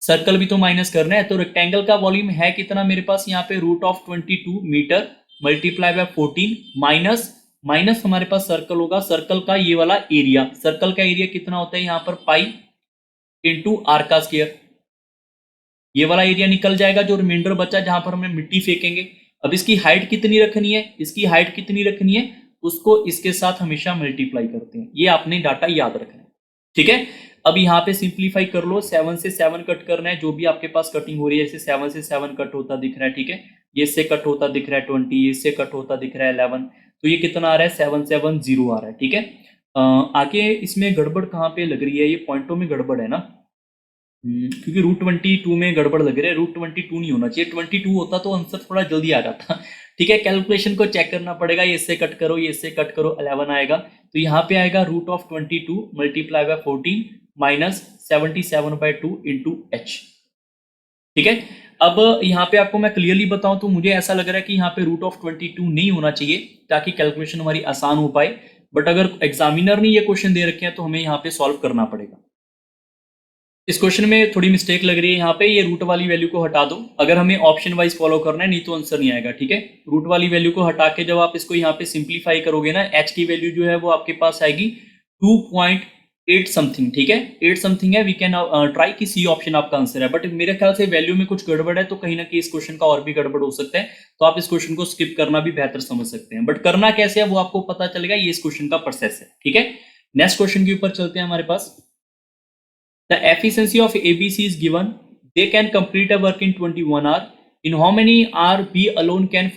Speaker 1: सर्कल भी तो माइनस करना है। तो रेक्टेंगल का वॉल्यूम है कितना मेरे पास यहाँ पे √22 metre multiply by 14 minus minus हमारे पास सर्कल होगा, सर्कल का ये वाला एरिया, सर्कल का एरिया कितना होता है यहाँ पर पाई इंटू आर का स्क्वायर। ये वाला एरिया निकल जाएगा, जो रिमाइंडर बचा जहां पर हमने मिट्टी फेंकेंगे। अब इसकी हाइट कितनी रखनी है, इसकी हाइट कितनी रखनी है, उसको इसके साथ हमेशा मल्टीप्लाई करते हैं। ये आपने डाटा याद रखना है, ठीक है। अब यहाँ पे सिंप्लीफाई कर लो, 7 से 7 कट करना है, जो भी आपके पास कटिंग हो रही है, जैसे 7 से 7 कट होता दिख रहा है, ठीक है। ये इससे कट होता दिख रहा है 20, ये इससे कट होता दिख रहा है 11, तो ये कितना आ रहा है 770 आ रहा है, ठीक है। आगे इसमें गड़बड़ कहाँ पे लग रही है, ये पॉइंटों में गड़बड़ है ना, क्योंकि √22 में गड़बड़ लग रही है। √22 नहीं होना चाहिए, 22 होता तो आंसर थोड़ा जल्दी आ जाता, ठीक है। कैलकुलेशन को चेक करना पड़ेगा, ये इससे कट करो, ये इससे कट करो, 11 आएगा। तो यहाँ पे आएगा √22 multiply by 14 minus 77/2 into H, ठीक है। अब यहाँ पे आपको मैं क्लियरली बताऊं तो मुझे ऐसा लग रहा है कि यहाँ पे √22 नहीं होना चाहिए, ताकि कैलकुलेशन हमारी आसान हो पाए। बट अगर एग्जामिनर ने ये क्वेश्चन दे रखे हैं तो हमें यहाँ पे सॉल्व करना पड़ेगा। इस क्वेश्चन में थोड़ी मिस्टेक लग रही है, यहाँ पे ये रूट वाली वैल्यू को हटा दो, अगर हमें ऑप्शन वाइज फॉलो करना है, नहीं तो आंसर नहीं आएगा, ठीक है। रूट वाली वैल्यू को हटा के जब आप इसको यहाँ पे सिंप्लीफाई करोगे ना, एच की वैल्यू जो है वो आपके पास आएगी 2.8 समथिंग, ठीक है। 8 समथिंग है, वी कैन ट्राई कि सी ऑप्शन आपका आंसर है। बट मेरे ख्याल से वैल्यू में कुछ गड़बड़ है, तो कहीं ना कहीं इस क्वेश्चन का और भी गड़बड़ हो सकता है, तो आप इस क्वेश्चन को स्किप करना भी बेहतर समझ सकते हैं। बट करना कैसे है वो आपको पता चलेगा, ये इस क्वेश्चन का प्रोसेस है, ठीक है। नेक्स्ट क्वेश्चन के ऊपर चलते हैं हमारे पास। The efficiency of ABC is given. They can complete a work in 21 hours. In how many hours B alone can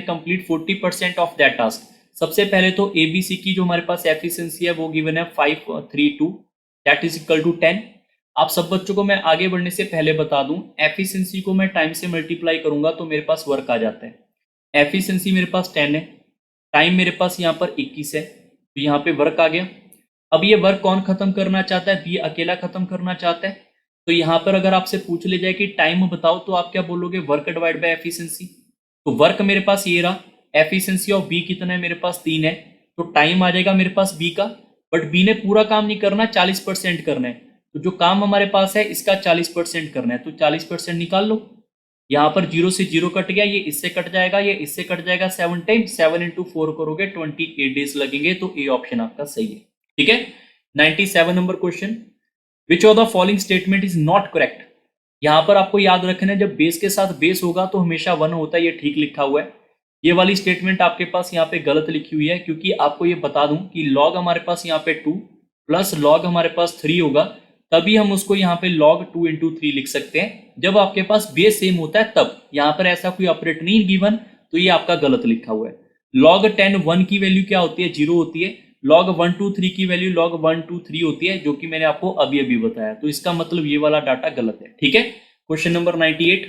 Speaker 1: complete 40% of that task? सबसे पहले तो ABC की जो हमारे पास एफिशिएंसी है वो गिवन है 532, दैट इज इक्वल टू 10। आप सब बच्चों को मैं आगे बढ़ने से पहले बता दूं, एफिशिएंसी को मैं टाइम से मल्टीप्लाई करूंगा तो मेरे पास वर्क आ जाता है। एफिशिएंसी मेरे पास 10 है, टाइम मेरे पास यहाँ पर 21 है, तो यहाँ पे वर्क आ गया। अब ये वर्क कौन खत्म करना चाहता है, बी अकेला खत्म करना चाहता है। तो यहाँ पर अगर आपसे पूछ ले जाए कि टाइम बताओ, तो आप क्या बोलोगे, वर्क डिवाइड बाय एफिशिएंसी। तो वर्क मेरे पास ये रहा, एफिशिएंसी ऑफ बी कितना है मेरे पास 3 है, तो टाइम आ जाएगा मेरे पास बी का। बट बी ने पूरा काम नहीं करना, 40% करना है, तो जो काम हमारे पास है इसका 40% करना है, तो 40% निकाल लो। यहाँ पर 0 से 0 कट गया, ये इससे कट जाएगा, ये इससे कट जाएगा 7 टाइम, 7 इंटू 4 करोगे 28 डेज लगेंगे, तो ए ऑप्शन आपका सही है, ठीक है। 97 number question, which of the following statement is not correct. यहां पर आपको याद रखना है, जब बेस के साथ बेस होगा तो हमेशा 1 होता है, ये ठीक लिखा हुआ है। ये वाली स्टेटमेंट आपके पास यहाँ पे गलत लिखी हुई है, क्योंकि आपको ये बता दूं कि लॉग हमारे पास यहाँ पे 2 प्लस लॉग हमारे पास 3 होगा, तभी हम उसको यहाँ पे log 2 इंटू 3 लिख सकते हैं, जब आपके पास बेस सेम होता है तब। यहाँ पर ऐसा कोई ऑपरेट नहीं गिवन, तो ये आपका गलत लिखा हुआ है। log 10 1 की वैल्यू क्या होती है, 0 होती है। log 1 2 3 की वैल्यू log 1 2 3 होती है, जो कि मैंने आपको अभी अभी बताया, तो इसका मतलब ये वाला डाटा गलत है, ठीक है। Question number 98,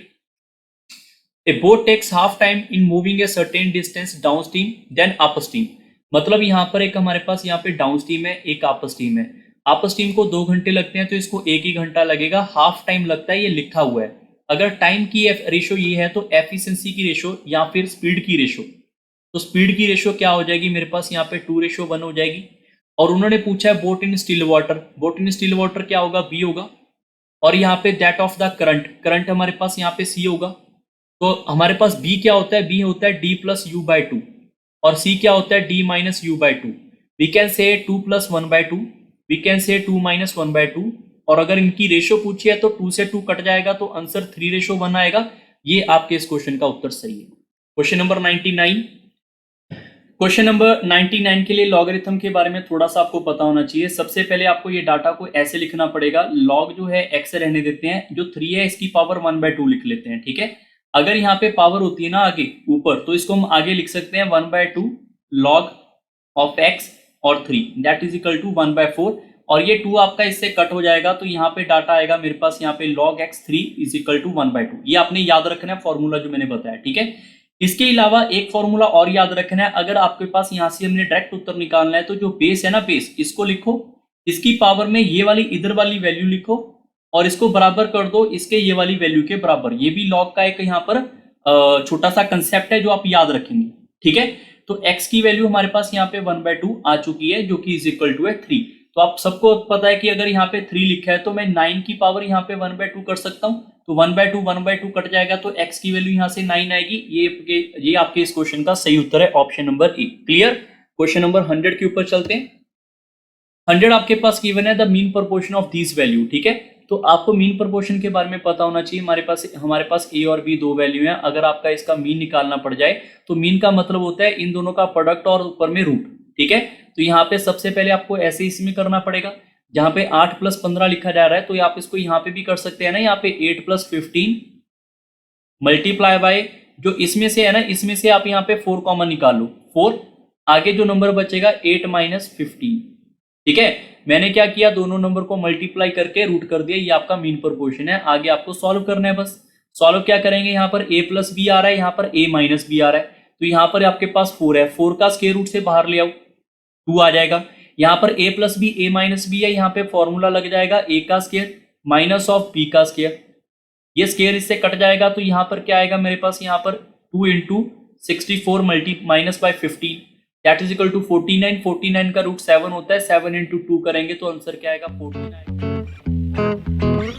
Speaker 1: a boat takes half time in moving a certain distance downstream then upstream. मतलब यहाँ पर एक हमारे पास यहाँ पे डाउन स्ट्रीम है, एक अप स्ट्रीम है। अप स्ट्रीम को 2 घंटे लगते हैं, तो इसको 1 ही घंटा लगेगा, हाफ टाइम लगता है, ये लिखा हुआ है। अगर टाइम की रेशो ये है, तो एफिशिएंसी की रेशो या फिर स्पीड की रेशो, तो स्पीड की रेशो क्या हो जाएगी मेरे पास यहाँ पे 2:1 हो जाएगी। और उन्होंने पूछा है boat in still water, boat in still water क्या होगा, बी होगा। और यहाँ पे that of the current, current हमारे पास यहाँ पे सी होगा। तो हमारे पास बी क्या होता है, बी होता है डी प्लस यू बाय 2, और सी क्या होता है D minus U by 2। We can say 2 + 1/2, we can say 2 - 1/2। और अगर इनकी रेशो पूछी है तो 2 से 2 कट जाएगा, तो आंसर 3:1 आएगा। ये आपके इस क्वेश्चन का उत्तर सही है। क्वेश्चन नंबर 99, क्वेश्चन नंबर 99 के लिए लॉगरिथम के बारे में थोड़ा सा आपको पता होना चाहिए। सबसे पहले आपको ये डाटा को ऐसे लिखना पड़ेगा, लॉग जो है x रहने देते हैं, जो 3 है इसकी पावर 1/2 लिख लेते हैं, ठीक है। अगर यहाँ पे पावर होती है ना आगे ऊपर, तो इसको हम आगे लिख सकते हैं 1/2 log of x और 3 दैट इज इक्वल टू 1/4। और ये 2 आपका इससे कट हो जाएगा, तो यहाँ पे डाटा आएगा मेरे पास यहाँ पे log x3 is equal to 1/2। ये आपने याद रखना है फॉर्मूला जो मैंने बताया, ठीक है। इसके अलावा एक फॉर्मूला और याद रखना है, अगर आपके पास यहाँ से हमने डायरेक्ट उत्तर निकालना है तो जो बेस है ना, बेस इसको लिखो, इसकी पावर में ये वाली इधर वाली वैल्यू लिखो और इसको बराबर कर दो इसके ये वाली वैल्यू के बराबर। ये भी लॉग का एक यहाँ पर छोटा सा कंसेप्ट है जो आप याद रखेंगे, ठीक है। तो x की वैल्यू हमारे पास यहाँ पे 1/2 आ चुकी है, जो कि इज इक्वल टू है 3। तो आप सबको पता है कि अगर यहाँ पे 3 लिखा है तो मैं 9 की पावर यहाँ पे 1/2 कर सकता हूँ, तो 1/2 कट जाएगा, तो x की वैल्यू यहाँ से 9 आएगी। ये आपके इस क्वेश्चन का सही उत्तर है, option number A. Clear. Question number 100 के ऊपर चलते हैं। 100 आपके पास गिवन है the mean proportion of this value, ठीक है। तो आपको मीन प्रोपोर्शन के बारे में पता होना चाहिए। हमारे पास ए और बी दो वैल्यू हैं, अगर आपका इसका मीन निकालना पड़ जाए तो मीन का मतलब होता है इन दोनों का प्रोडक्ट और ऊपर में रूट, ठीक है। तो यहाँ पे सबसे पहले आपको ऐसे इसमें करना पड़ेगा, जहां पे 8 + 15 लिखा जा रहा है, तो आप इसको यहाँ पे भी कर सकते हैं ना, यहाँ पे 8 + 15 मल्टीप्लाई बाय जो इसमें से है ना, इसमें से आप यहाँ पे 4 कॉमन निकाल लो, 4 आगे जो नंबर बचेगा 8 - 15, ठीक है। मैंने क्या किया, दोनों नंबर को मल्टीप्लाई करके रूट कर दिया, ये आपका मीन प्रोपोर्शन है। आगे आपको सॉल्व करना है, बस सॉल्व क्या करेंगे, यहाँ पर a + b आ रहा है, यहाँ पर a - b आ रहा है, तो यहाँ पर आपके पास 4 है, 4 का स्क्वायर रूट से बाहर ले आओ, 2 आ जाएगा। यहाँ पर a + b a - b है, यहाँ पे फॉर्मूला लग जाएगा a का स्क्वायर माइनस ऑफ b का स्क्वायर, ये स्क्वायर इससे कट जाएगा, तो यहाँ पर क्या आएगा मेरे पास, यहाँ पर 2 × 64 minus by 15 that is equal to 49। 49 का रूट 7 होता है, 7 × 2 करेंगे तो आंसर क्या आएगा, 49।